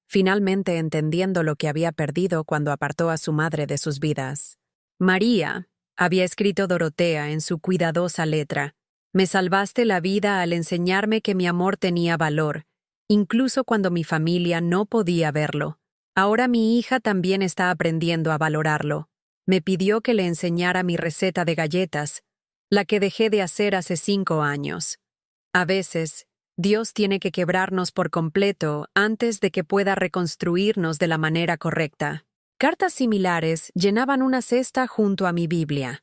finalmente entendiendo lo que había perdido cuando apartó a su madre de sus vidas. María, había escrito Dorotea en su cuidadosa letra, me salvaste la vida al enseñarme que mi amor tenía valor, incluso cuando mi familia no podía verlo. Ahora mi hija también está aprendiendo a valorarlo. Me pidió que le enseñara mi receta de galletas, la que dejé de hacer hace 5 años. A veces, Dios tiene que quebrarnos por completo antes de que pueda reconstruirnos de la manera correcta. Cartas similares llenaban una cesta junto a mi Biblia.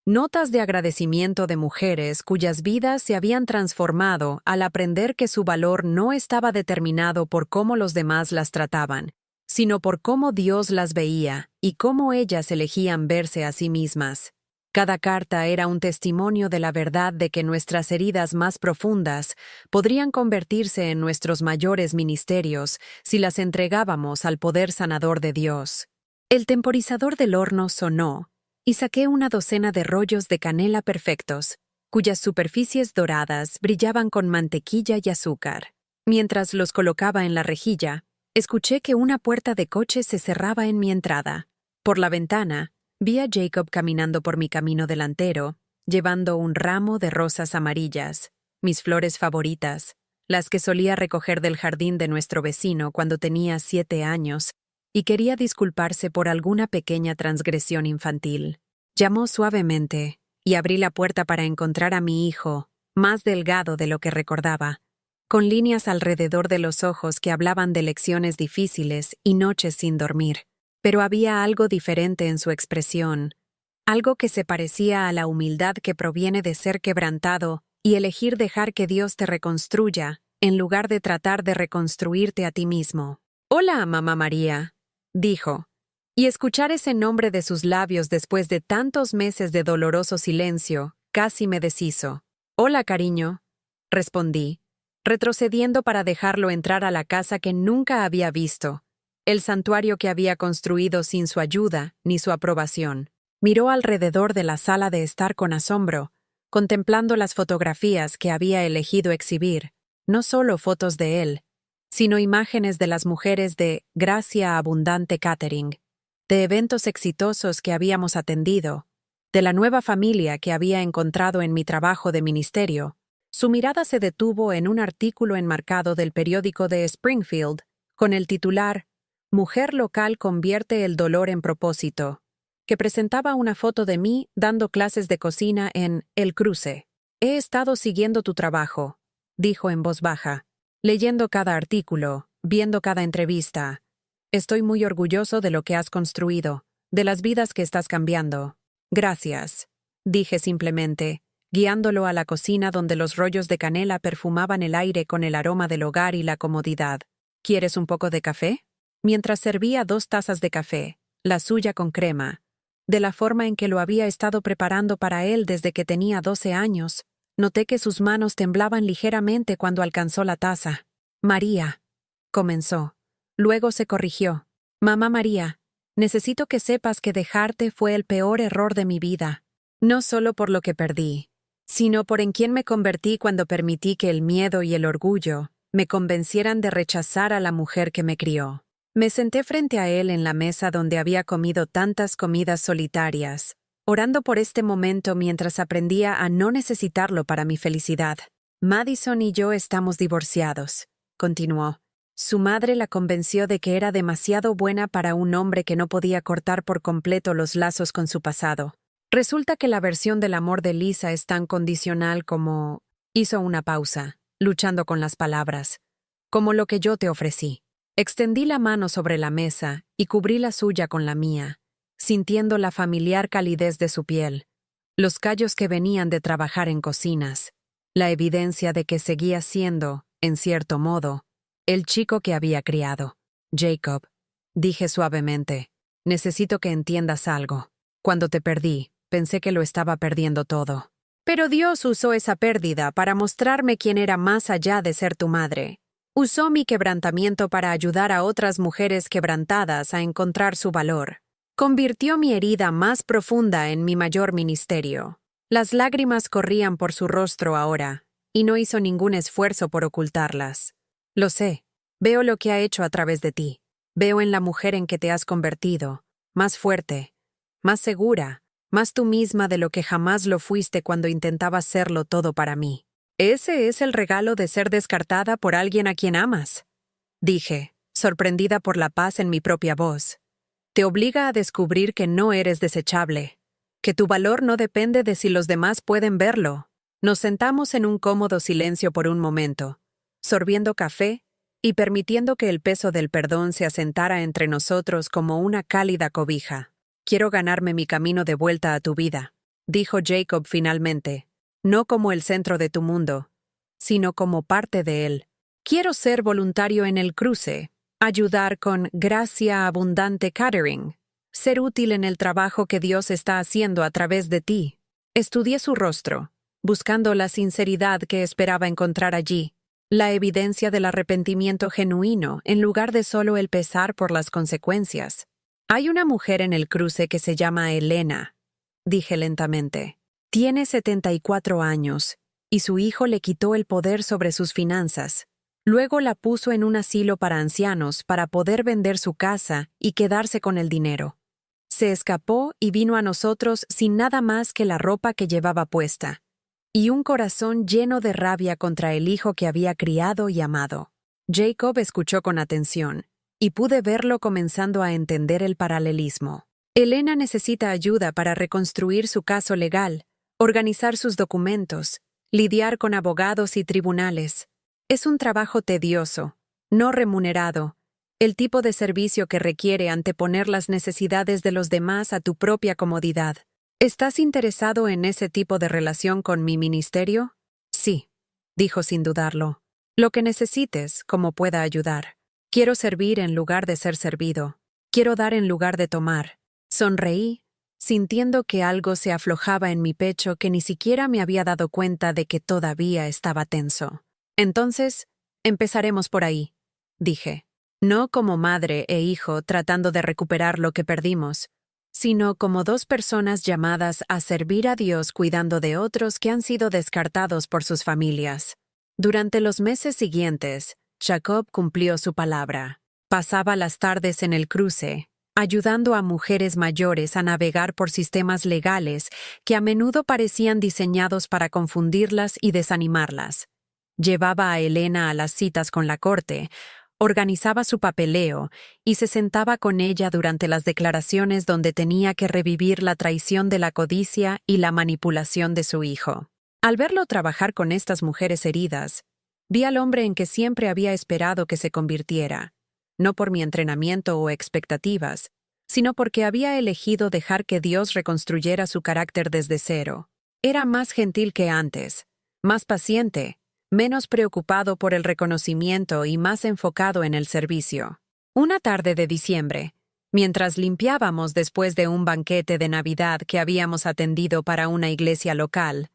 Notas de agradecimiento de mujeres cuyas vidas se habían transformado al aprender que su valor no estaba determinado por cómo los demás las trataban, sino por cómo Dios las veía y cómo ellas elegían verse a sí mismas. Cada carta era un testimonio de la verdad de que nuestras heridas más profundas podrían convertirse en nuestros mayores ministerios si las entregábamos al poder sanador de Dios. El temporizador del horno sonó, y saqué una docena de rollos de canela perfectos, cuyas superficies doradas brillaban con mantequilla y azúcar. Mientras los colocaba en la rejilla, escuché que una puerta de coche se cerraba en mi entrada. Por la ventana, vi a Jacob caminando por mi camino delantero, llevando un ramo de rosas amarillas, mis flores favoritas, las que solía recoger del jardín de nuestro vecino cuando tenía 7 años, y quería disculparse por alguna pequeña transgresión infantil. Llamó suavemente, y abrí la puerta para encontrar a mi hijo, más delgado de lo que recordaba, con líneas alrededor de los ojos que hablaban de lecciones difíciles y noches sin dormir. Pero había algo diferente en su expresión, algo que se parecía a la humildad que proviene de ser quebrantado y elegir dejar que Dios te reconstruya, en lugar de tratar de reconstruirte a ti mismo. «Hola, mamá María», dijo, y escuchar ese nombre de sus labios después de tantos meses de doloroso silencio casi me deshizo. «Hola, cariño», respondí, retrocediendo para dejarlo entrar a la casa que nunca había visto, el santuario que había construido sin su ayuda ni su aprobación. Miró alrededor de la sala de estar con asombro, contemplando las fotografías que había elegido exhibir, no solo fotos de él, sino imágenes de las mujeres de Gracia Abundante Catering, de eventos exitosos que habíamos atendido, de la nueva familia que había encontrado en mi trabajo de ministerio. Su mirada se detuvo en un artículo enmarcado del periódico de Springfield, con el titular «Mujer local convierte el dolor en propósito», que presentaba una foto de mí dando clases de cocina en El Cruce. «He estado siguiendo tu trabajo», dijo en voz baja, leyendo cada artículo, viendo cada entrevista. «Estoy muy orgulloso de lo que has construido, de las vidas que estás cambiando». «Gracias», dije simplemente, guiándolo a la cocina donde los rollos de canela perfumaban el aire con el aroma del hogar y la comodidad. «¿Quieres un poco de café?». Mientras servía 2 tazas de café, la suya con crema, de la forma en que lo había estado preparando para él desde que tenía 12 años, noté que sus manos temblaban ligeramente cuando alcanzó la taza. «María», comenzó. Luego se corrigió. «Mamá María, necesito que sepas que dejarte fue el peor error de mi vida. No solo por lo que perdí, sino por en quien me convertí cuando permití que el miedo y el orgullo me convencieran de rechazar a la mujer que me crió». Me senté frente a él en la mesa donde había comido tantas comidas solitarias, orando por este momento mientras aprendía a no necesitarlo para mi felicidad. «Madison y yo estamos divorciados», continuó. Su madre la convenció de que era demasiado buena para un hombre que no podía cortar por completo los lazos con su pasado. Resulta que la versión del amor de Lisa es tan condicional como... Hizo una pausa, luchando con las palabras. como lo que yo te ofrecí. Extendí la mano sobre la mesa y cubrí la suya con la mía, sintiendo la familiar calidez de su piel, los callos que venían de trabajar en cocinas, la evidencia de que seguía siendo, en cierto modo, el chico que había criado. Jacob, dije suavemente, necesito que entiendas algo. Cuando te perdí, pensé que lo estaba perdiendo todo. Pero Dios usó esa pérdida para mostrarme quién era más allá de ser tu madre. Usó mi quebrantamiento para ayudar a otras mujeres quebrantadas a encontrar su valor. Convirtió mi herida más profunda en mi mayor ministerio. Las lágrimas corrían por su rostro ahora, y no hizo ningún esfuerzo por ocultarlas. Lo sé, veo lo que ha hecho a través de ti. Veo en la mujer en que te has convertido, más fuerte, más segura, más tú misma de lo que jamás lo fuiste cuando intentabas serlo todo para mí. Ese es el regalo de ser descartada por alguien a quien amas, dije, sorprendida por la paz en mi propia voz. Te obliga a descubrir que no eres desechable, que tu valor no depende de si los demás pueden verlo. Nos sentamos en un cómodo silencio por un momento, sorbiendo café y permitiendo que el peso del perdón se asentara entre nosotros como una cálida cobija. Quiero ganarme mi camino de vuelta a tu vida, dijo Jacob finalmente, no como el centro de tu mundo, sino como parte de él. Quiero ser voluntario en el cruce, ayudar con Gracia Abundante Catering, ser útil en el trabajo que Dios está haciendo a través de ti. Estudié su rostro, buscando la sinceridad que esperaba encontrar allí, la evidencia del arrepentimiento genuino en lugar de solo el pesar por las consecuencias. Hay una mujer en el cruce que se llama Elena, dije lentamente. Tiene 74 años, y su hijo le quitó el poder sobre sus finanzas. Luego la puso en un asilo para ancianos para poder vender su casa y quedarse con el dinero. Se escapó y vino a nosotros sin nada más que la ropa que llevaba puesta, y un corazón lleno de rabia contra el hijo que había criado y amado. Jacob escuchó con atención, y pude verlo comenzando a entender el paralelismo. Elena necesita ayuda para reconstruir su caso legal, organizar sus documentos, lidiar con abogados y tribunales. Es un trabajo tedioso, no remunerado, el tipo de servicio que requiere anteponer las necesidades de los demás a tu propia comodidad. ¿Estás interesado en ese tipo de relación con mi ministerio? Sí, dijo sin dudarlo. Lo que necesites, como pueda ayudar. Quiero servir en lugar de ser servido. Quiero dar en lugar de tomar. Sonreí, sintiendo que algo se aflojaba en mi pecho que ni siquiera me había dado cuenta de que todavía estaba tenso. Entonces, empezaremos por ahí, dije. No como madre e hijo tratando de recuperar lo que perdimos, sino como dos personas llamadas a servir a Dios cuidando de otros que han sido descartados por sus familias. Durante los meses siguientes, Jacob cumplió su palabra. Pasaba las tardes en el cruce, ayudando a mujeres mayores a navegar por sistemas legales que a menudo parecían diseñados para confundirlas y desanimarlas. Llevaba a Elena a las citas con la corte, organizaba su papeleo y se sentaba con ella durante las declaraciones donde tenía que revivir la traición de la codicia y la manipulación de su hijo. Al verlo trabajar con estas mujeres heridas, vi al hombre en que siempre había esperado que se convirtiera, no por mi entrenamiento o expectativas, sino porque había elegido dejar que Dios reconstruyera su carácter desde cero. Era más gentil que antes, más paciente, menos preocupado por el reconocimiento y más enfocado en el servicio. Una tarde de diciembre, mientras limpiábamos después de un banquete de Navidad que habíamos atendido para una iglesia local,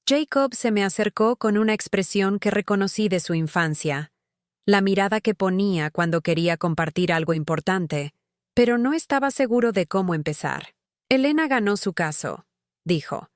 Jacob se me acercó con una expresión que reconocí de su infancia, la mirada que ponía cuando quería compartir algo importante, pero no estaba seguro de cómo empezar. Elena ganó su caso, dijo.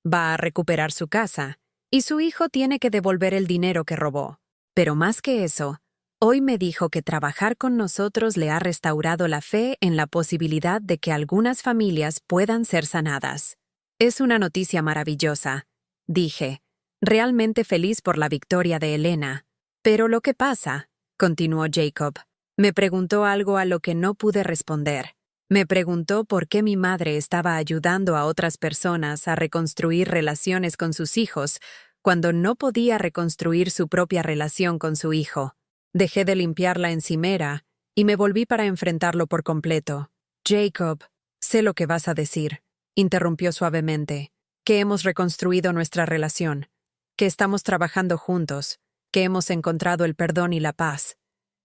Va a recuperar su casa, y su hijo tiene que devolver el dinero que robó. Pero más que eso, hoy me dijo que trabajar con nosotros le ha restaurado la fe en la posibilidad de que algunas familias puedan ser sanadas. Es una noticia maravillosa, dije, realmente feliz por la victoria de Elena. Pero lo que pasa, continuó Jacob, me preguntó algo a lo que no pude responder. Me preguntó por qué mi madre estaba ayudando a otras personas a reconstruir relaciones con sus hijos cuando no podía reconstruir su propia relación con su hijo. Dejé de limpiar la encimera y me volví para enfrentarlo por completo. Jacob, sé lo que vas a decir, interrumpió suavemente, que hemos reconstruido nuestra relación, que estamos trabajando juntos, que hemos encontrado el perdón y la paz.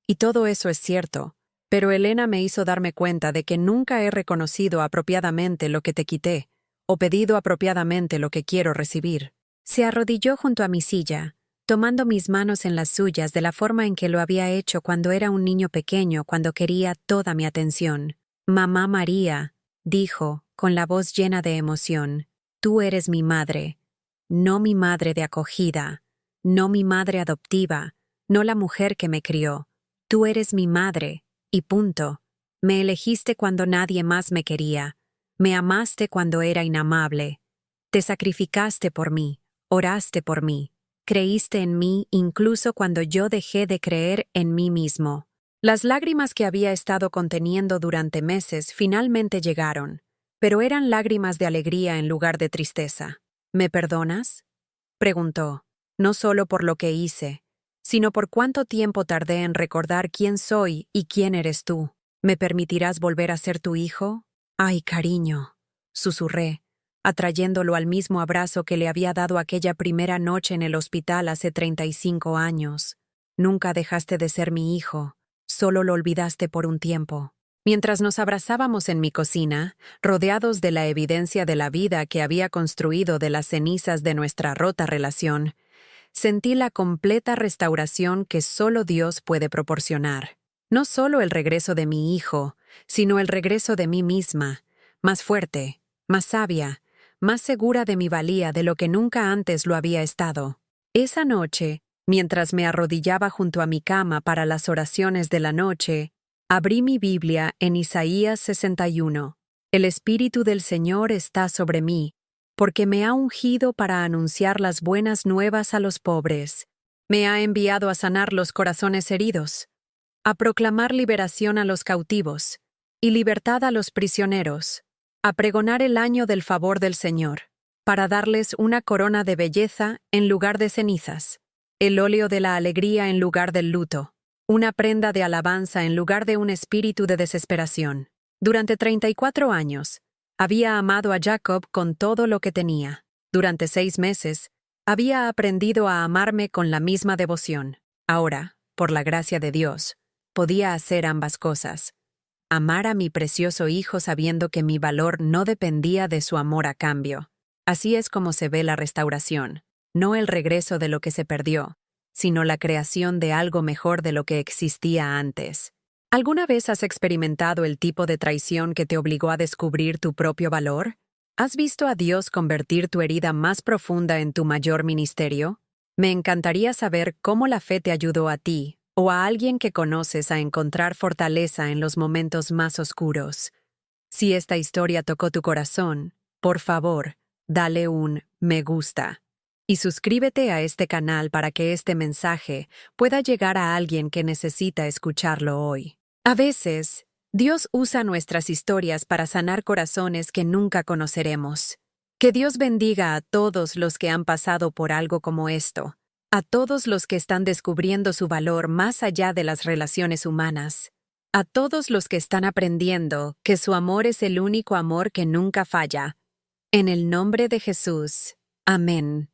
Y todo eso es cierto, pero Elena me hizo darme cuenta de que nunca he reconocido apropiadamente lo que te quité, o pedido apropiadamente lo que quiero recibir. Se arrodilló junto a mi silla, tomando mis manos en las suyas de la forma en que lo había hecho cuando era un niño pequeño, cuando quería toda mi atención. Mamá María, dijo, con la voz llena de emoción, tú eres mi madre, no mi madre de acogida, no mi madre adoptiva, no la mujer que me crió. Tú eres mi madre, y punto. Me elegiste cuando nadie más me quería. Me amaste cuando era inamable. Te sacrificaste por mí, oraste por mí. Creíste en mí incluso cuando yo dejé de creer en mí mismo. Las lágrimas que había estado conteniendo durante meses finalmente llegaron, pero eran lágrimas de alegría en lugar de tristeza. ¿Me perdonas?, preguntó, no solo por lo que hice, sino por cuánto tiempo tardé en recordar quién soy y quién eres tú. ¿Me permitirás volver a ser tu hijo? Ay, cariño, susurré, atrayéndolo al mismo abrazo que le había dado aquella primera noche en el hospital hace 35 años. Nunca dejaste de ser mi hijo, solo lo olvidaste por un tiempo. Mientras nos abrazábamos en mi cocina, rodeados de la evidencia de la vida que había construido de las cenizas de nuestra rota relación, sentí la completa restauración que solo Dios puede proporcionar. No solo el regreso de mi hijo, sino el regreso de mí misma, más fuerte, más sabia, más segura de mi valía de lo que nunca antes lo había estado. Esa noche, mientras me arrodillaba junto a mi cama para las oraciones de la noche, abrí mi Biblia en Isaías 61. El Espíritu del Señor está sobre mí, porque me ha ungido para anunciar las buenas nuevas a los pobres. Me ha enviado a sanar los corazones heridos, a proclamar liberación a los cautivos y libertad a los prisioneros, a pregonar el año del favor del Señor, para darles una corona de belleza en lugar de cenizas, el óleo de la alegría en lugar del luto, una prenda de alabanza en lugar de un espíritu de desesperación. Durante 34 años, había amado a Jacob con todo lo que tenía. Durante 6 meses, había aprendido a amarme con la misma devoción. Ahora, por la gracia de Dios, podía hacer ambas cosas. Amar a mi precioso hijo sabiendo que mi valor no dependía de su amor a cambio. Así es como se ve la restauración, no el regreso de lo que se perdió, sino la creación de algo mejor de lo que existía antes. ¿Alguna vez has experimentado el tipo de traición que te obligó a descubrir tu propio valor? ¿Has visto a Dios convertir tu herida más profunda en tu mayor ministerio? Me encantaría saber cómo la fe te ayudó a ti, o a alguien que conoces, a encontrar fortaleza en los momentos más oscuros. Si esta historia tocó tu corazón, por favor, dale un me gusta. Y suscríbete a este canal para que este mensaje pueda llegar a alguien que necesita escucharlo hoy. A veces, Dios usa nuestras historias para sanar corazones que nunca conoceremos. Que Dios bendiga a todos los que han pasado por algo como esto, a todos los que están descubriendo su valor más allá de las relaciones humanas, a todos los que están aprendiendo que su amor es el único amor que nunca falla. En el nombre de Jesús. Amén.